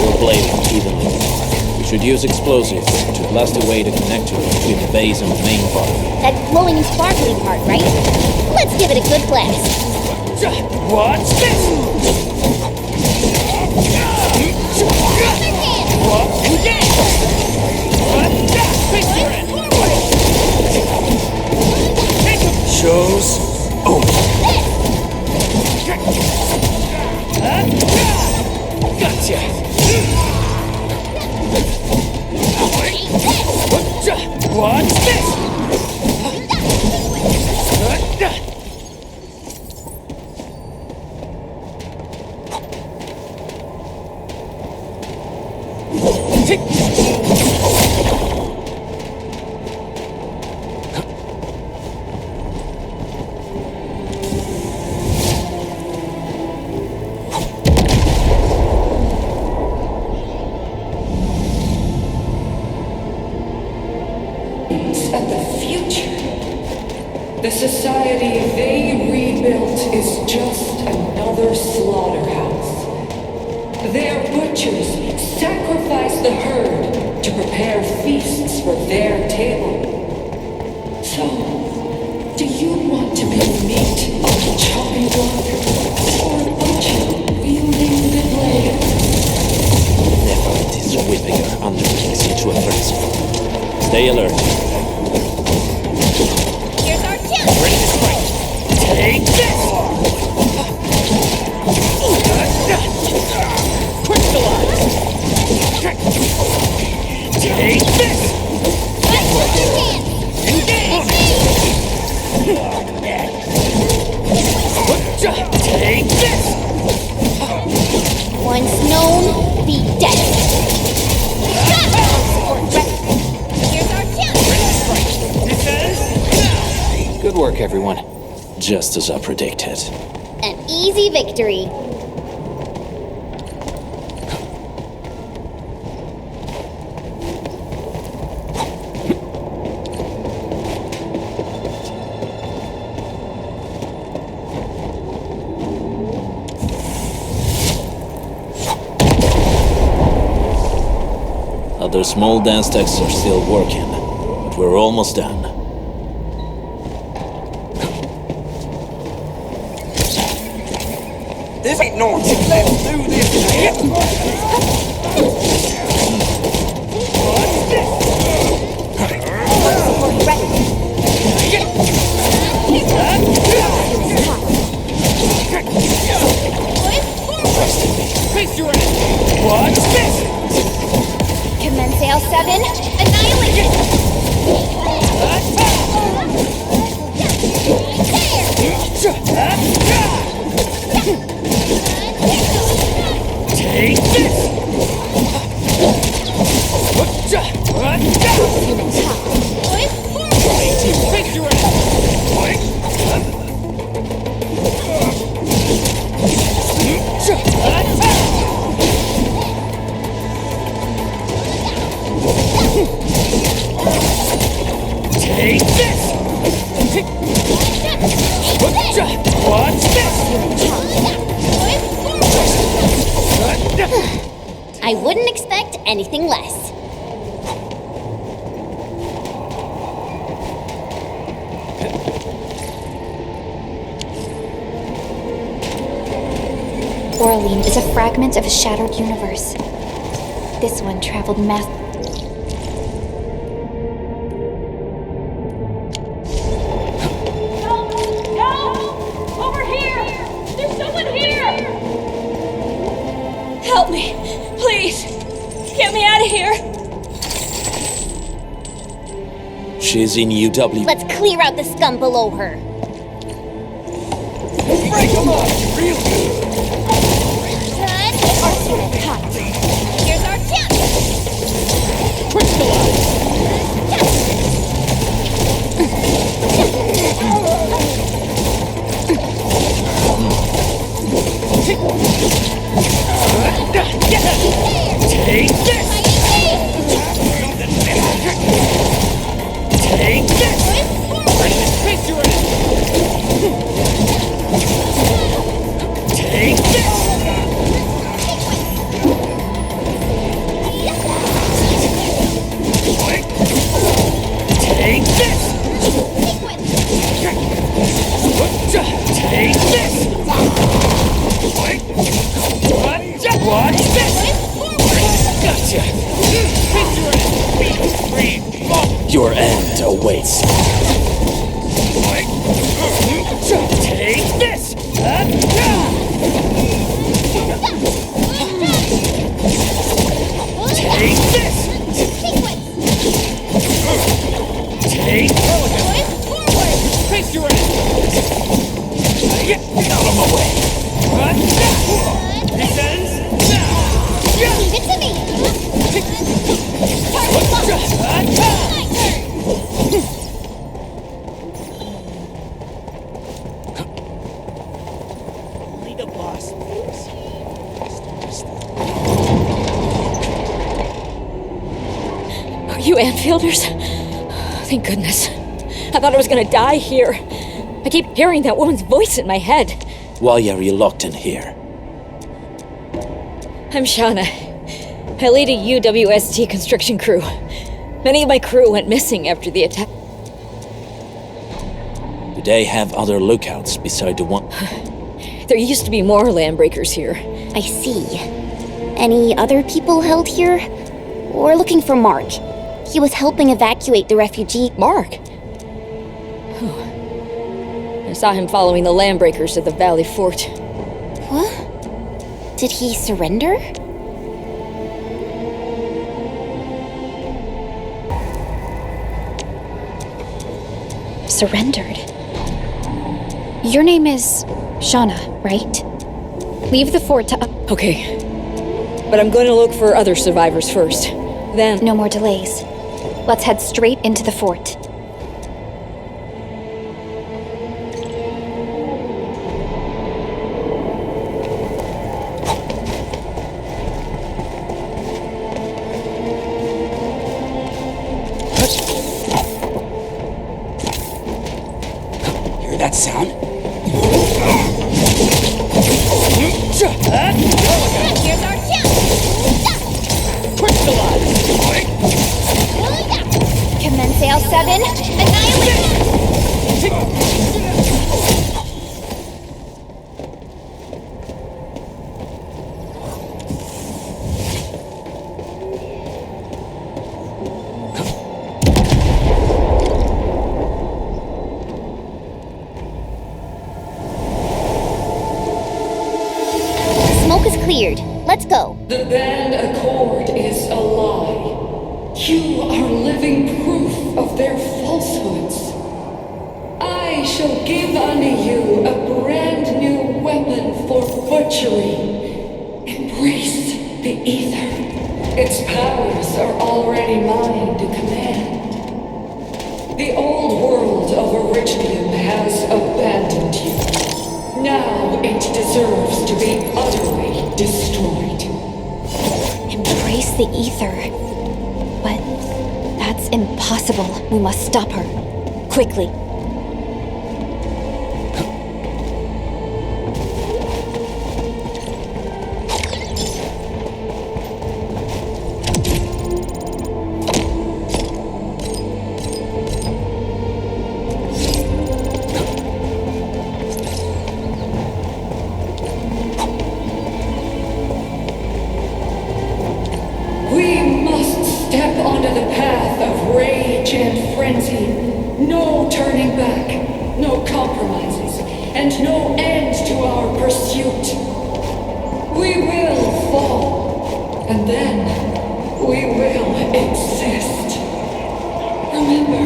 S16: Or blading evenly. We should use explosives to blast away the connector between the base and the main part.
S10: That glowing sparkly part, right? Let's give it a good blast.
S15: What's this?
S19: Show's over.
S15: Gotcha. What's this?
S6: At the future. The society they rebuilt is just another slaughterhouse. Their butchers sacrifice the herd to prepare feasts for their table. So, do you want to be meat on the chopping block, or a butcher wielding the blade?
S16: Neferith is whipping her underlings into a frenzy. Stay alert.
S10: Here's our chance!
S15: Ready to strike. Take this! Crystallize! Take this!
S10: That's your chance!
S15: Take this!
S10: Once known, be dead. Here's our chance!
S2: Good work, everyone.
S16: Just as I predicted.
S10: An easy victory.
S16: Other small dance techs are still working, but we're almost done.
S15: This ain't normal. Let's do this. Face your ass. Watch this.
S10: Commence L7, annihilate it!
S15: Take this! Face your ass! Take this! Watch this!
S10: I wouldn't expect anything less.
S5: Orlean is a fragment of a shattered universe. This one traveled mass.
S8: Help me! Please! Get me out of here!
S16: She's in UW.
S10: Let's clear out the scum below her.
S15: Break them up! Real good!
S10: Here's our chance!
S15: Crystallize! Take this! Take this! Face your ass! Take this! Take this! Take this! Watch this! Gotcha!
S16: Your end awaits.
S15: Take this! Take this! Take Perlica! Face your ass! Get out of my way! This ends now!
S10: Leave it to me!
S15: Only the boss.
S8: Are you Anfielders? Thank goodness. I thought I was gonna die here. I keep hearing that woman's voice in my head.
S16: Why are you locked in here?
S8: I'm Shauna. I lead a UWST construction crew. Many of my crew went missing after the attack.
S16: Do they have other lookouts beside the one?
S8: There used to be more landbreakers here.
S10: I see. Any other people held here? We're looking for Mark. He was helping evacuate the refugee.
S8: Mark? I saw him following the Landbreakers to the Valley Fort.
S10: What? Did he surrender?
S5: Surrendered. Your name is Shauna, right? Leave the fort to...
S8: Okay. But I'm going to look for other survivors first. Then...
S5: No more delays. Let's head straight into the fort.
S4: Hear that sound?
S10: Here's our chance! Commence L7, annihilate! Smoke is cleared. Let's go.
S12: The band accord is a lie. You are living proof of their falsehoods. I shall give unto you a brand new weapon for butchery. Embrace the ether. Its powers are already mine to command. The old world of Originium has abandoned you. Now it deserves to be utterly destroyed.
S5: Embrace the ether. But that's impossible. We must stop her. Quickly.
S12: Step onto the path of rage and frenzy. No turning back, no compromises, and no end to our pursuit. We will fall, and then we will exist. Remember,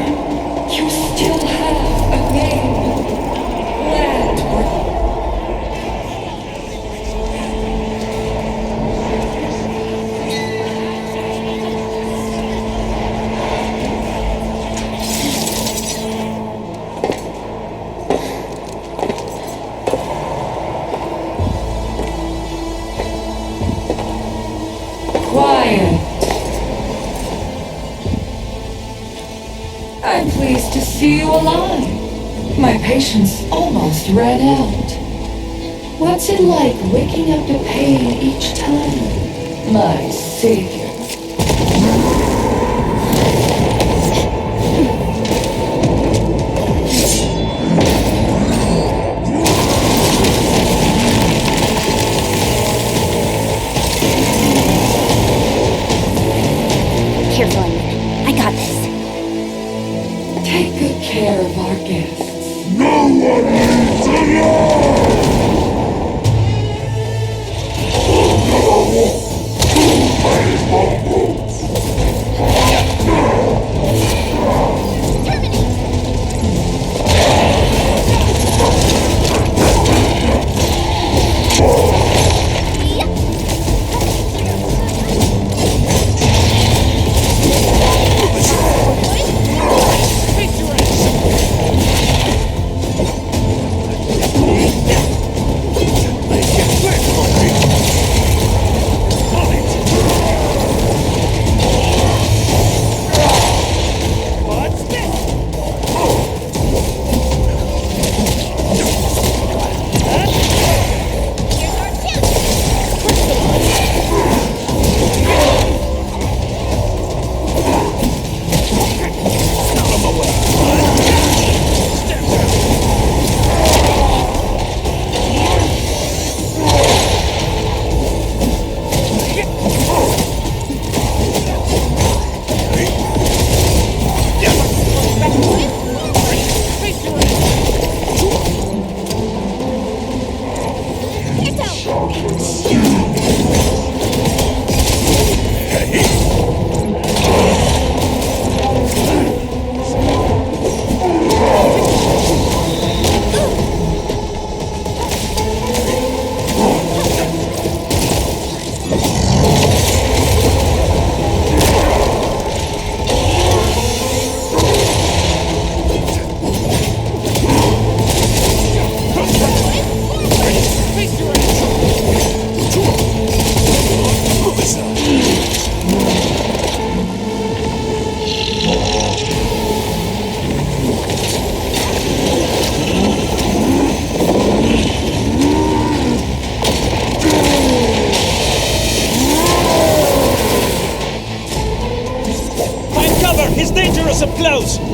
S12: you still have a name. Landbreak. I'm pleased to see you alive. My patience almost ran out. What's it like waking up to pain each time, my savior?
S10: Careful, I got this.
S12: Take good care of our guests.
S13: No one leaves alone!
S20: Enemies up close!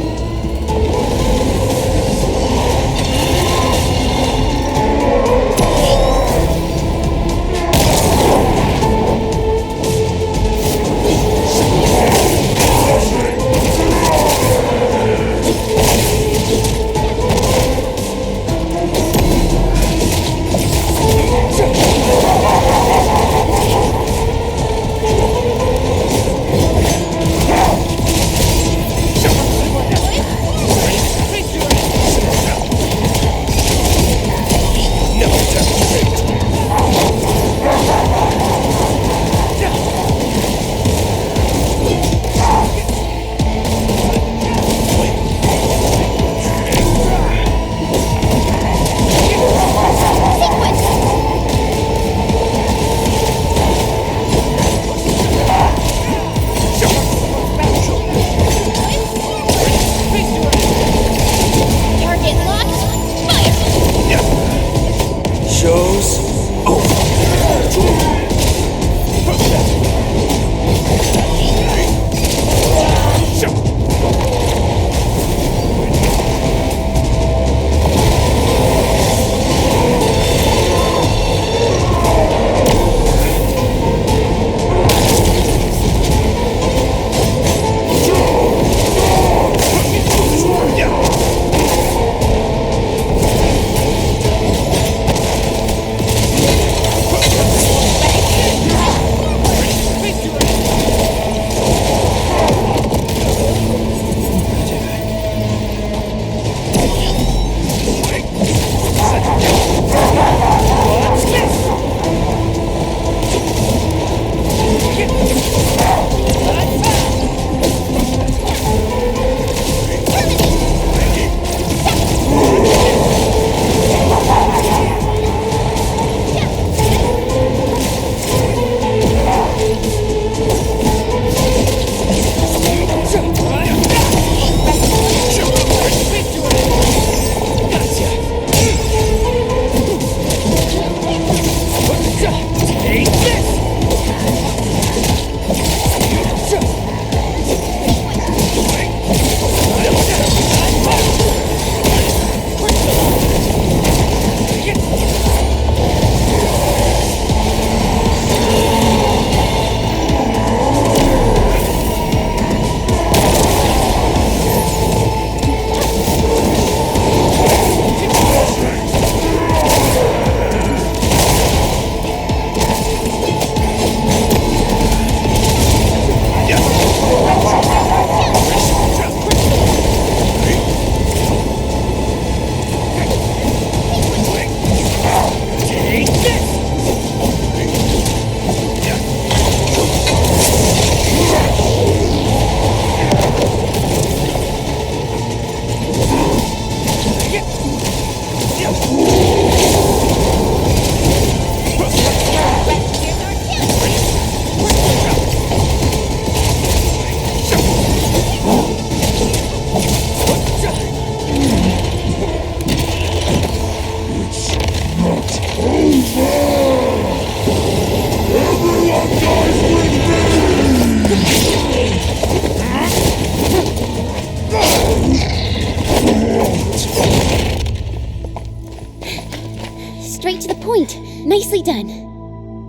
S10: Nicely done.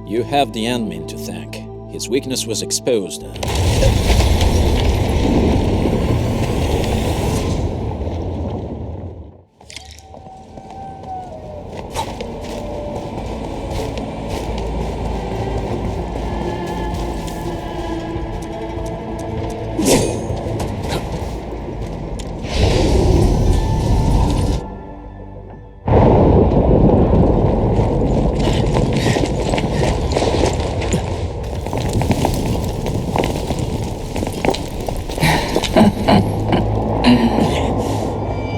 S16: You have the admin to thank. His weakness was exposed.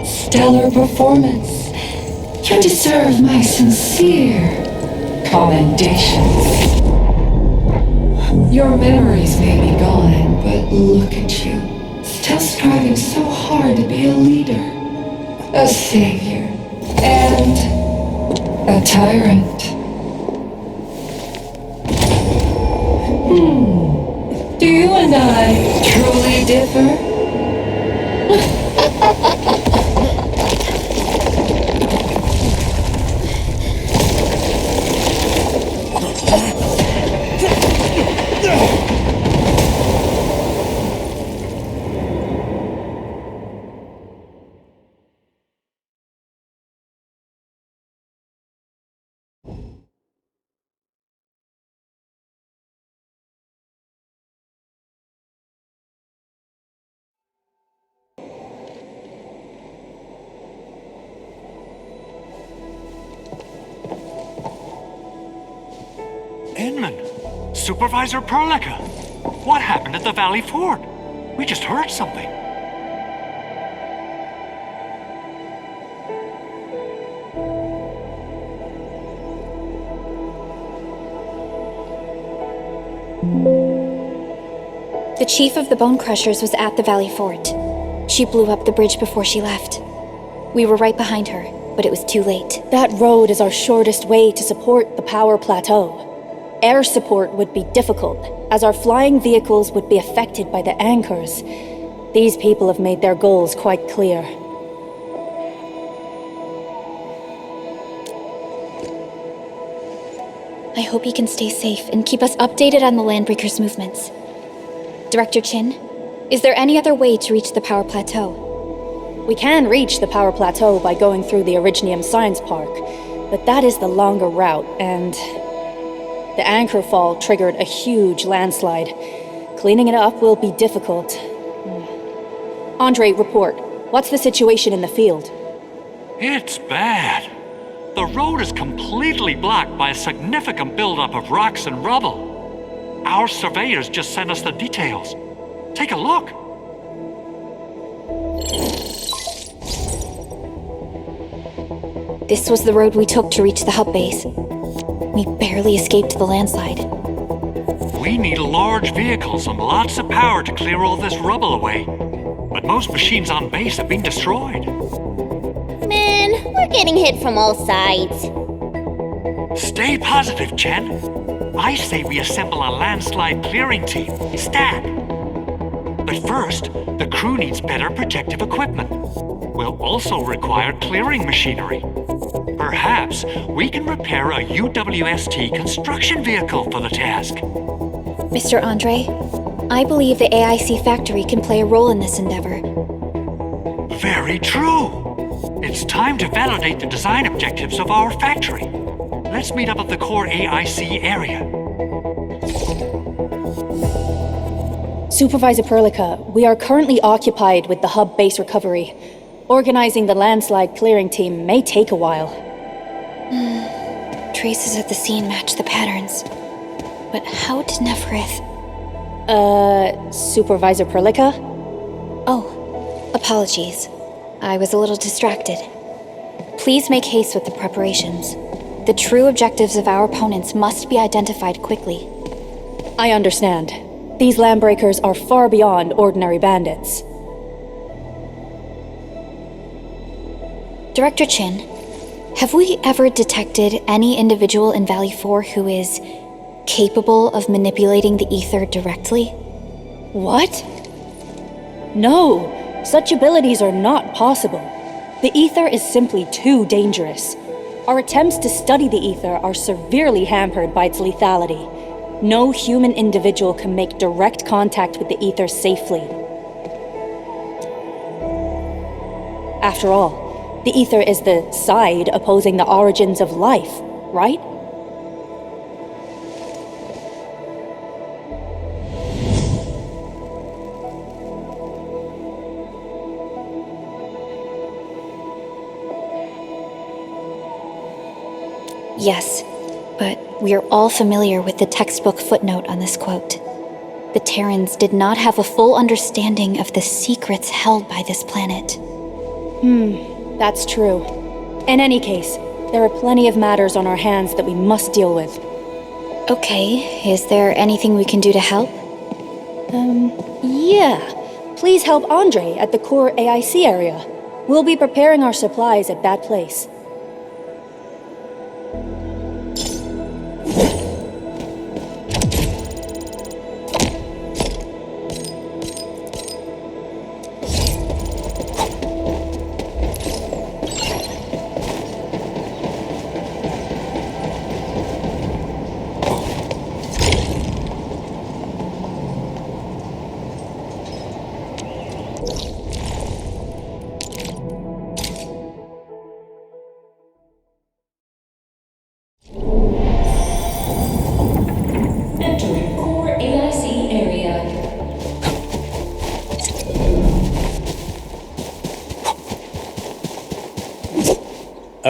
S12: Stellar performance. You deserve my sincere commendations. Your memories may be gone, but look at you. Still striving so hard to be a leader, a savior, and a tyrant. Do you and I truly differ?
S3: Inman, Supervisor Perlica, what happened at the Valley Fort? We just heard something.
S5: The chief of the Bone Crushers was at the Valley Fort. She blew up the bridge before she left. We were right behind her, but it was too late.
S8: That road is our shortest way to support the power plateau. Air support would be difficult, as our flying vehicles would be affected by the anchors. These people have made their goals quite clear.
S5: I hope he can stay safe and keep us updated on the Landbreakers' movements. Director Chin, is there any other way to reach the power plateau?
S8: We can reach the power plateau by going through the Originium Science Park, but that is the longer route, and the anchor fall triggered a huge landslide. Cleaning it up will be difficult. Andre, report. What's the situation in the field?
S3: It's bad. The road is completely blocked by a significant buildup of rocks and rubble. Our surveyors just sent us the details. Take a look.
S5: This was the road we took to reach the hub base. We barely escaped the landslide.
S3: We need large vehicles and lots of power to clear all this rubble away. But most machines on base have been destroyed.
S10: Man, we're getting hit from all sides.
S3: Stay positive, Chen. I say we assemble a landslide clearing team, stat. But first, the crew needs better protective equipment. We'll also require clearing machinery. Perhaps we can repair a UWST construction vehicle for the task.
S5: Mr. Andre, I believe the AIC factory can play a role in this endeavor.
S3: Very true. It's time to validate the design objectives of our factory. Let's meet up at the core AIC area.
S8: Supervisor Perlica, we are currently occupied with the hub base recovery. Organizing the landslide clearing team may take a while.
S5: Traces at the scene match the patterns. But how did Neferith...
S8: Supervisor Perlica?
S5: Oh, apologies. I was a little distracted. Please make haste with the preparations. The true objectives of our opponents must be identified quickly.
S8: I understand. These Landbreakers are far beyond ordinary bandits.
S5: Director Chin, have we ever detected any individual in Valley 4 who is capable of manipulating the ether directly?
S8: What? No, such abilities are not possible. The ether is simply too dangerous. Our attempts to study the ether are severely hampered by its lethality. No human individual can make direct contact with the ether safely. After all, the ether is the side opposing the origins of life, right?
S5: Yes, but we are all familiar with the textbook footnote on this quote. The Terrans did not have a full understanding of the secrets held by this planet.
S8: That's true. In any case, there are plenty of matters on our hands that we must deal with.
S5: Okay, is there anything we can do to help?
S8: Yeah. Please help Andre at the core AIC area. We'll be preparing our supplies at that place.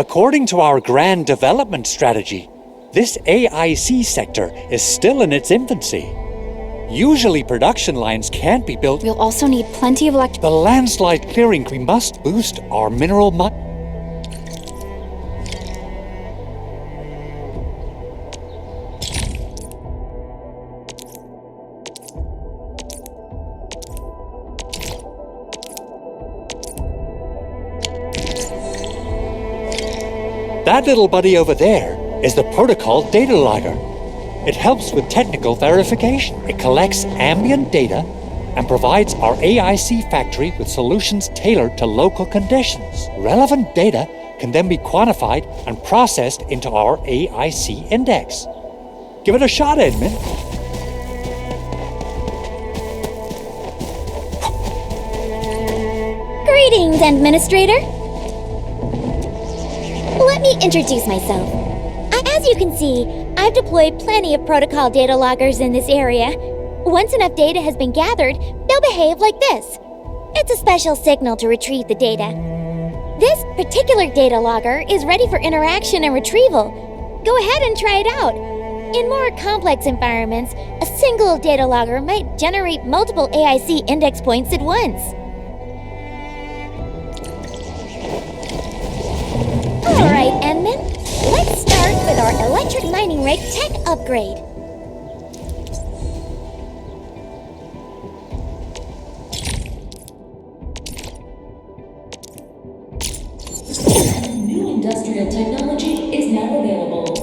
S3: According to our grand development strategy, this AIC sector is still in its infancy. Usually production lines can't be built.
S5: We'll also need plenty of
S3: The landslide clearing, we must boost our mineral That little buddy over there is the protocol data logger. It helps with technical verification. It collects ambient data and provides our AIC factory with solutions tailored to local conditions. Relevant data can then be quantified and processed into our AIC index. Give it a shot, Edmund.
S10: Greetings, Endministrator. Let me introduce myself. As you can see, I've deployed plenty of protocol data loggers in this area. Once enough data has been gathered, they'll behave like this. It's a special signal to retrieve the data. This particular data logger is ready for interaction and retrieval. Go ahead and try it out. In more complex environments, a single data logger might generate multiple AIC index points at once. Alright, Endman. Let's start with our electric mining rig tech upgrade.
S12: New industrial technology is now available.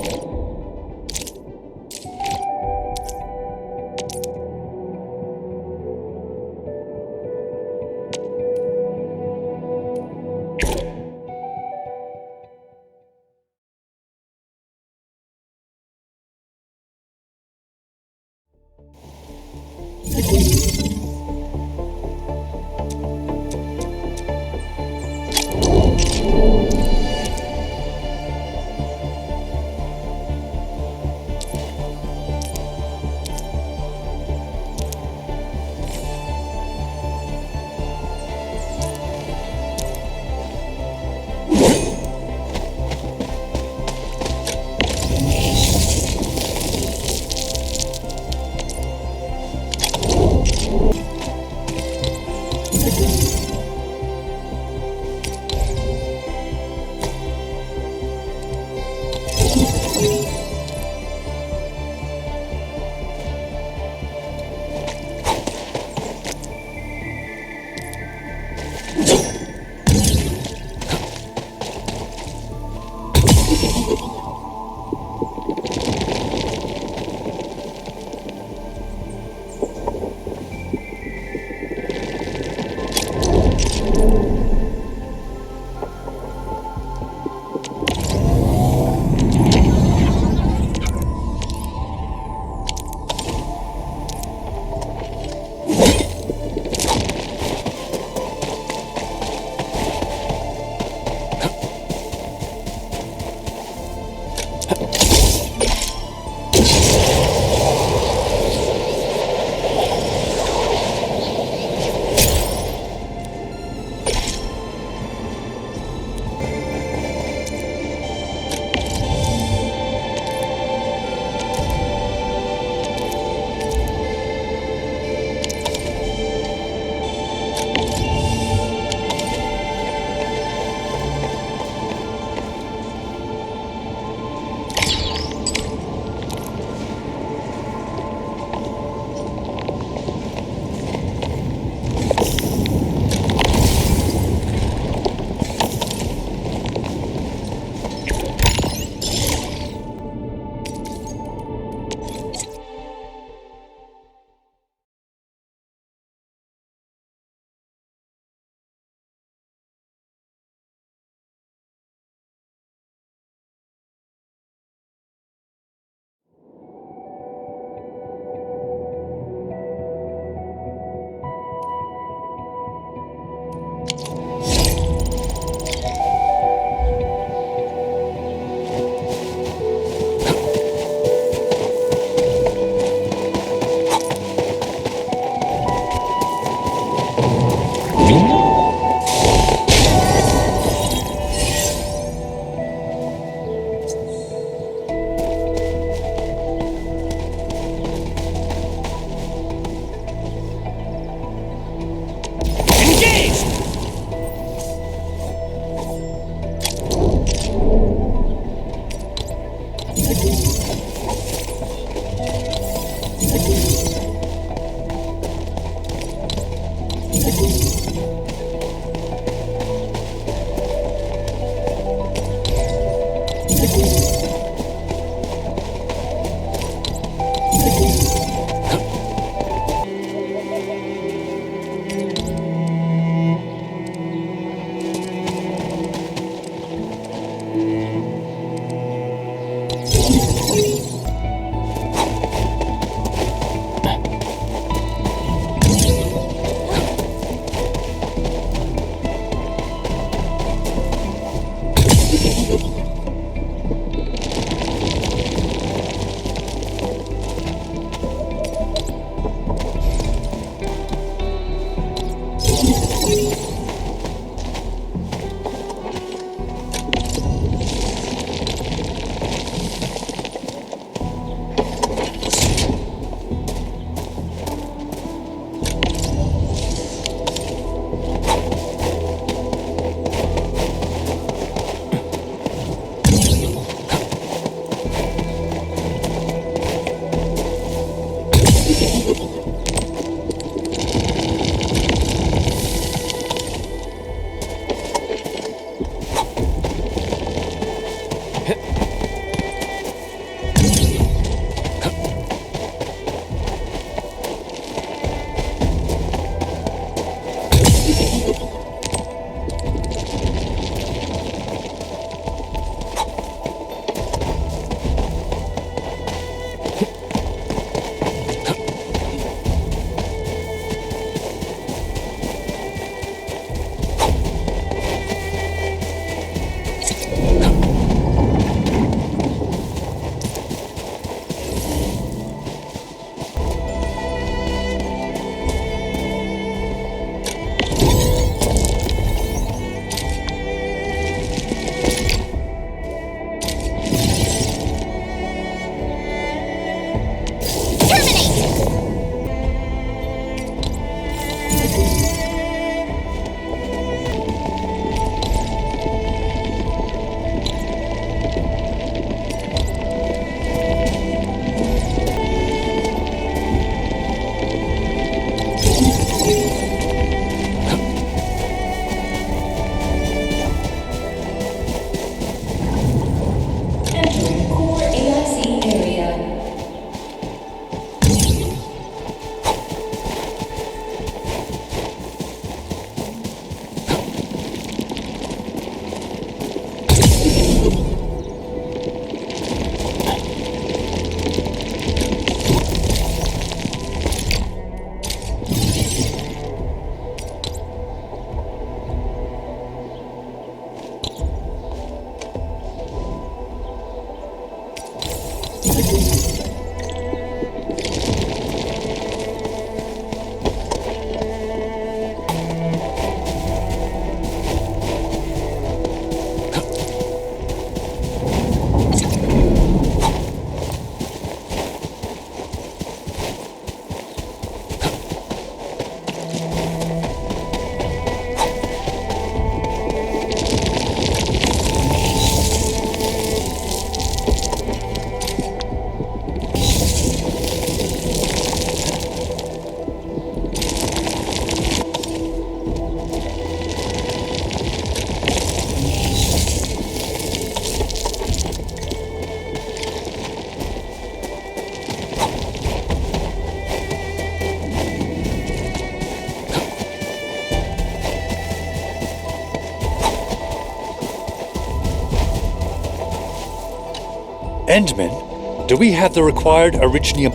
S3: Endman, do we have the required Originium?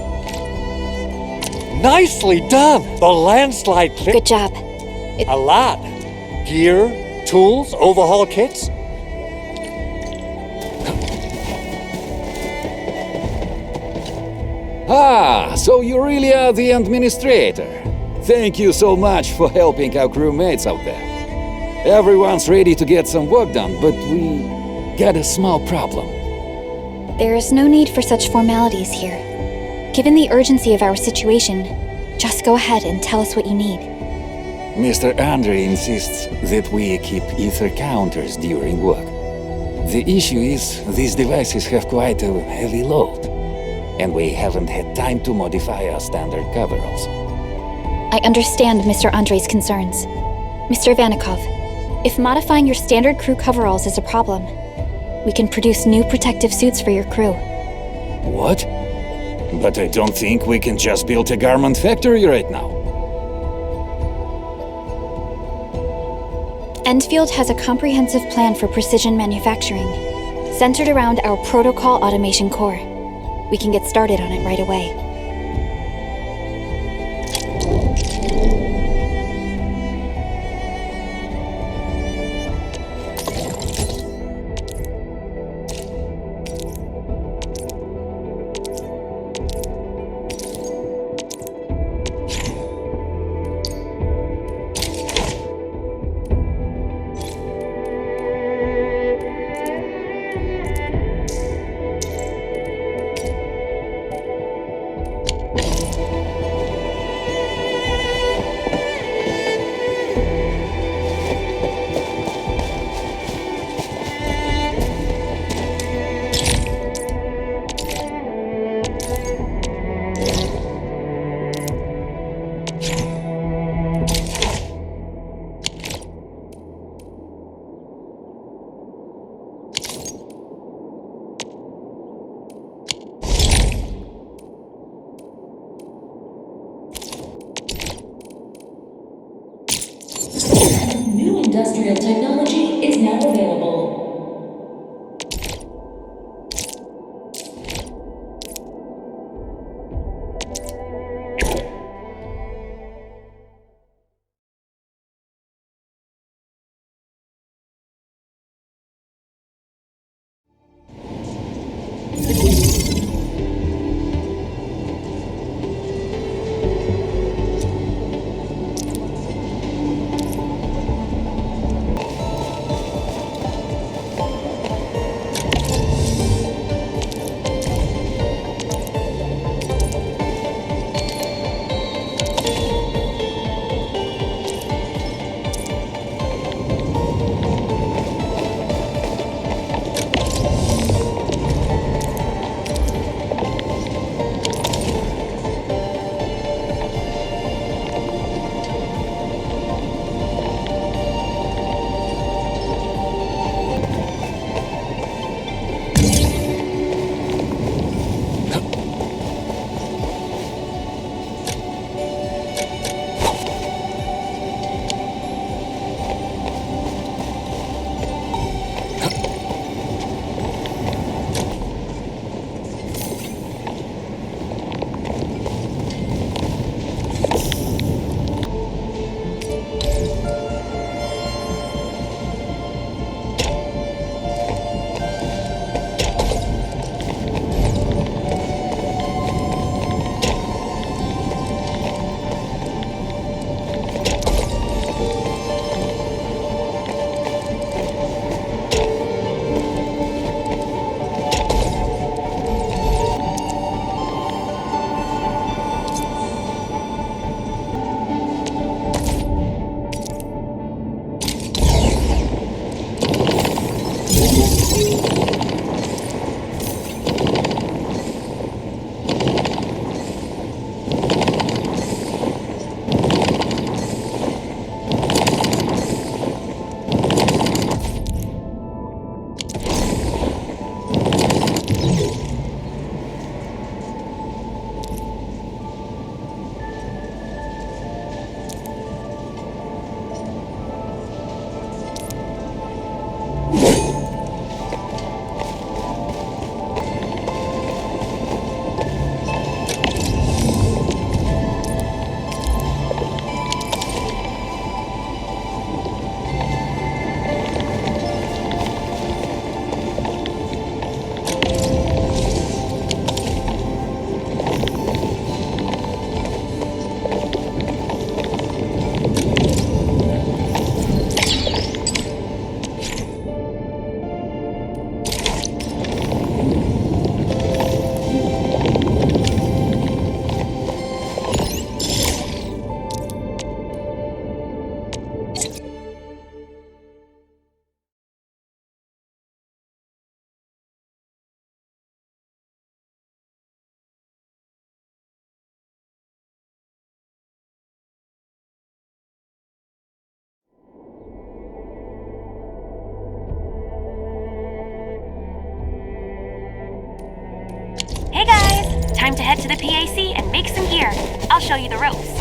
S3: Nicely done! The landslide clip.
S5: Good job.
S3: A lot. Gear, tools, overhaul kits.
S21: Ah, so you really are the Endministrator. Thank you so much for helping our crewmates out there. Everyone's ready to get some work done, but we got a small problem.
S5: There is no need for such formalities here. Given the urgency of our situation, just go ahead and tell us what you need.
S21: Mr. Andre insists that we keep ether counters during work. The issue is these devices have quite a heavy load, and we haven't had time to modify our standard coveralls.
S5: I understand Mr. Andre's concerns. Mr. Vanikov, if modifying your standard crew coveralls is a problem, we can produce new protective suits for your crew.
S21: What? But I don't think we can just build a garment factory right now.
S5: Endfield has a comprehensive plan for precision manufacturing, centered around our protocol automation core. We can get started on it right away.
S11: industrial technology is now available.
S7: Hey guys! Time to head to the PAC and make some gear. I'll show you the ropes.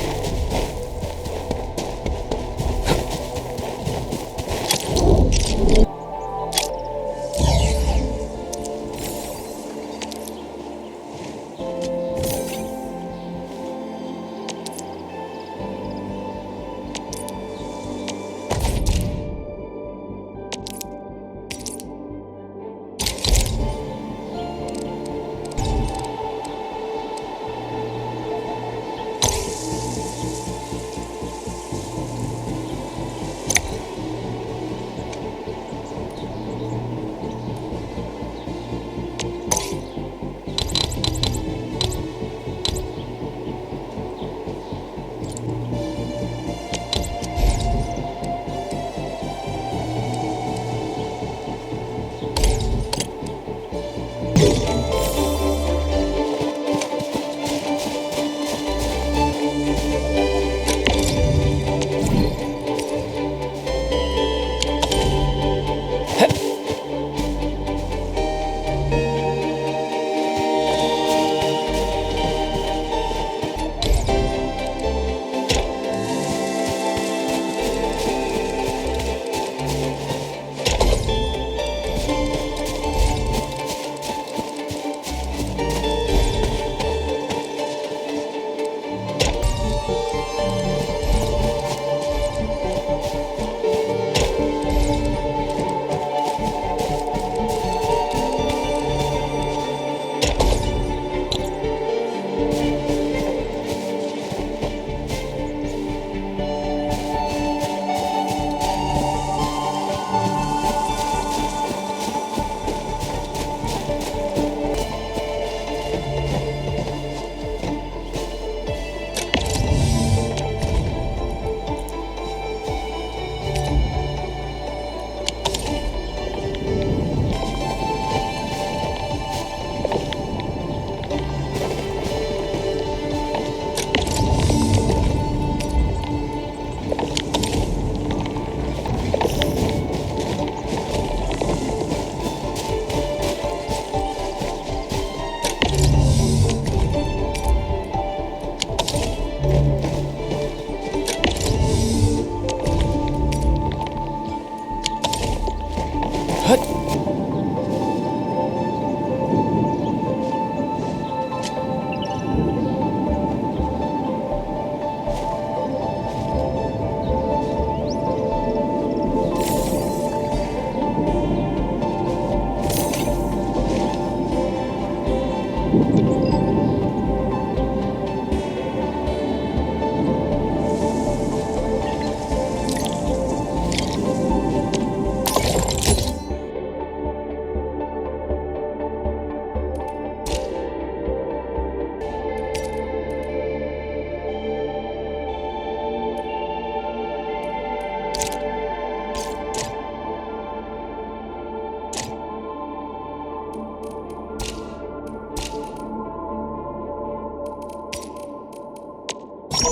S7: It's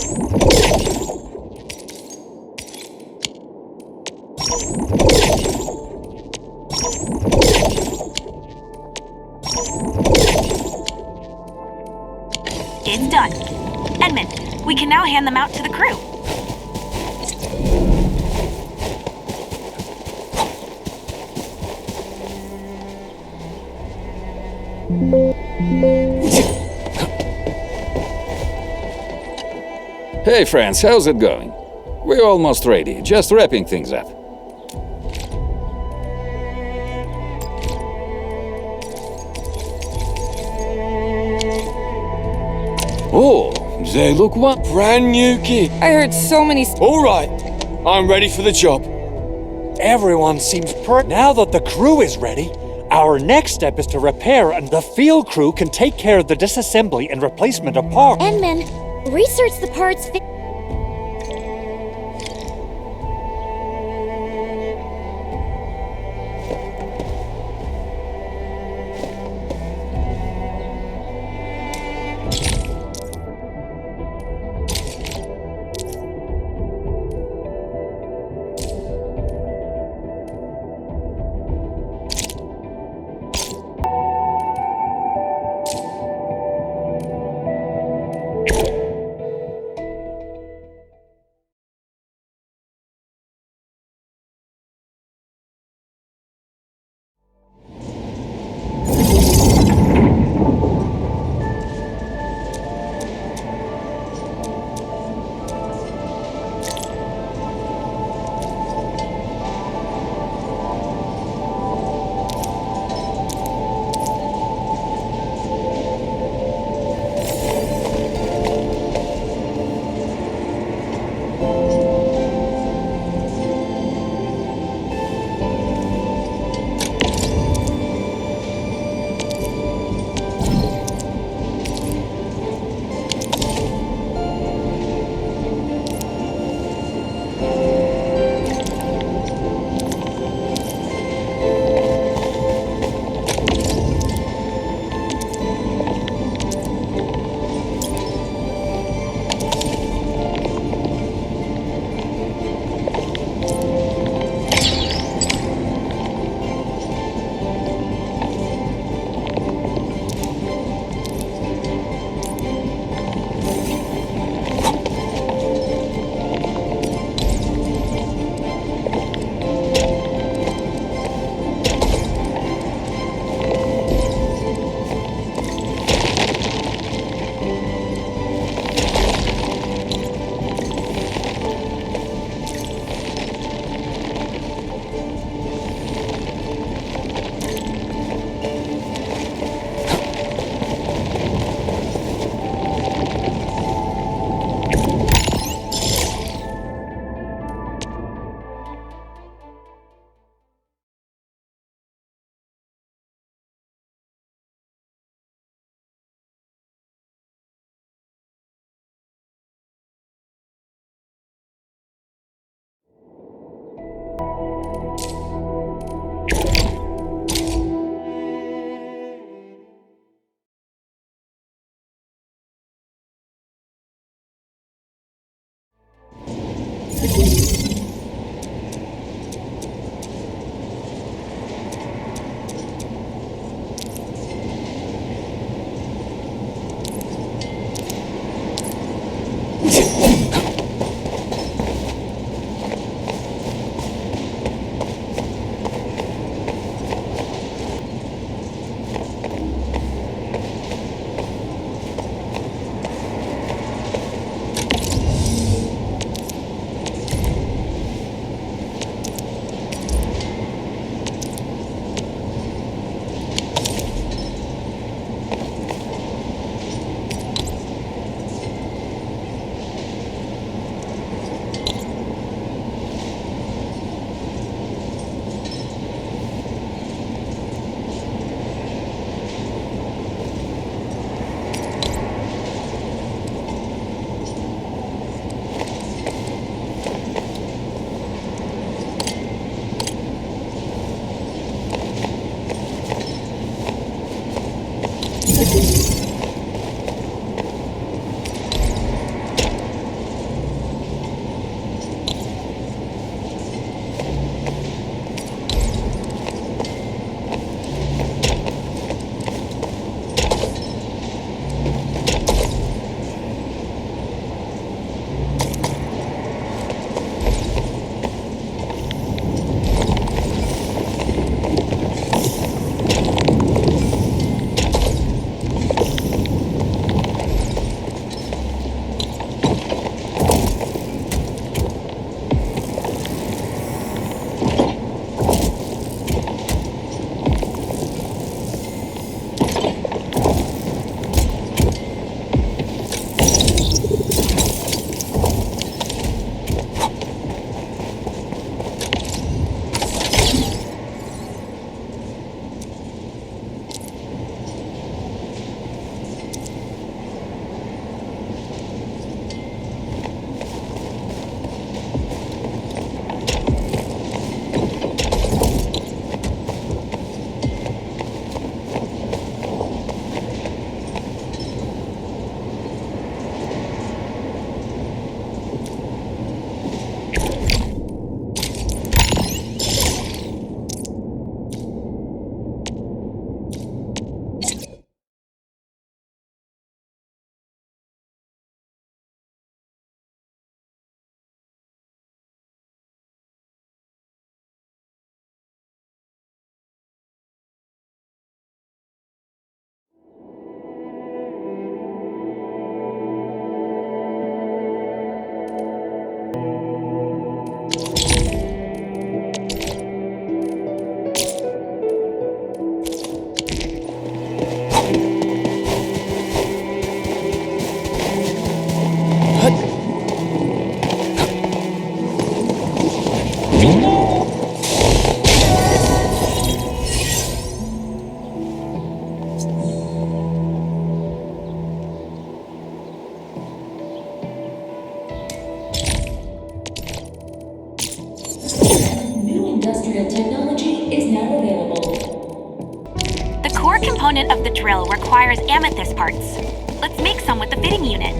S7: done. Edmund, we can now hand them out to the crew.
S21: Hey friends, how's it going? We're almost ready, just wrapping things up. Oh, they look what?
S14: Brand new kit.
S6: I heard so many...
S14: All right, I'm ready for the job.
S3: Everyone seems Now that the crew is ready, our next step is to repair, and the field crew can take care of the disassembly and replacement of parts.
S10: Edmund, research the parts.
S7: The core component of the drill requires amethyst parts. Let's make some with the fitting unit.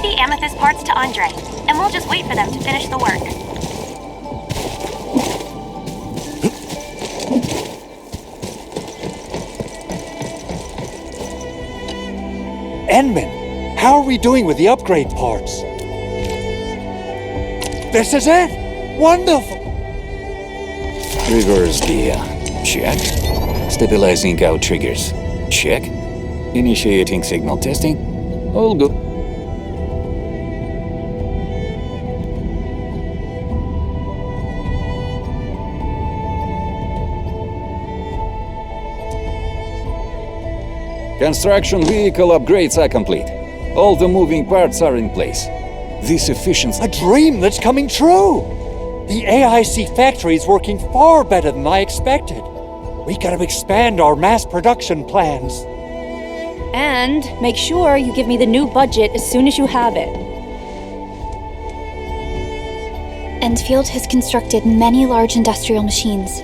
S7: the amethyst parts to Andre, and we'll just wait for them to finish the work.
S3: Endman, how are we doing with the upgrade parts? This is it! Wonderful!
S21: Reverse gear. Check. Stabilizing out triggers. Check. Initiating signal testing. All good. Construction vehicle upgrades are complete. All the moving parts are in place. This efficiency...
S3: A dream that's coming true! The AIC factory is working far better than I expected. We gotta expand our mass production plans.
S8: And make sure you give me the new budget as soon as you have it.
S5: Endfield has constructed many large industrial machines,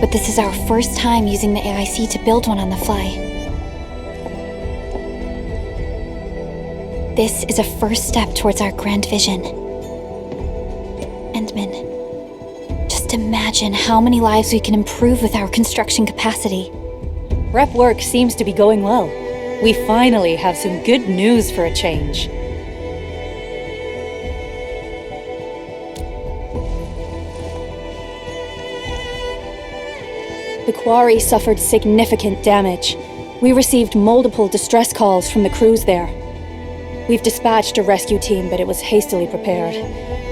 S5: but this is our first time using the AIC to build one on the fly. This is a first step towards our grand vision. Endman, just imagine how many lives we can improve with our construction capacity.
S8: Prep work seems to be going well. We finally have some good news for a change. The quarry suffered significant damage. We received multiple distress calls from the crews there. We've dispatched a rescue team, but it was hastily prepared.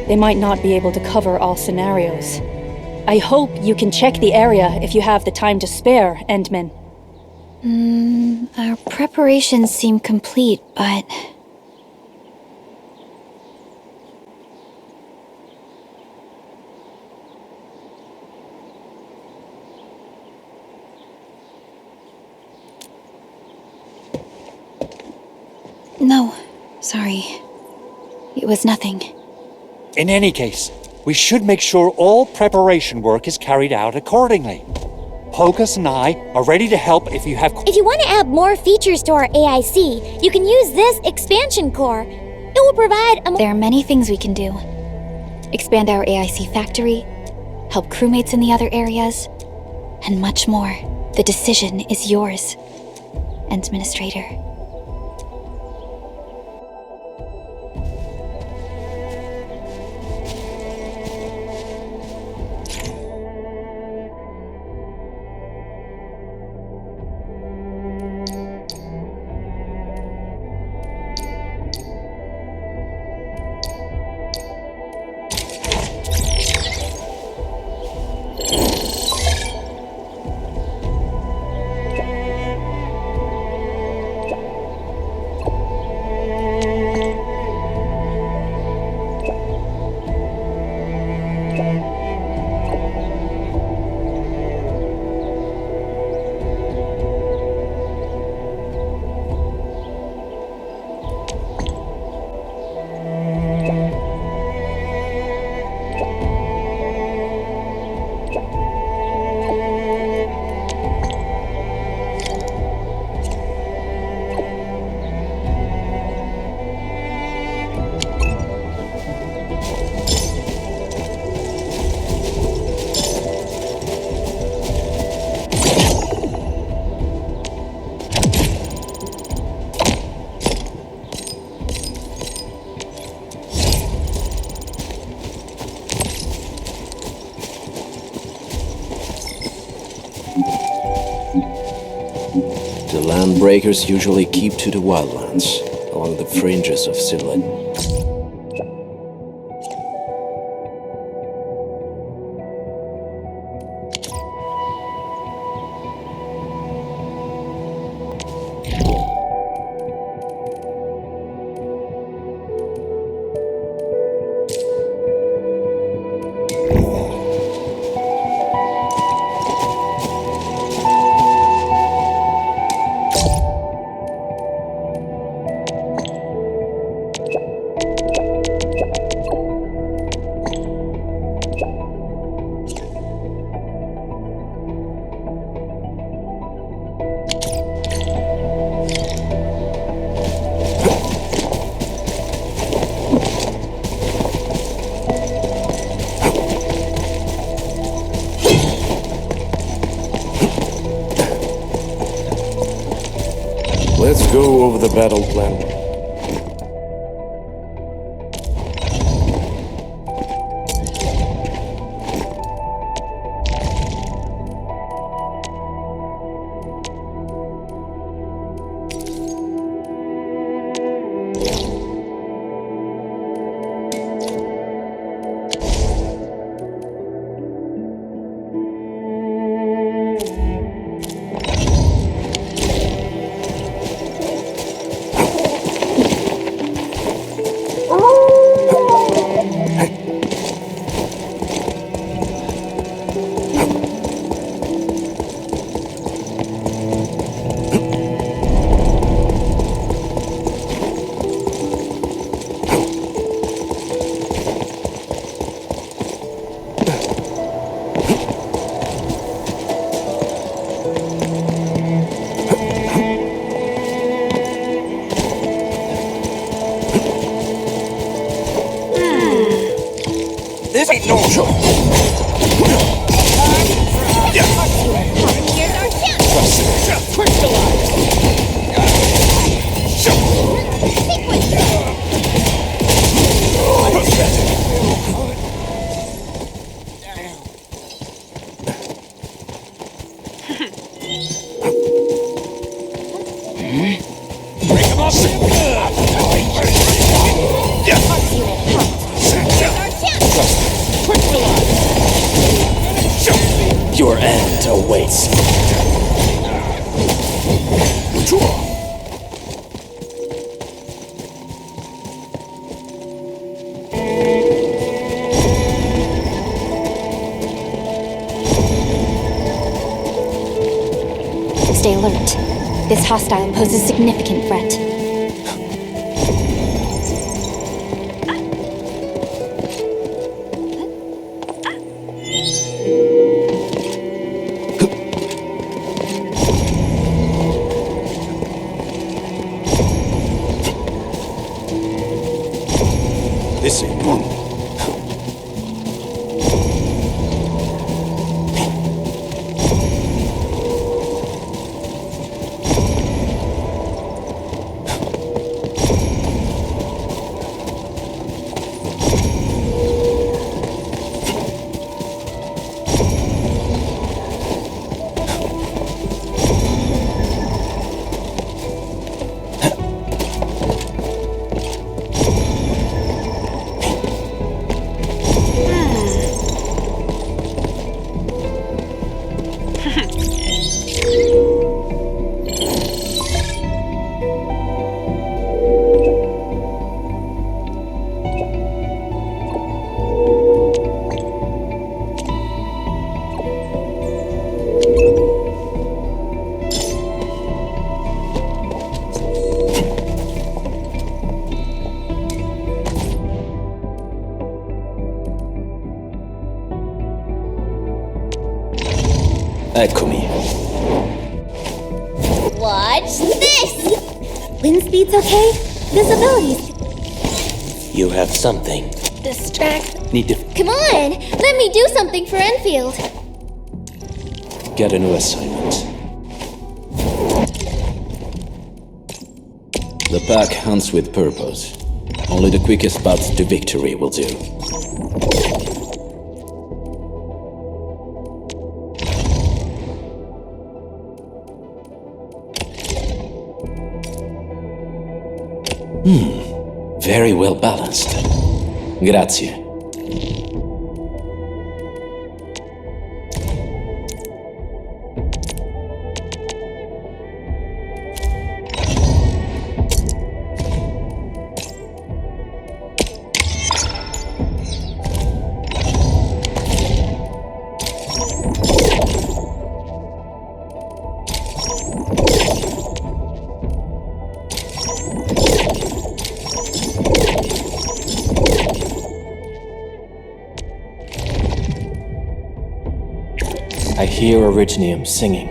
S8: They might not be able to cover all scenarios. I hope you can check the area if you have the time to spare, Endman.
S5: Our preparations seem complete, but... No, sorry. It was nothing.
S3: In any case, we should make sure all preparation work is carried out accordingly. Pogus and I are ready to help if you have...
S10: If you want to add more features to our AIC, you can use this expansion core. It will provide a...
S5: There are many things we can do. Expand our AIC factory, help crewmates in the other areas, and much more. The decision is yours, Endministrator.
S16: The land breakers usually keep to the wildlands, along the fringes of Desolate.
S19: Let's go over the battle plan.
S4: This ain't no joke.
S13: Break him off!
S2: Your end awaits.
S5: Stay alert. This hostile poses a significant threat.
S4: This ain't normal.
S2: Eccomi.
S10: Watch this!
S17: Wind speed's okay? Visibility's...
S2: You have something.
S17: Distract...
S2: Need to
S10: Come on! Let me do something for Enfield!
S2: get a new assignment.
S16: The pack hunts with purpose. Only the quickest path to victory will do. Very well balanced. Grazie.
S2: I hear Originium singing.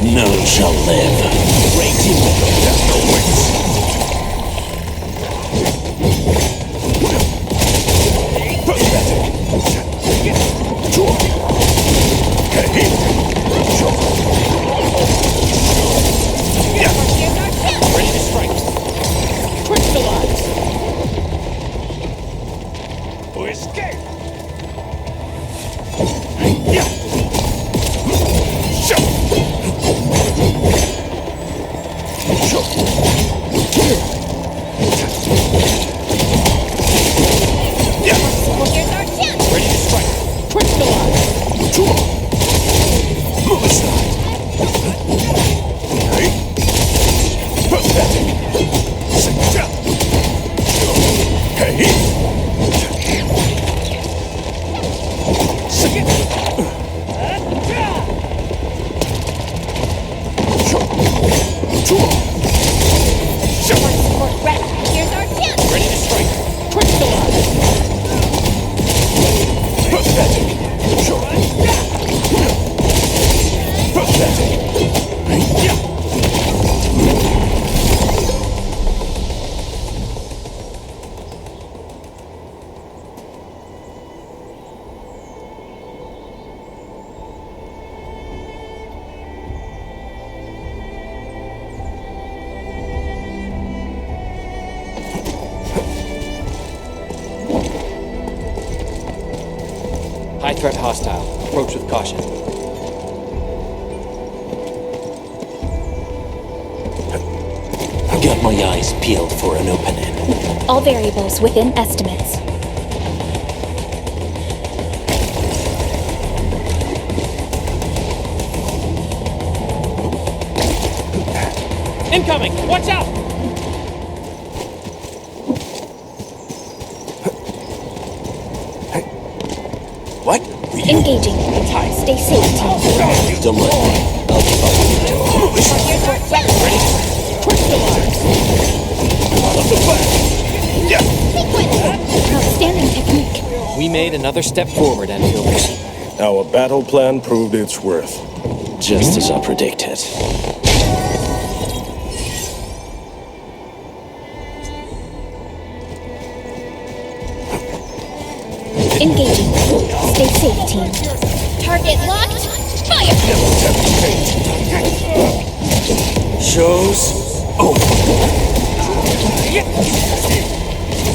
S16: None shall live.
S14: Ready to strike. Crystallize. To escape. Ready to strike. Crystallize. Move aside. Ready to strike. Crystallize.
S2: High threat hostile. Approach with caution.
S16: I got my eyes peeled for an opening.
S5: All variables within estimates.
S14: Incoming! Watch out!
S16: What?
S5: Engaging. Stay safe, team.
S16: Don't let me. I'll keep up with you.
S14: Ready? Crystallize! Out of the way!
S5: Outstanding technique.
S2: We made another step forward, Enfielders.
S9: Our battle plan proved its worth.
S16: Just as I predicted.
S5: Engaging. Stay safe, team.
S10: Target locked. Fire!
S9: Shows over.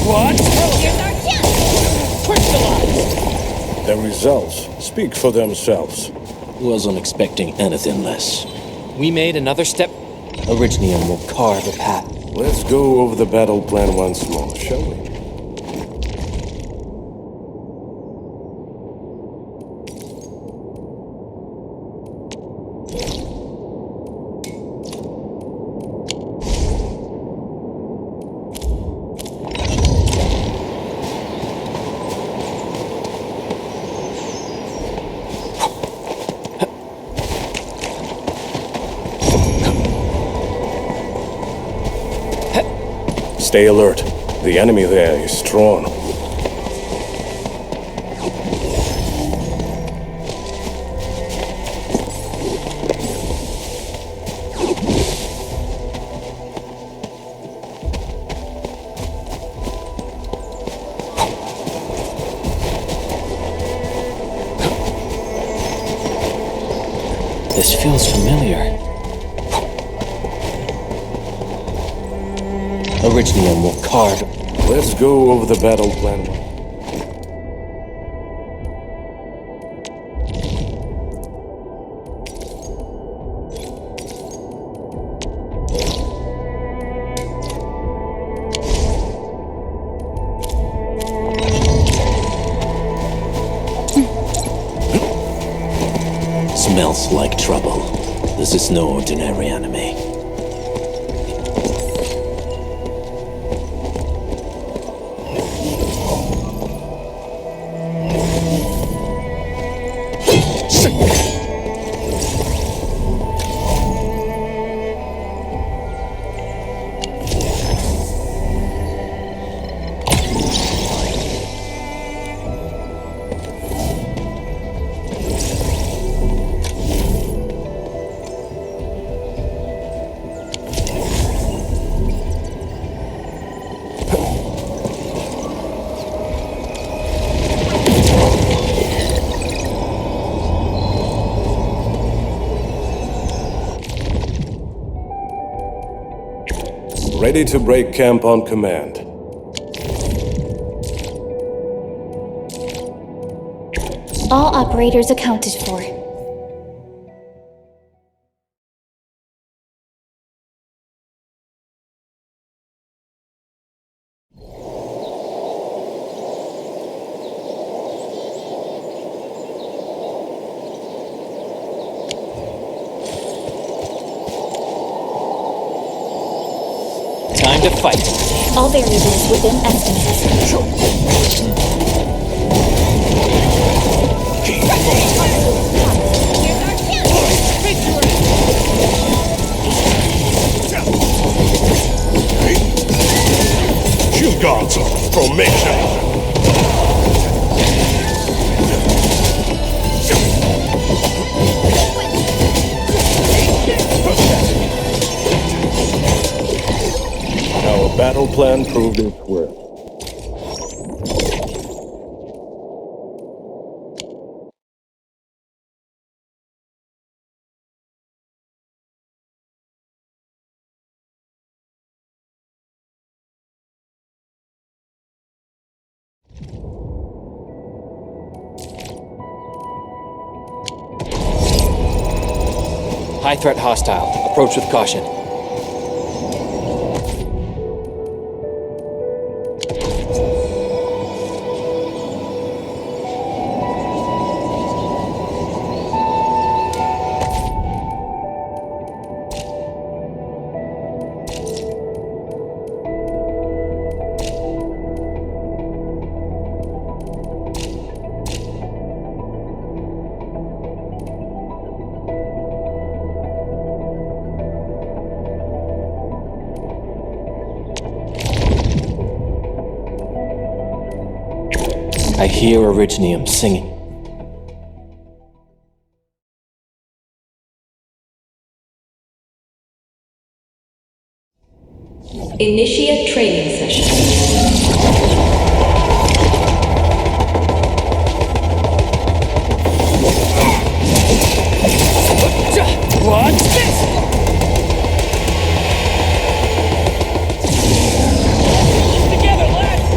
S14: What? Crystallize!
S9: The results speak for themselves.
S16: Wasn't expecting anything less.
S2: We made another step. Originium will carve a path.
S9: Let's go over the battle plan once more, shall we? Stay alert. The enemy there is strong.
S2: This feels familiar. Originium will carve.
S9: Let's go over the battle plan.
S16: Smells like trouble. This is no ordinary enemy.
S9: Ready to break camp on command.
S5: All operators accounted for.
S2: Time to fight.
S5: All variables within estimates.
S13: You got formation.
S9: Our battle plan proved its worth.
S2: High threat hostile. Approach with caution. I hear Originium singing.
S11: Initiate training session.
S14: What's this? Together, lads!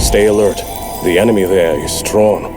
S9: Stay alert. The enemy there is strong.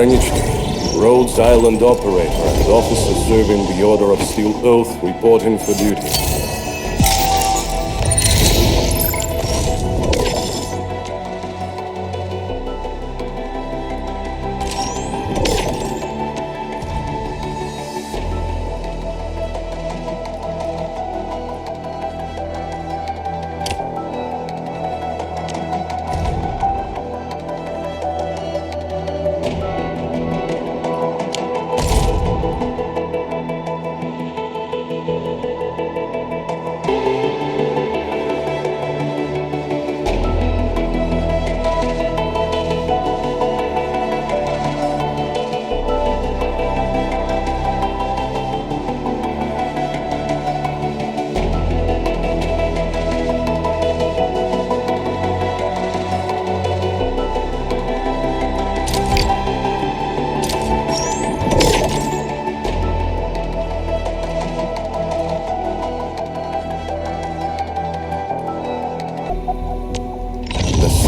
S9: Arknights, Rhodes Island operator and officer serving the Order of Steel Oath reporting for duty.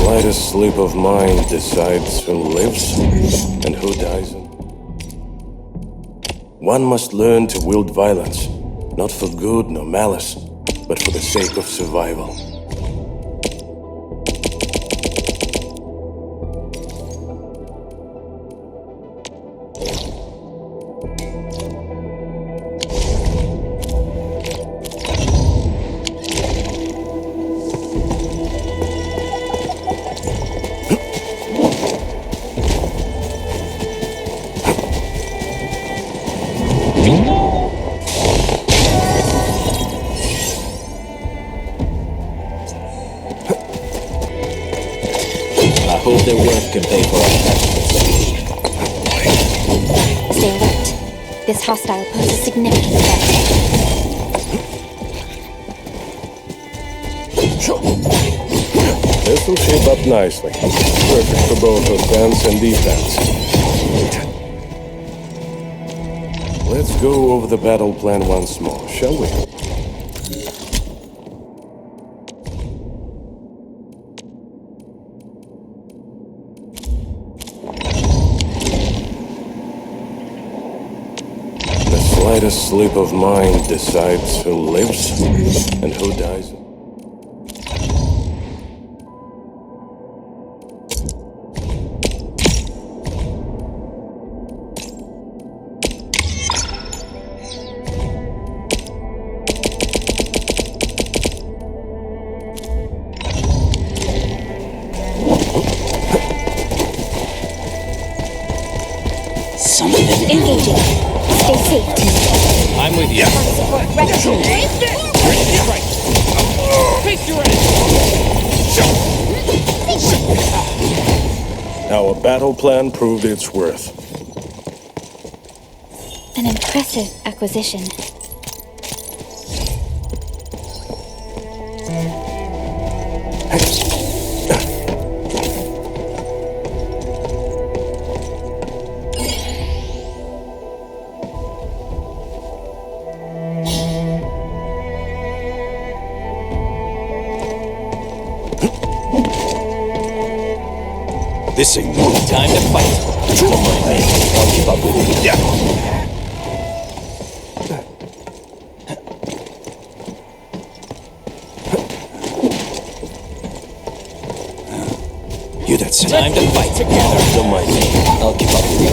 S9: Slightest slip of mind decides who lives and who dies. One must learn to wield violence, not for good nor malice, but for the sake of survival.
S16: I hope their work can pay for our taxes.
S5: Stay alert. This hostile poses significant threat.
S9: This will shape up nicely. Perfect for both offense and defense. Let's go over the battle plan once more, shall we? slightest slip of mine decides who lives and who dies.
S1: Engaging. Stay safe.
S2: I'm with you.
S1: Ready.
S14: Face your end!
S9: Our battle plan proved its worth.
S5: An impressive acquisition.
S19: This ain't
S2: time to fight. Don't mind me. I'll keep up with you.
S19: You that said
S2: time to fight together. Don't mind me. I'll keep up with you.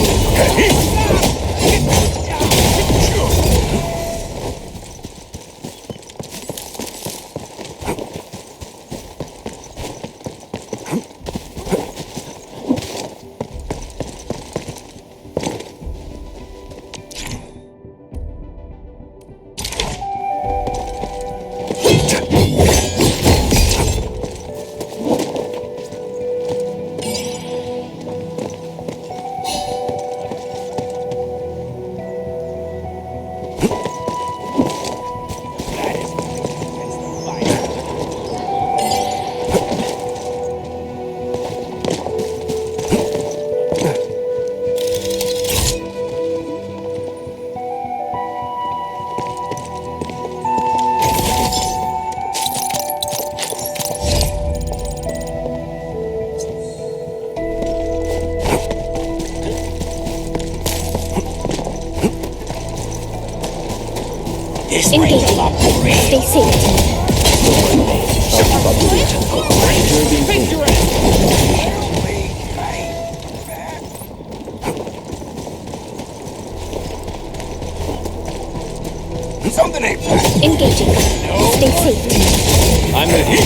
S1: Engaging. Stay safe.
S14: Face your end!
S19: Something ain't right.
S1: Engaging. Stay safe.
S2: I'm with you.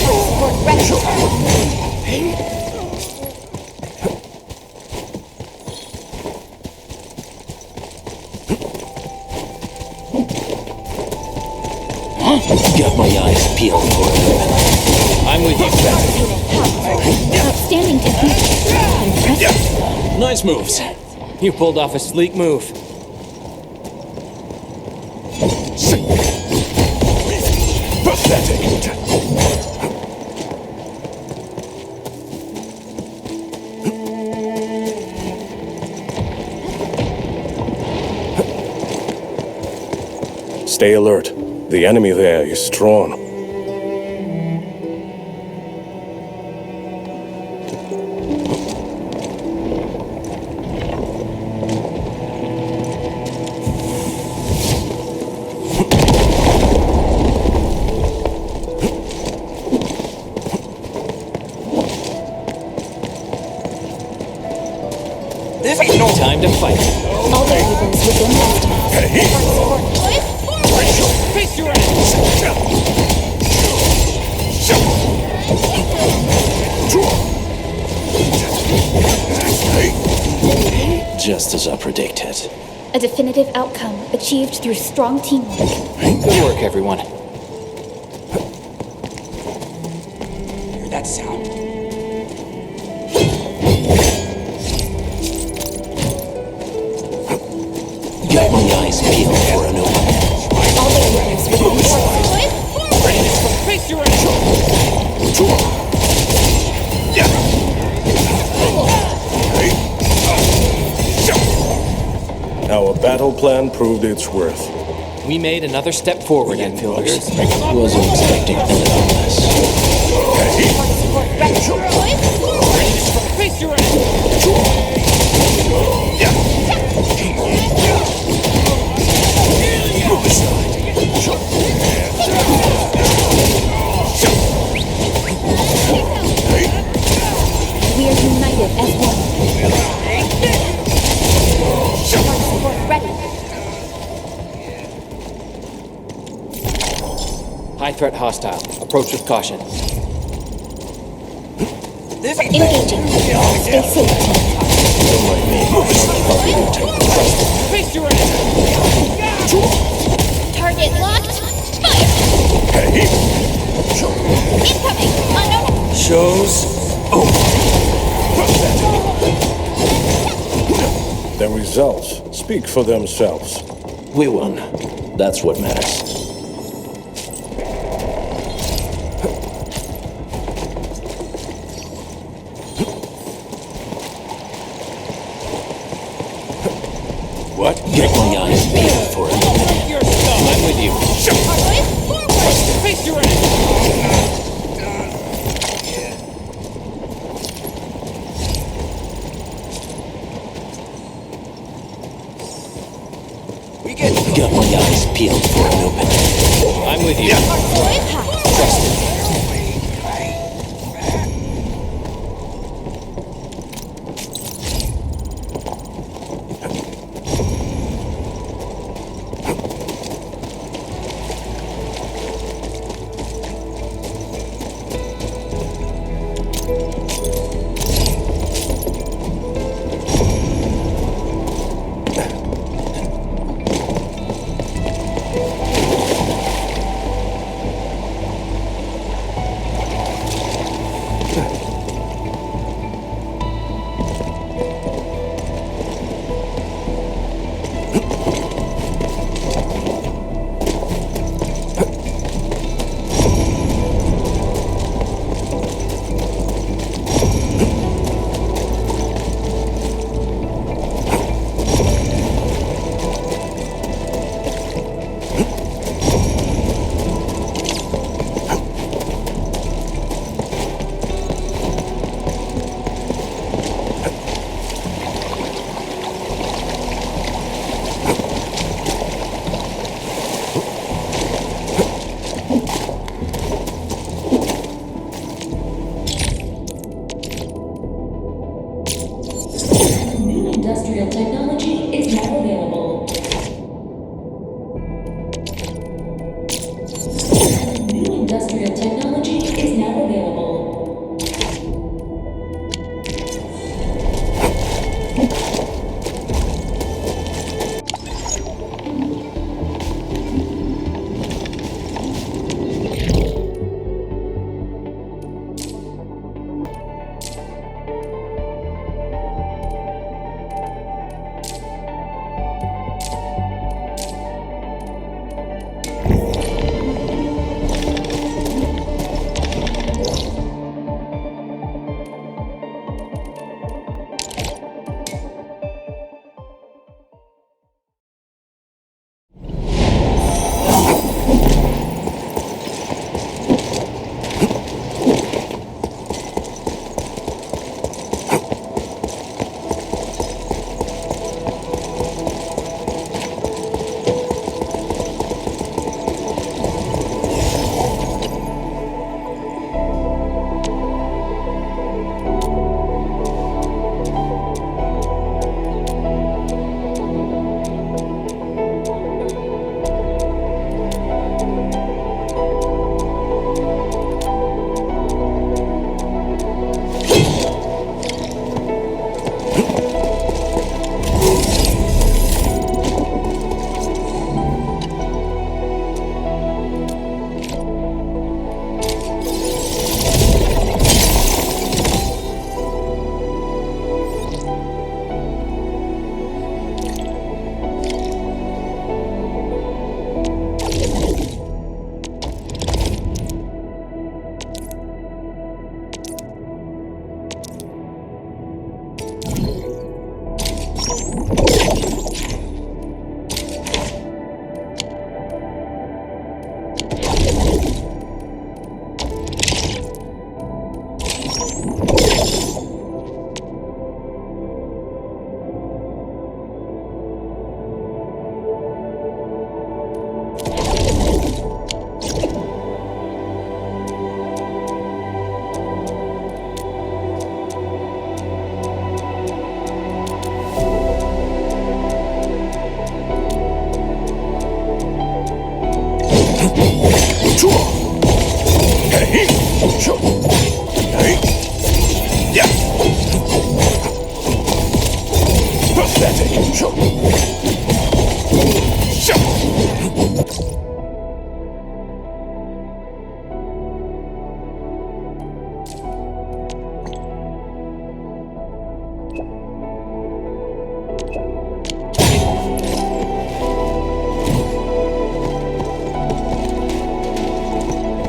S2: Got my eyes peeled for it. I'm with you.
S1: Outstanding technique. Impressive.
S2: Nice moves. You pulled off a sleek move.
S19: Pathetic.
S9: Stay alert. The enemy there is strong.
S19: This ain't no
S2: time to fight.
S1: All variables within estimate.
S14: Face your end!
S16: Just as I predicted.
S5: A definitive outcome achieved through strong teamwork.
S2: Good work, everyone.
S19: Hear that sound?
S16: Got my eyes peeled for an opening.
S1: All variables within estimate.
S14: Face your end!
S9: Our battle plan proved its worth.
S2: We made another step forward, Enfielders.
S16: Wasn't expecting anything less.
S14: Face your end!
S8: Active S1.
S10: Support ready.
S2: High threat hostile. Approach with caution.
S10: Engaging. Stay safe, team.
S14: Face your ass!
S10: Target locked. Fire! Incoming! Unknown.
S9: Shows over. The results speak for themselves.
S16: We won. That's what matters.
S9: What?
S16: Gryphline is beaten for it.
S14: Your stuff!
S2: I'm with you.
S14: Face your ass!
S16: Got my eyes peeled for an opening.
S2: I'm with you.
S16: Trust me.
S11: Industrial technology is now available. New industrial technology is now available.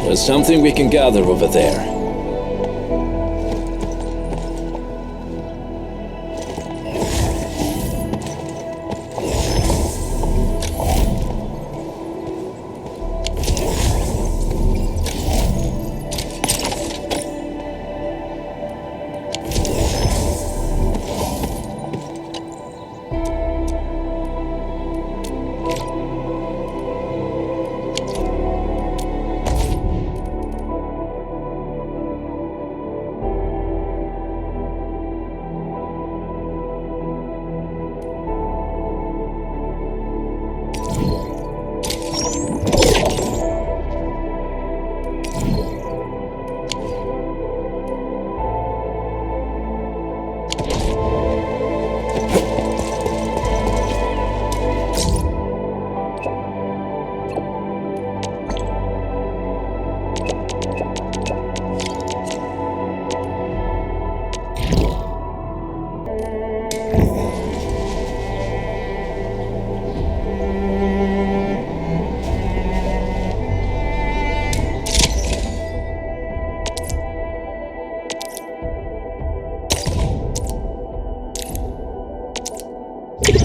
S16: There's something we can gather over there.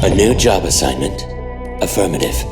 S18: A new job assignment. Affirmative.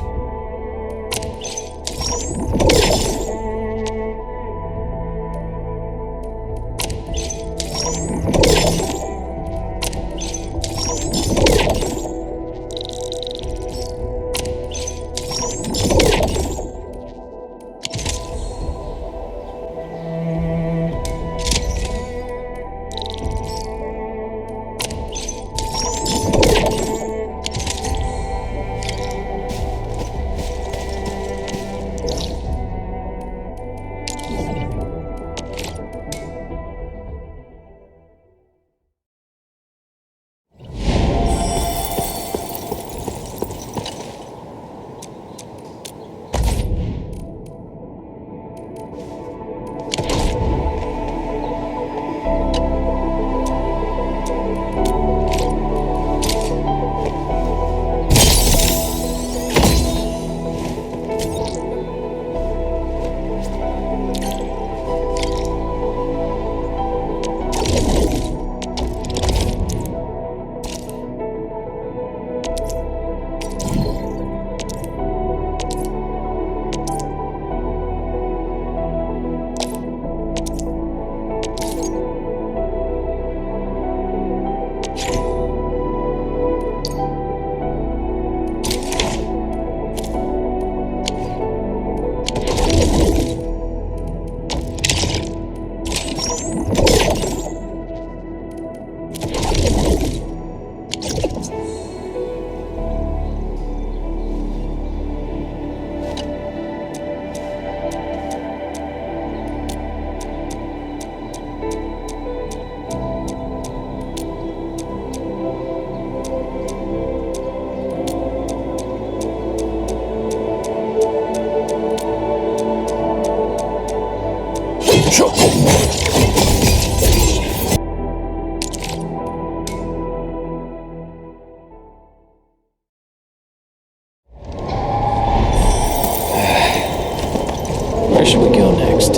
S16: Where should we go next?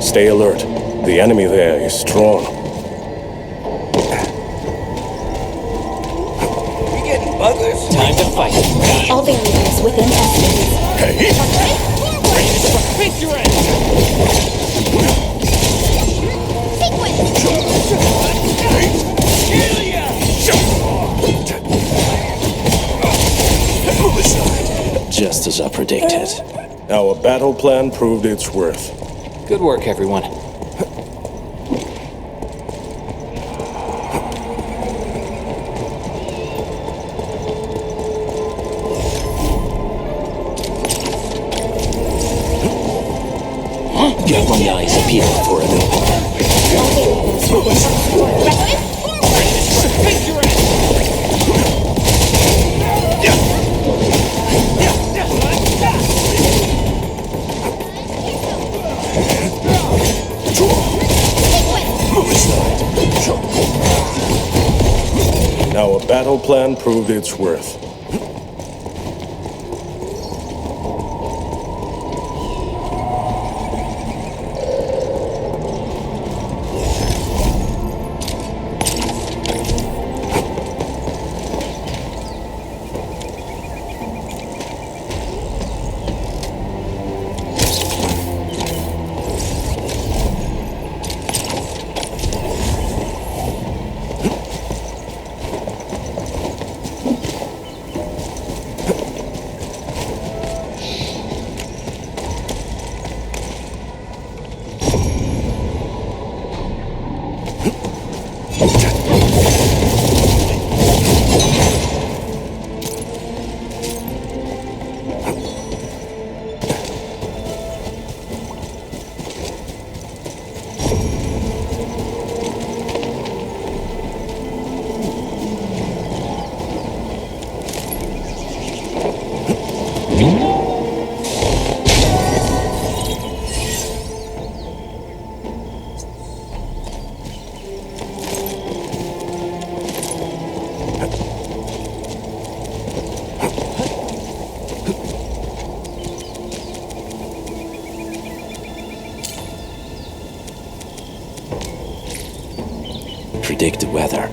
S9: Stay alert. The enemy there is strong.
S4: You getting buggers?
S14: Time to fight.
S5: All variables within estimates.
S9: Hey!
S14: Ready to strike. Face your end!
S16: Just as I predicted.
S9: Our battle plan proved its worth.
S2: Good work, everyone.
S18: Got my eyes peeled for a new one.
S9: Now a battle plan proved its worth.
S16: Predict the weather.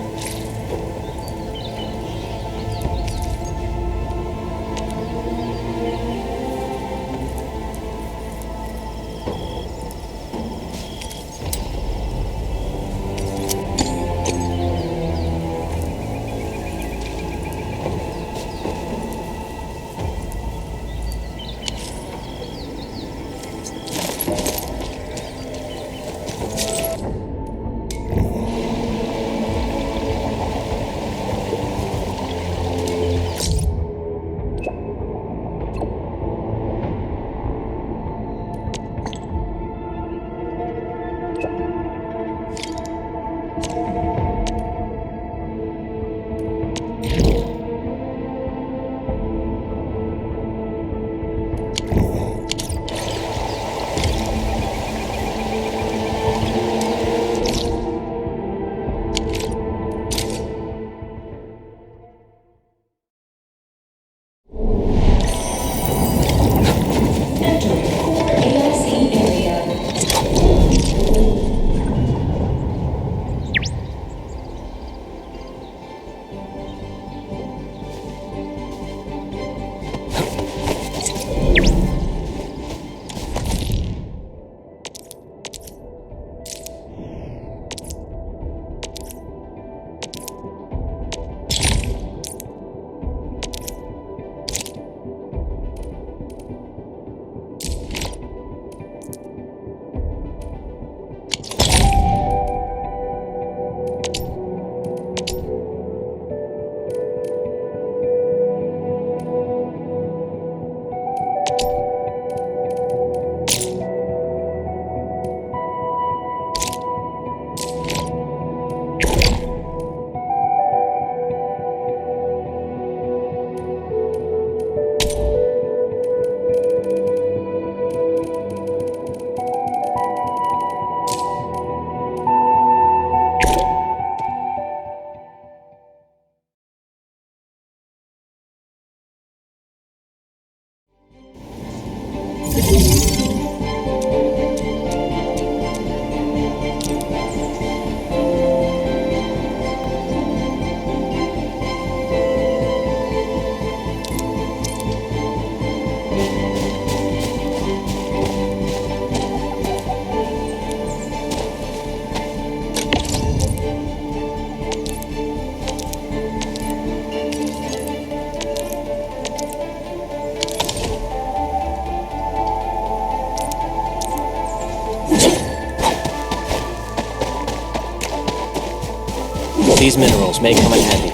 S2: These minerals may come in handy.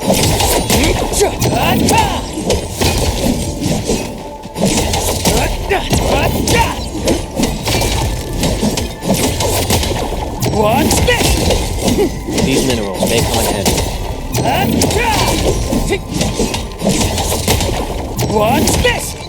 S14: What's this?
S2: These minerals may come in handy.
S14: What's this?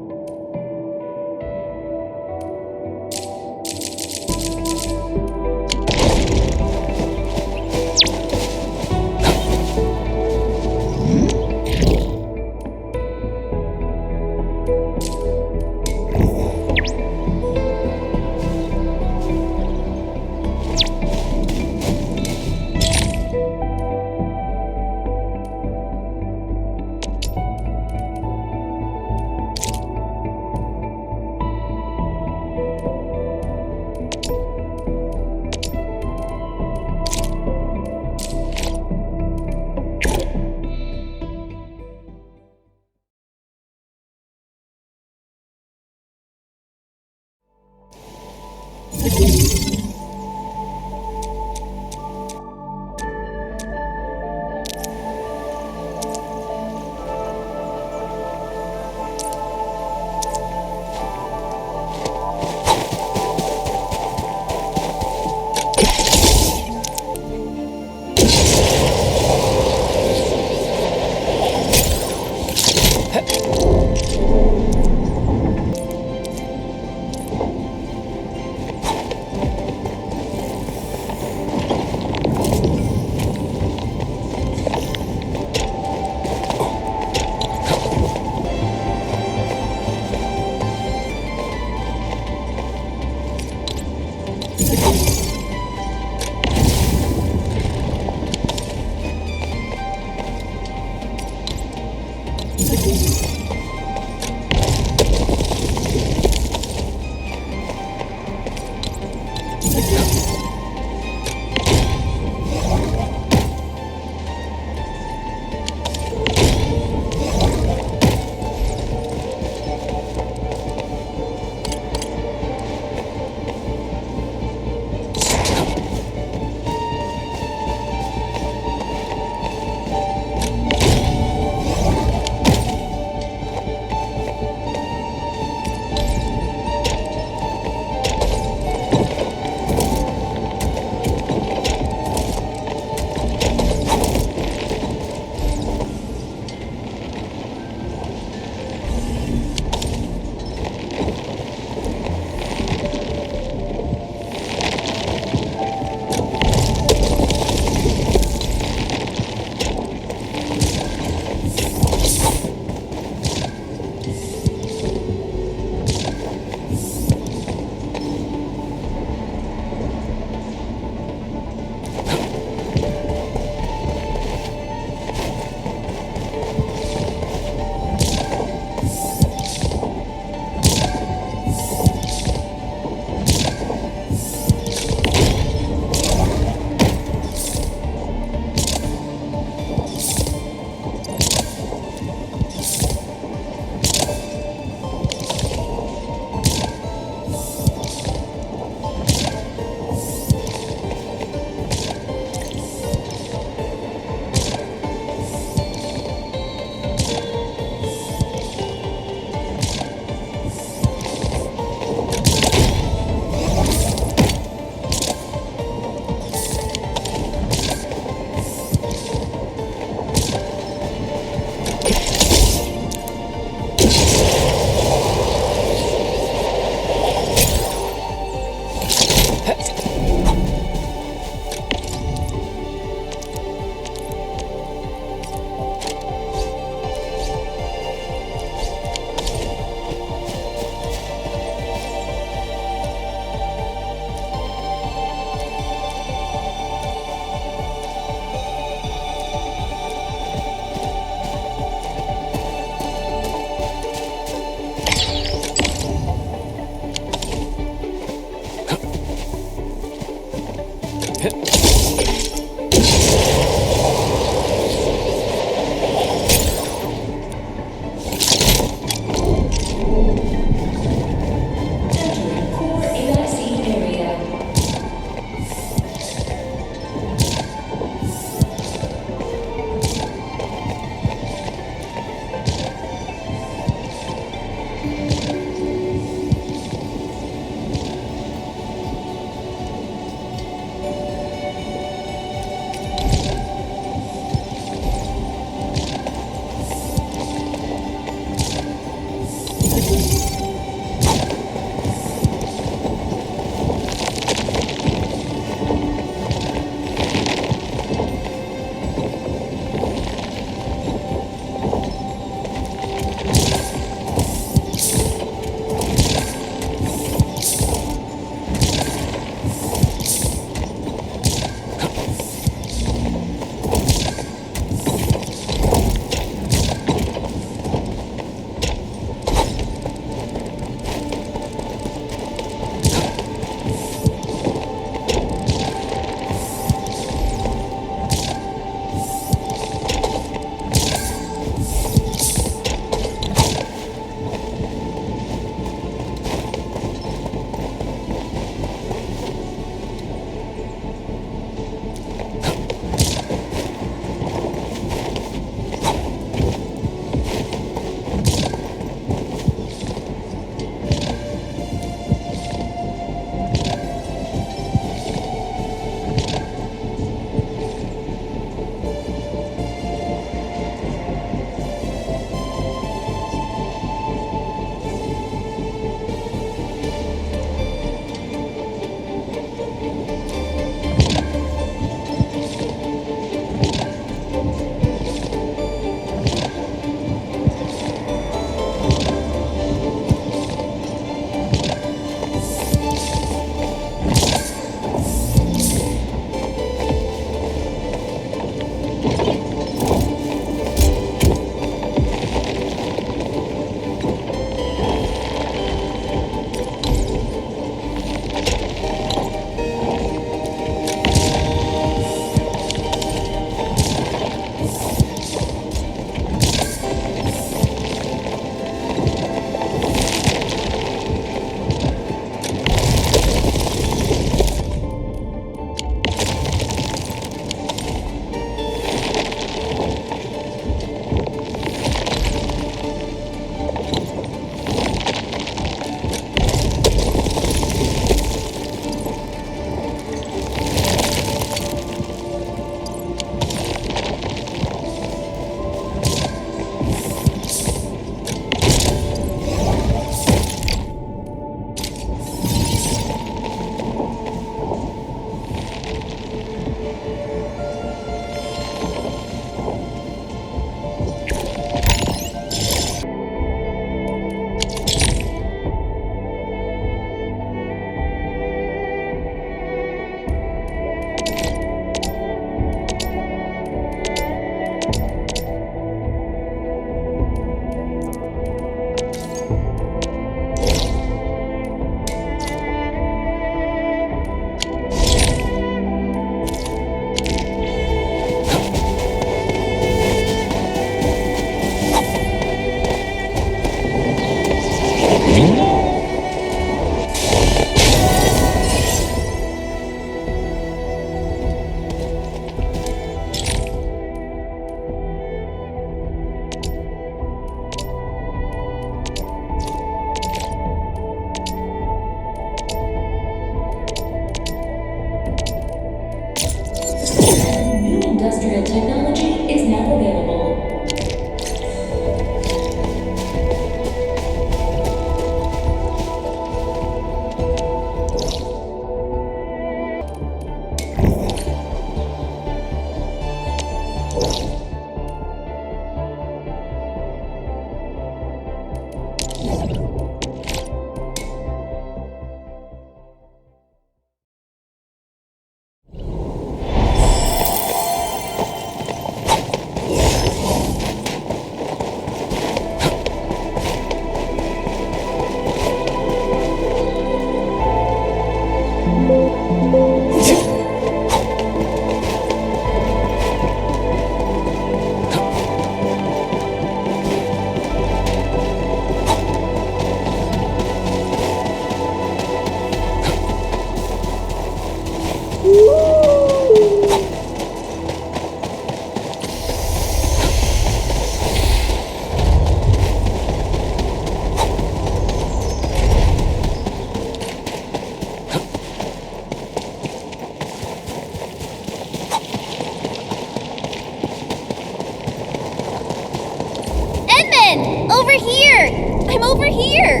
S10: Endman! Over here! I'm over here!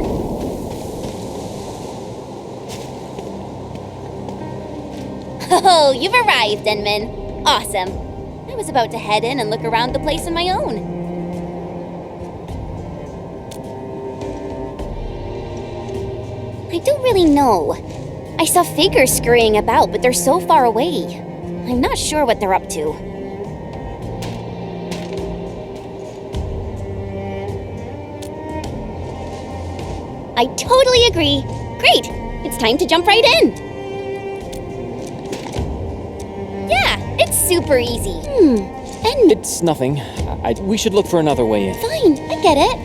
S10: Oh, you've arrived, Endman. Awesome. I was about to head in and look around the place on my own. I don't really know. I saw figures scurrying about, but they're so far away. I'm not sure what they're up to. I totally agree. Great! It's time to jump right in. Yeah, it's super easy. And
S2: It's nothing. We should look for another way in.
S10: fine, I get it.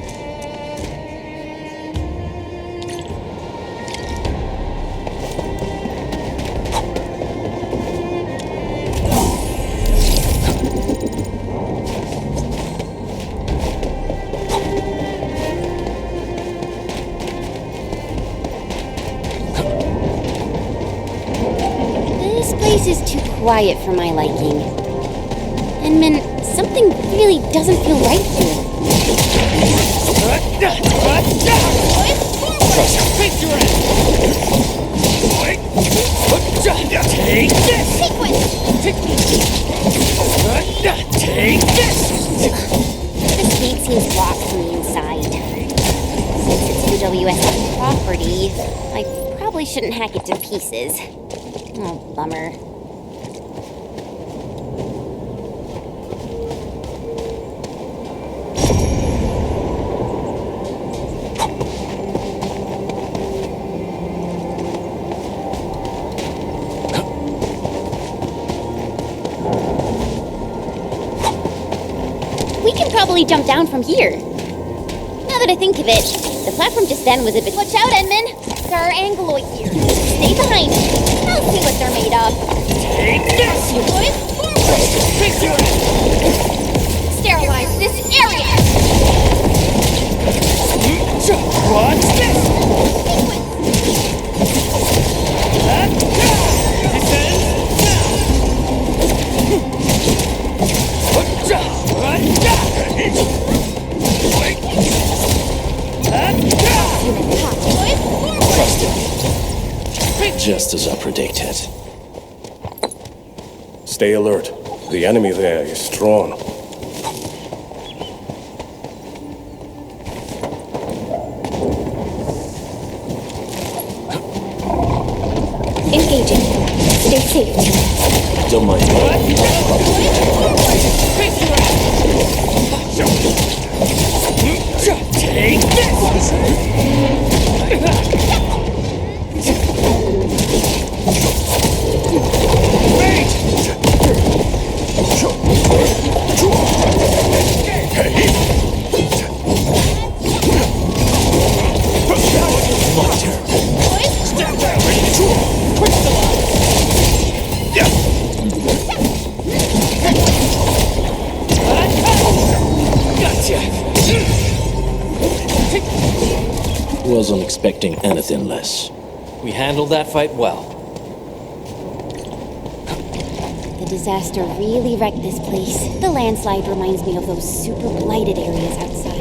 S10: This place is too quiet for my liking. Endman, something really doesn't feel right here.
S14: Face your end! Take this!
S10: Sequence!
S14: Take this!
S10: This gate seems locked from the inside. Since it's UWS's property, I probably shouldn't hack it to pieces. Oh, bummer. We can probably jump down from here. Now that I think of it, the platform just then was a bit... Watch out, Endman! There are angloid here. Stay behind. I'll see what they're made of.
S14: Take this!
S10: You boys, forward!
S14: Face your end!
S10: Sterilize this area!
S14: Watch this! This ends
S16: Just as I predicted.
S9: Stay alert. The enemy there is strong.
S10: Engaging. Stay safe.
S16: Don't mind me.
S14: Take this!
S16: Wasn't expecting anything less.
S2: We handled that fight well.
S10: The disaster really wrecked this place. The landslide reminds me of those super blighted areas outside.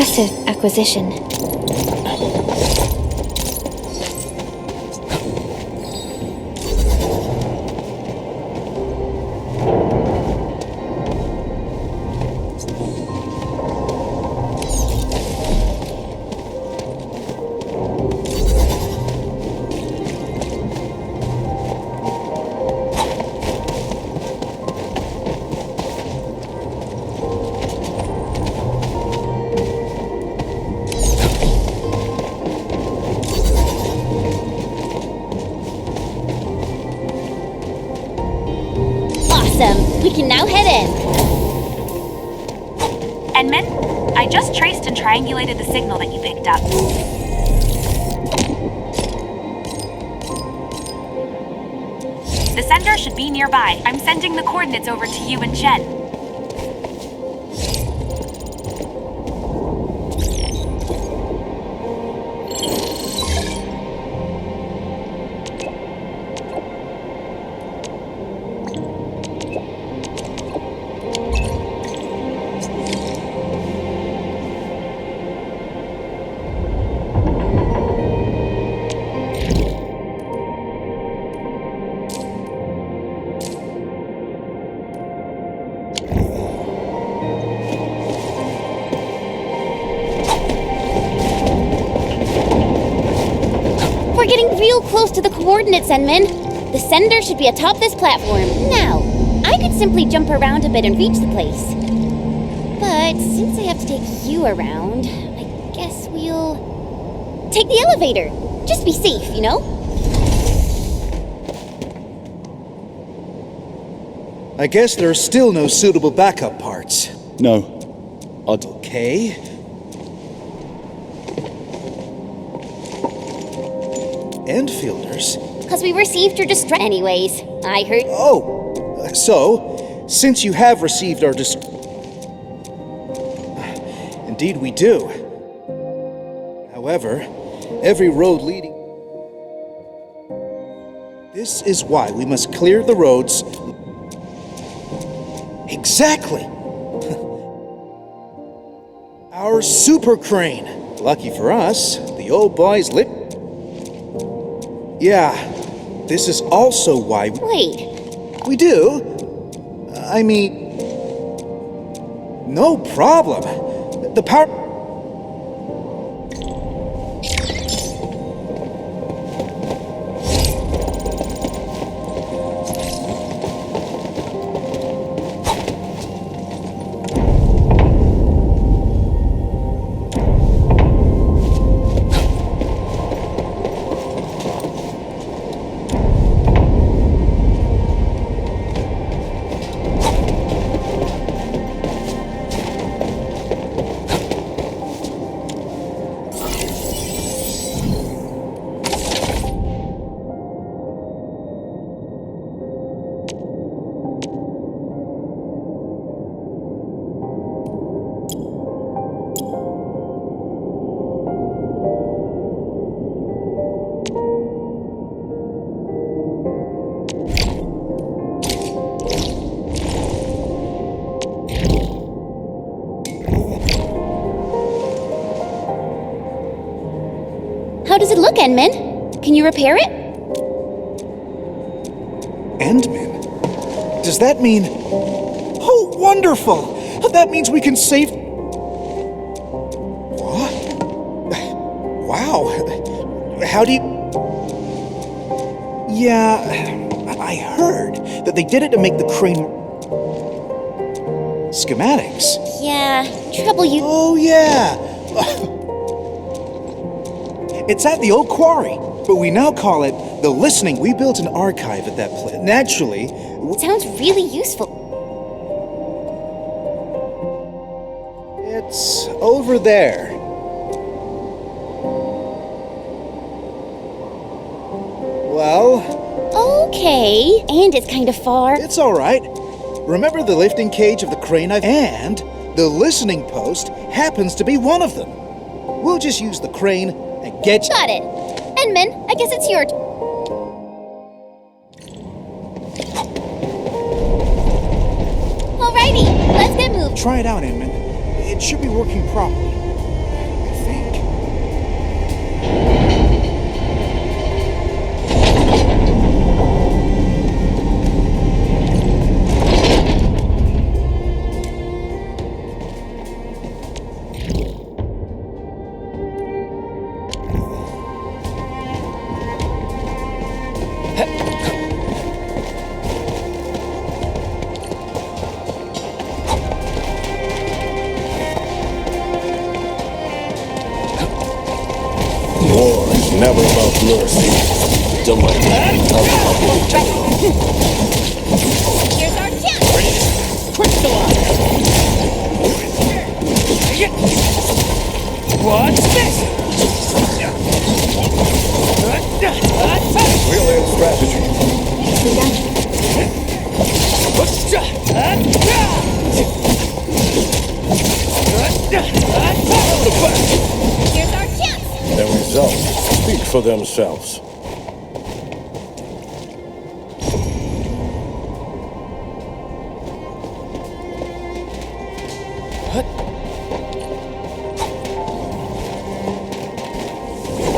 S5: Impressive acquisition.
S10: Awesome. We can now head in.
S7: Endman, I just traced and triangulated the signal that you picked up. The sender should be nearby. I'm sending the coordinates over to you and Chen.
S10: We're getting real close to the coordinates, Endman. The sender should be atop this platform. Now, I could simply jump around a bit and reach the place. But since I have to take you around, I guess we'll take the elevator. Just be safe, you know?
S15: I guess there are still no suitable backup parts.
S22: No.
S15: Okay. Enfielders?
S10: Because we received your distress. Anyways, I heard.
S15: Oh, so, since you have received our Indeed we do. However, every road leading. This is why we must clear the roads. Exactly! Our super crane. Lucky for us, the old boy's lit. Yeah, this is also why.
S10: Wait.
S15: We do? I mean. No problem. The power.
S10: How does it look, Endman? Can you repair it?
S15: Endman? Does that mean... Oh, wonderful! That means we can save... What? Wow. How do you... Yeah, I heard that they did it to make the crane... Schematics?
S10: Yeah, trouble you...
S15: Oh, yeah! It's at the old quarry, but we now call it the Listening. We built an archive at that place. Naturally...
S10: Sounds really useful.
S15: It's over there. Well...
S10: Okay, and it's kind of far.
S15: It's all right. Remember the lifting cage of the crane and the listening post happens to be one of them. We'll just use the crane and get...
S10: Got it. Endman, I guess it's your... Alrighty, let's get moving.
S15: Try it out, Inman. It should be working properly.
S9: Never about mercy.
S18: Don't worry. I'll help you with
S10: Here's our chance!
S14: Crystalline! What's this?
S9: Real strategy.
S10: Here's our chance!
S9: The results speak for themselves.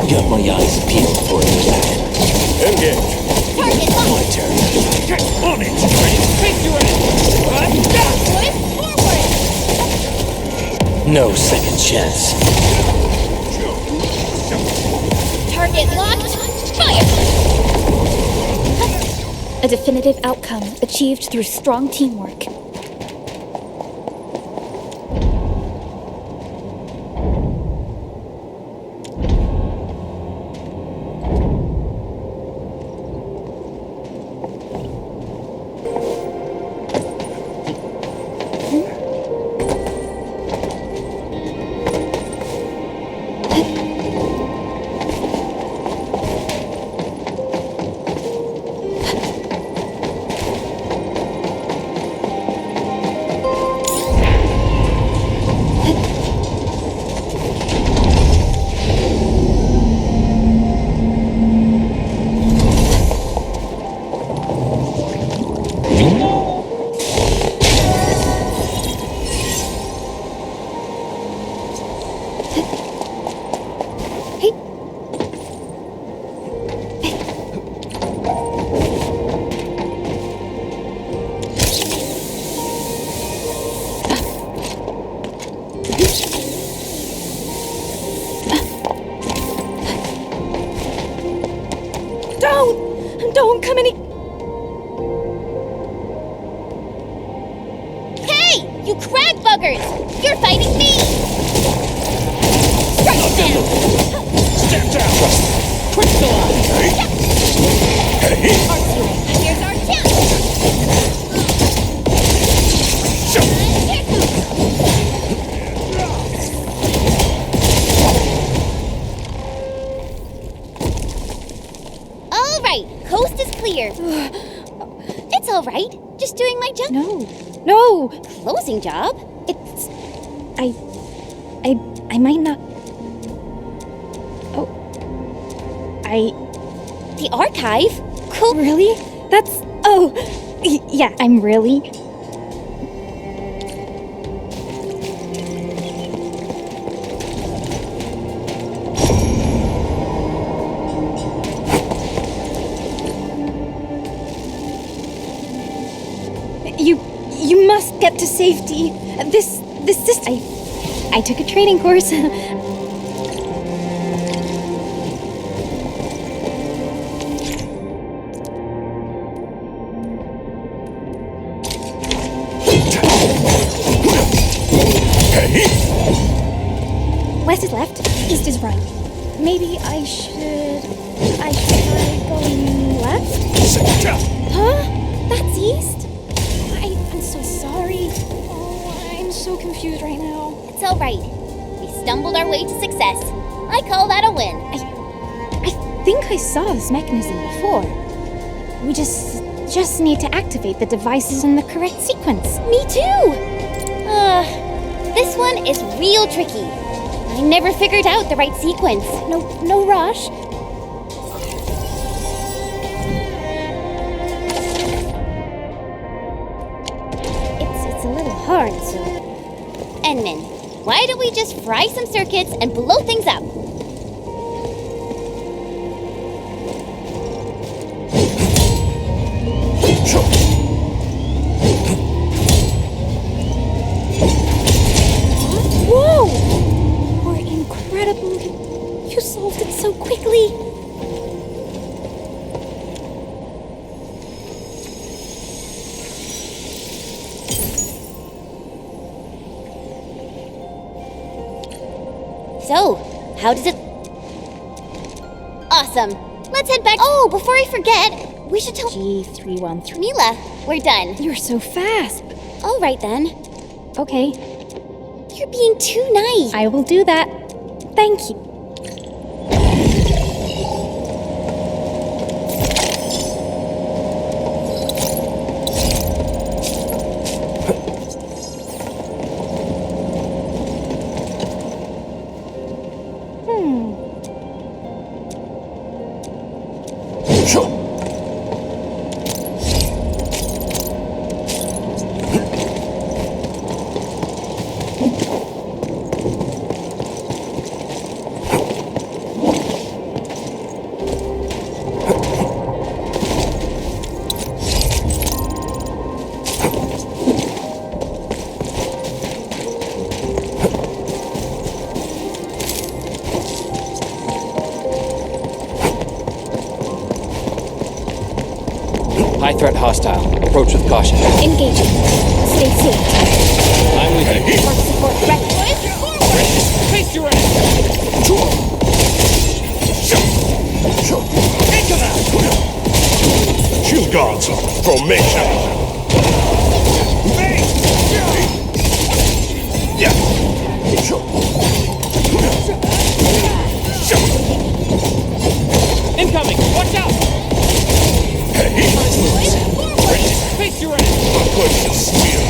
S18: Got my eyes peeled for it.
S9: Engage.
S10: Target locked!
S18: My turn.
S14: On it! Face your end!
S10: Flip forward!
S18: No second chance.
S10: Target locked! Fire!
S5: A definitive outcome achieved through strong teamwork.
S8: Don't come any...
S10: Hey! You crag buggers! You're fighting me! Strike down!
S14: Step down! Crystalline!
S10: Here's our chance! All right, coast is clear. It's all right. Just doing my job.
S8: No!
S10: Closing job?
S8: It's... I might not... Oh...
S10: The archive? Cool.
S8: Really? That's... Oh... Yeah, I'm really... You must get to safety. This system... I took a training course. West is left, east is right. Maybe I should try going left? Huh? That's east? I'm so sorry. Oh, I'm so confused right now.
S10: It's all right. We stumbled our way to success. I call that a win.
S8: I think I saw this mechanism before. We just need to activate the devices in the correct sequence.
S10: Me too! This one is real tricky. I never figured out the right sequence.
S8: No rush. It's a little hard, so...
S10: Endman, why don't we just fry some circuits and blow things up?
S8: Whoa! You're incredible. You solved it so quickly.
S10: So, how does it... Awesome. Let's head back. Oh, before I forget, we should tell
S8: G313.
S10: Mila. We're done.
S8: You're so fast.
S10: All right then.
S8: Okay.
S10: You're being too nice.
S8: I will do that. Thank you.
S2: High threat hostile. Approach with caution.
S10: Engaging. Stay safe.
S2: I'm with you.
S10: Mark support ready.
S14: Face your ass! Into that!
S13: Shield guards, formation!
S14: Incoming! Watch out! Face your ass!
S13: Push the spear!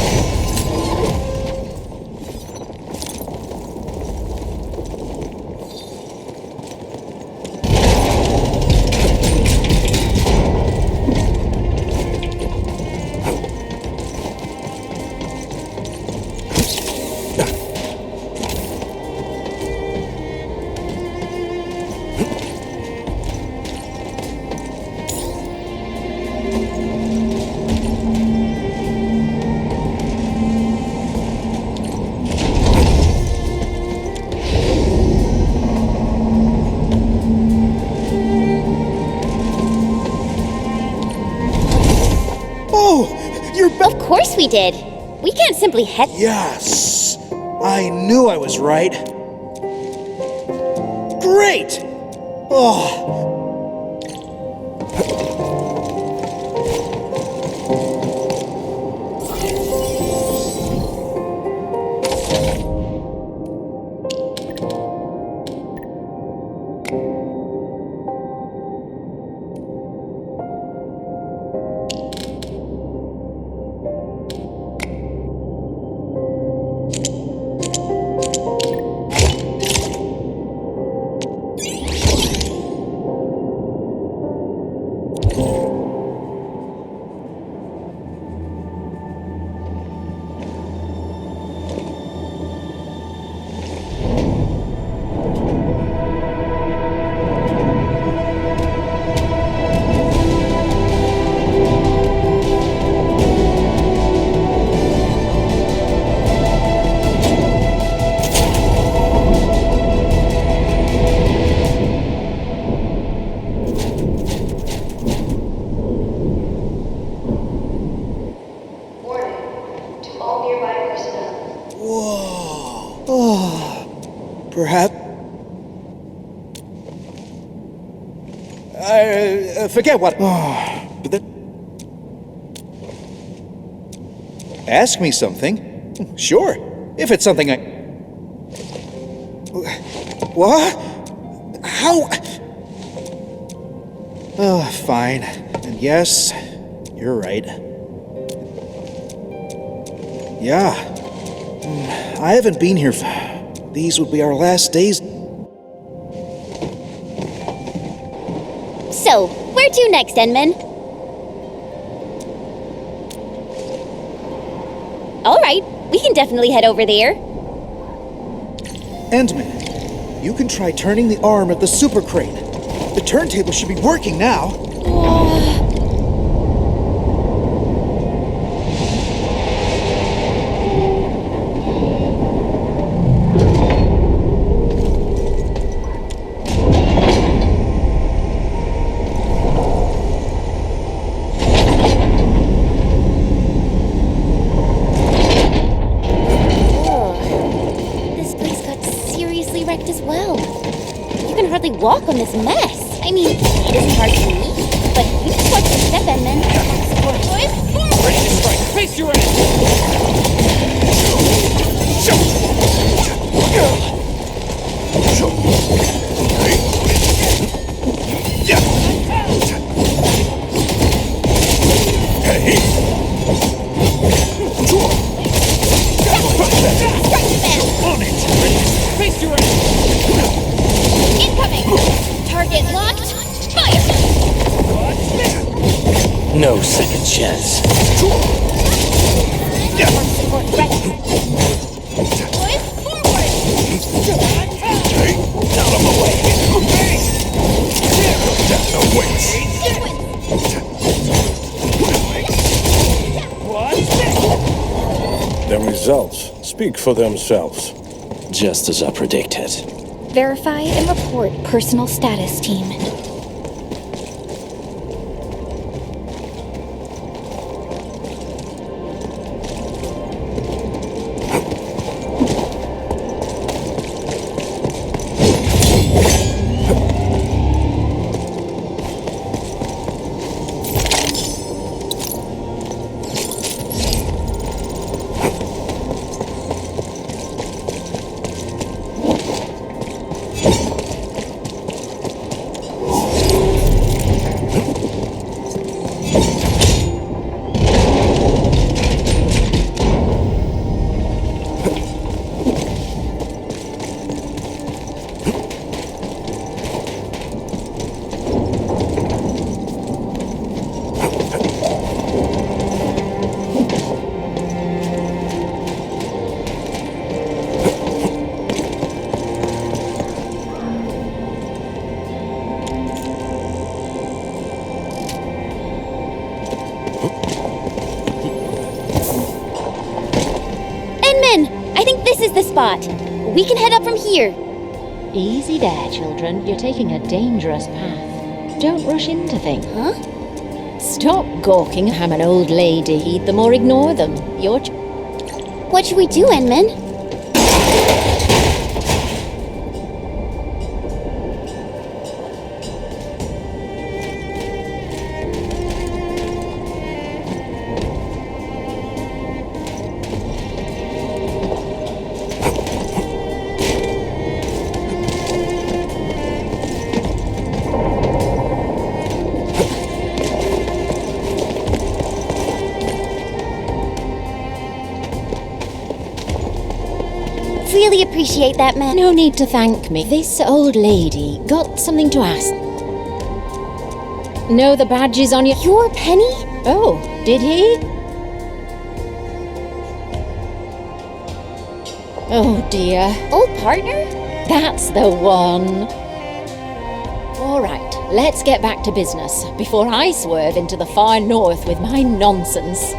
S10: Of course we did. We can't simply head.
S15: Yes! I knew I was right. Great! Oh. Perhaps... forget what... but that... Ask me something. Sure. If it's something I... What? How... fine. And yes, you're right. Yeah. I haven't been here for... These would be our last days.
S10: So, where to next, Enman? All right, we can definitely head over there.
S15: Endman, you can try turning the arm of the super crane. The turntable should be working now.
S10: Walk on this mess. I mean, speed isn't hard for me, but you just watch the step, Endman.
S14: Ready to strike. Face your end.
S10: On it!
S14: Face your end.
S10: Incoming! Target locked. Fire!
S18: No second chance.
S10: Support ready. Boys, forward!
S13: Out of the way! Death awaits!
S9: The results speak for themselves.
S16: Just as I predicted.
S5: Verify and report personal status, team.
S10: The spot. We can head up from here.
S20: Easy there, children. You're taking a dangerous path. Don't rush into things.
S10: Huh?
S20: Stop gawking at an old lady. Heed them or ignore them.
S10: What should we do, Endman? Really appreciate that, man.
S20: No need to thank me. This old lady got something to ask. Know the badges on
S10: your Penny?
S20: Oh, did he? Oh dear.
S10: Old partner?
S20: That's the one. All right, let's get back to business before I swerve into the far north with my nonsense.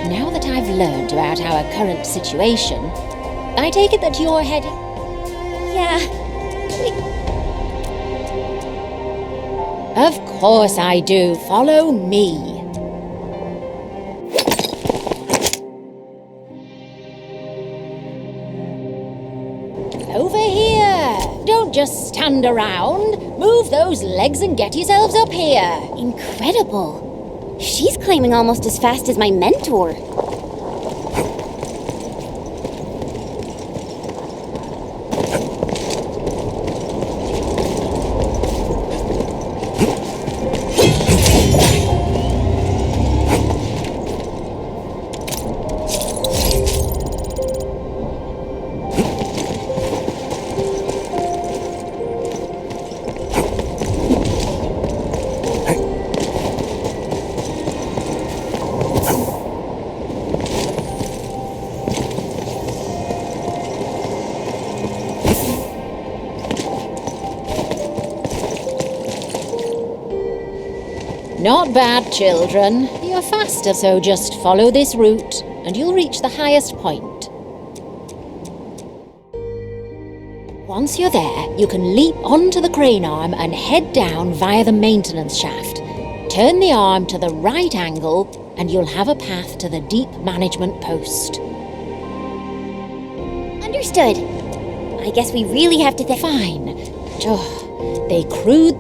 S20: Now that I've learned about our current situation, I take it that you're heading...
S10: Yeah.
S20: Of course I do. Follow me. Over here. Don't just stand around. Move those legs and get yourselves up here.
S10: Incredible. She's climbing almost as fast as my mentor.
S20: Not bad, children. You're faster, so just follow this route, and you'll reach the highest point. Once you're there, you can leap onto the crane arm and head down via the maintenance shaft. Turn the arm to the right angle, and you'll have a path to the deep management post.
S10: Understood. I guess we really have to
S20: Fine. They crewed...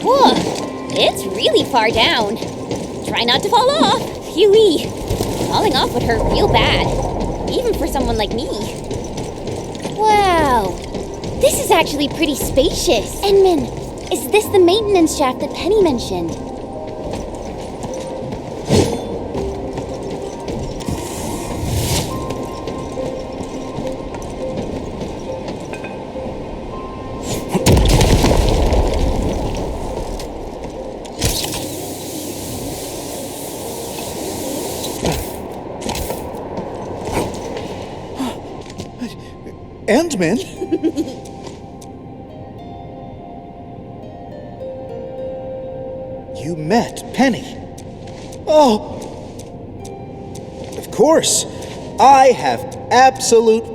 S10: Whoa, it's really far down. Try not to fall off. Phew-wee. Falling off would hurt real bad, even for someone like me. Wow, this is actually pretty spacious. Enmin, is this the maintenance shaft that Penny mentioned?
S15: Endmin? You met Penny. Oh! Of course. I have absolute...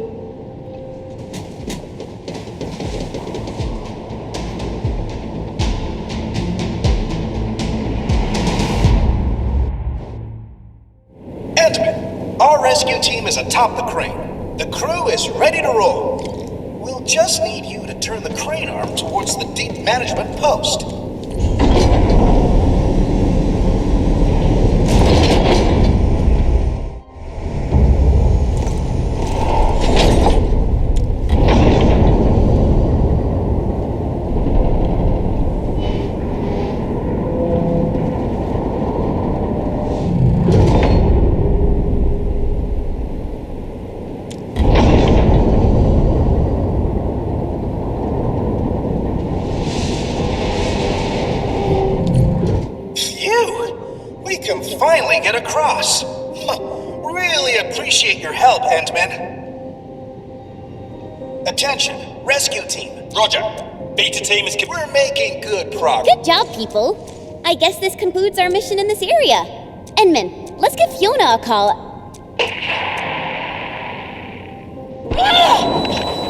S12: Endmin, our rescue team is atop the crane. The crew is ready to roll. We'll just need you to turn the crane arm towards the deep management post. Finally get across. Really appreciate your help, Endmin. Attention, rescue team.
S14: Roger. Beta team is...
S12: We're making good progress.
S10: Good job, people. I guess this concludes our mission in this area. Endmin, let's give Fiona a call.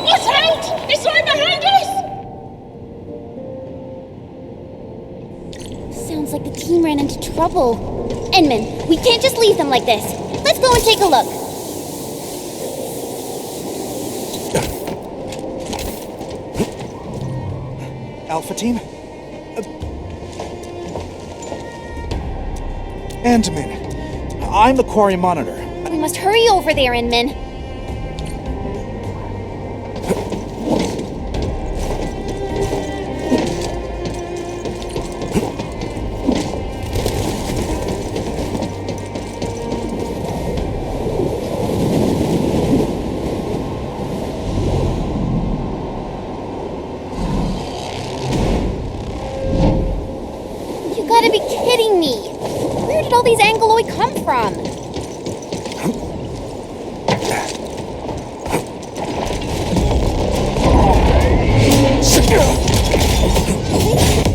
S17: Watch out! It's right behind us!
S10: Sounds like the team ran into trouble. Endmin, we can't just leave them like this. Let's go and take a look.
S15: Alpha Team? Endmin, I'm the quarry monitor.
S10: We must hurry over there, Endmin. These Angoloi come from?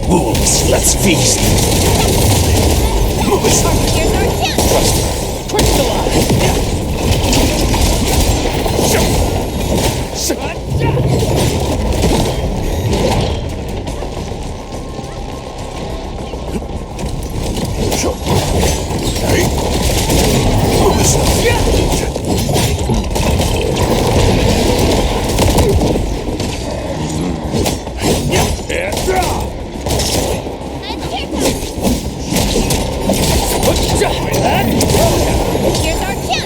S18: Wolves, let's feast.
S10: Here's our chance.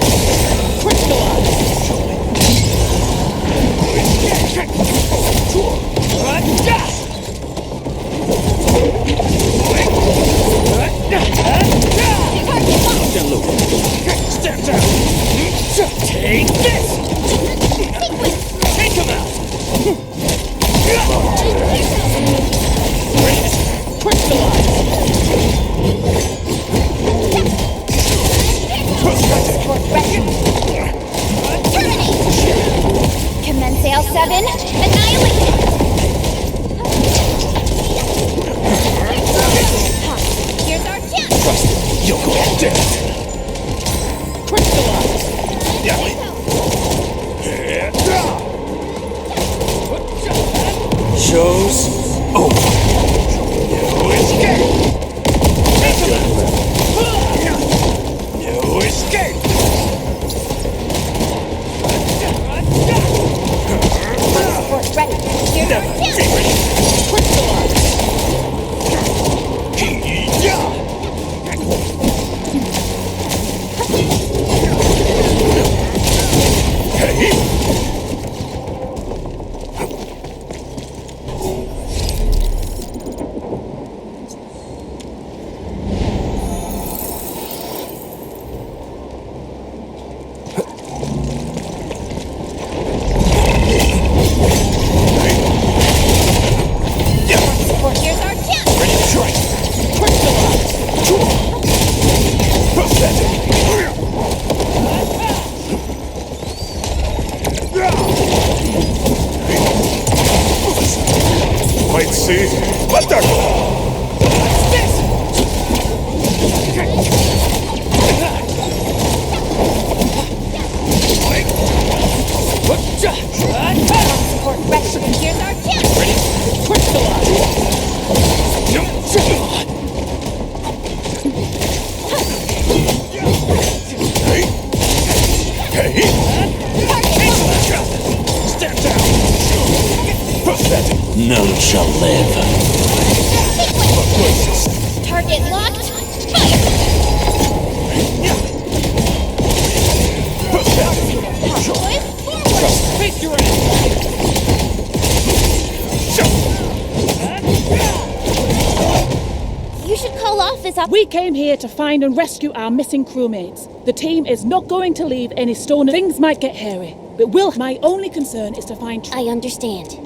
S13: see? What the?
S17: Support Rex, here's our chance!
S14: Ready? Crystallize!
S13: Step down!
S16: None shall live.
S10: Target locked. Fire!
S14: Face your ass!
S10: You should call off this
S6: We came here to find and rescue our missing crewmates. The team is not going to leave any stone. Things might get hairy, but my only concern is to find...
S10: I understand.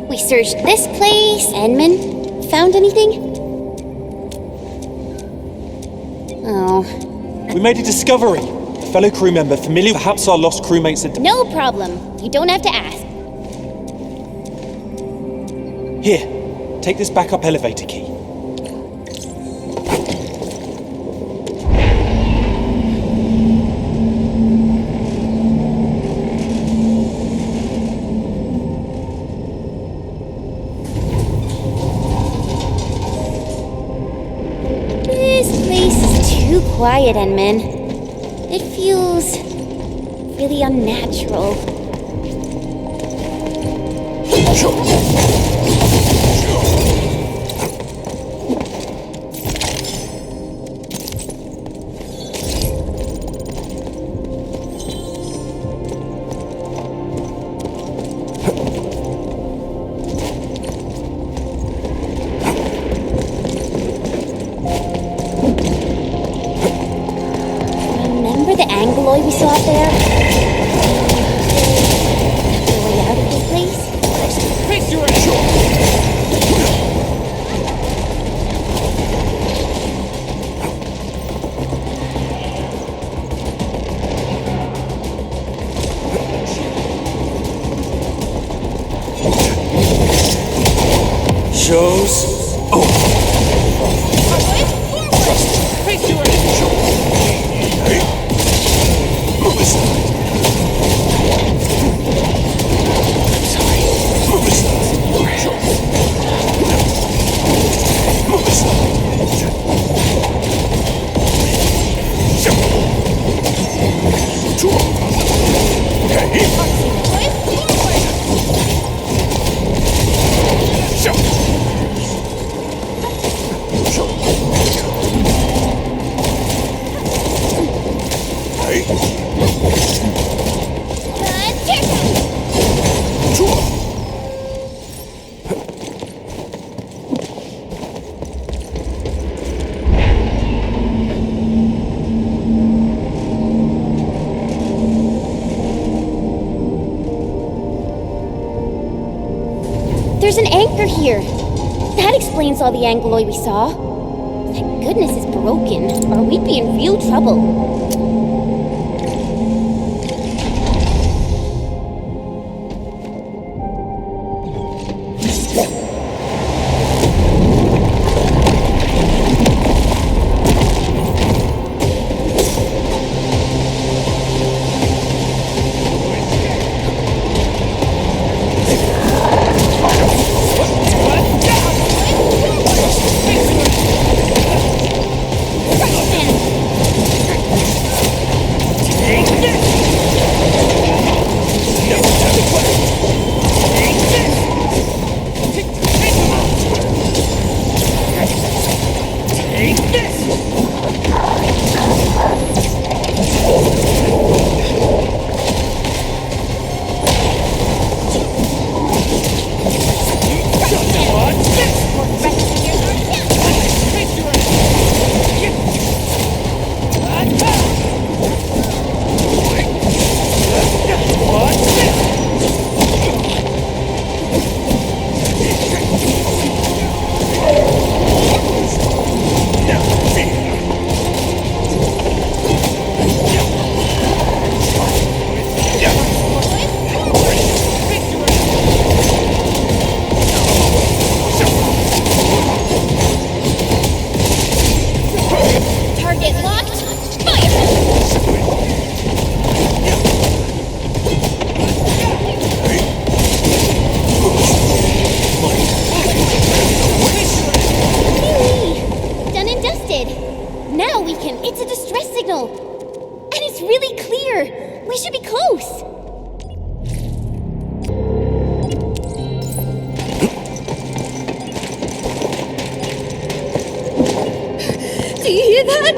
S10: We searched this place. Endman, found anything? Oh.
S22: We made a discovery. A fellow crew member familiar, perhaps our lost crewmates at...
S10: No problem. You don't have to ask.
S22: Here, take this backup elevator key.
S10: Quiet, Endman. It feels really unnatural. We saw up there? The way out of this place?
S14: Face your ass!
S13: Shows over.
S14: Face your ass!
S10: There's an anchor here. That explains all the angloi we saw. Thank goodness it's broken, or we'd be in real trouble. Ryan, it's a distress signal. And it's really clear. We should be close.
S17: Do you hear that?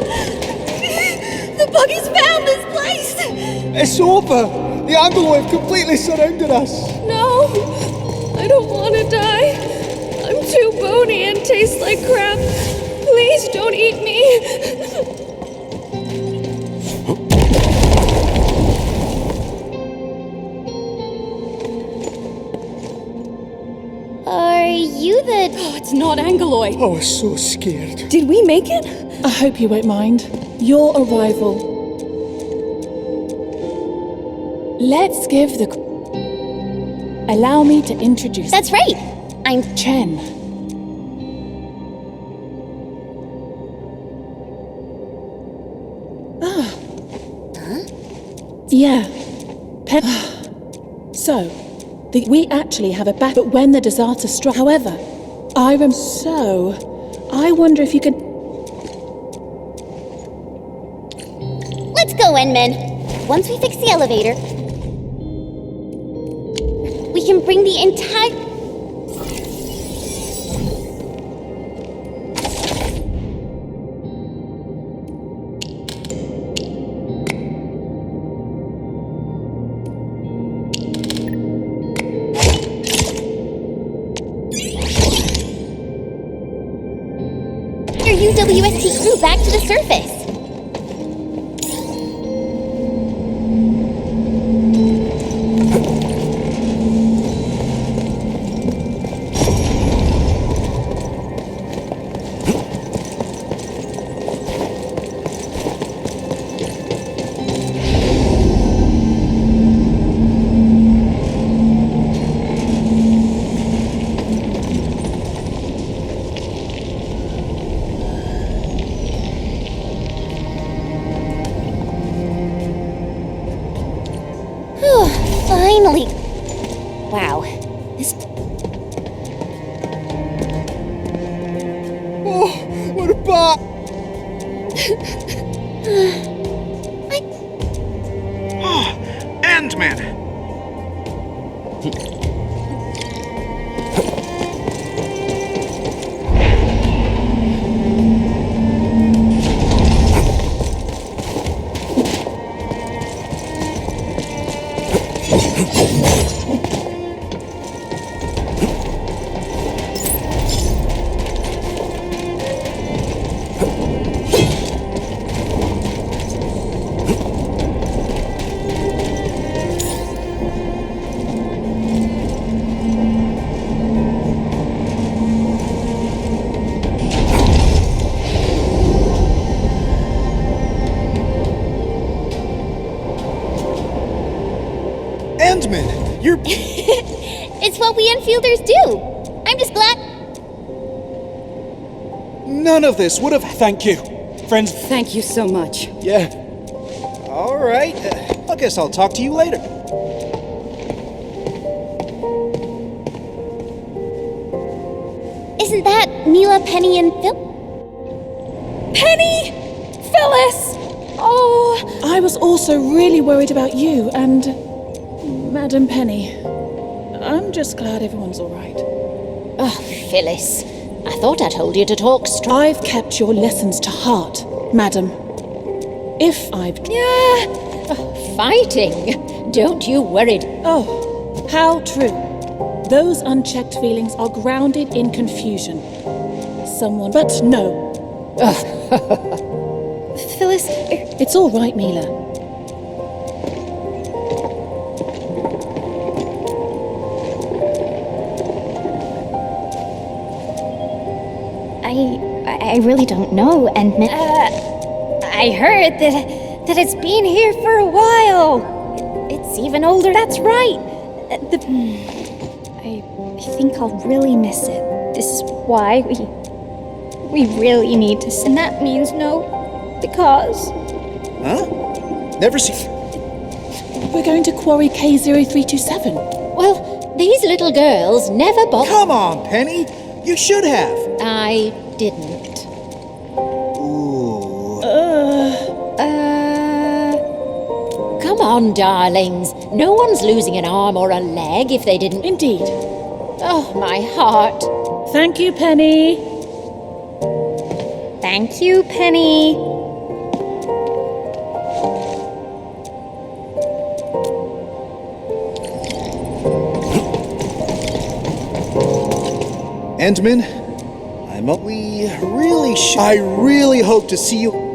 S17: The buggy's found this place!
S3: It's over! The Anglo have completely surrounded us!
S17: No! I don't want to die. I'm too bony and taste like crap. Please don't eat me.
S10: Are you the...
S8: Oh, it's not Angeloy.
S3: I was so scared.
S8: Did we make it?
S6: I hope you won't mind. Your arrival. Let's give the... Allow me to introduce...
S10: That's right. I'm...
S6: Chen. Yeah. So, we actually have a back, but when the disaster struck, however, I wonder if you could...
S10: Let's go, Endman. Once we fix the elevator, we can bring the entire... UWST crew back to the surface. Finally! Wow. This...
S3: Oh, what about...
S15: Endman! Endman, you're...
S10: It's what we Enfielders do. I'm just glad...
S15: None of this would have...
S22: Thank you. Friends...
S8: Thank you so much.
S15: Yeah. All right. I guess I'll talk to you later.
S10: Isn't that Mila, Penny, and Phil?
S6: Penny! Phyllis! Oh, I was also really worried about you and... Madam Penny. I'm just glad everyone's all right.
S20: Oh, Phyllis. I thought I told you to talk straight.
S6: I've kept your lessons to heart, madam. If I've...
S20: Fighting? Don't you worry.
S6: Oh, how true. Those unchecked feelings are grounded in confusion. Someone... But no.
S10: Phyllis...
S6: It's all right, Mila.
S5: I really don't know, Endman. I heard that it's been here for a while. It's even older. That's right. I think I'll really miss it. This is why we really need to. And that means no, because.
S15: Huh? Never seen.
S6: We're going to quarry K0327.
S20: Well, these little girls never bothered.
S15: Come on, Penny. You should have.
S20: I didn't.
S15: Ooh.
S20: on, darlings. No one's losing an arm or a leg if they didn't.
S6: Indeed.
S20: Oh, my heart.
S6: Thank you, Penny.
S10: Thank you, Penny.
S15: Endman, I really hope to see you.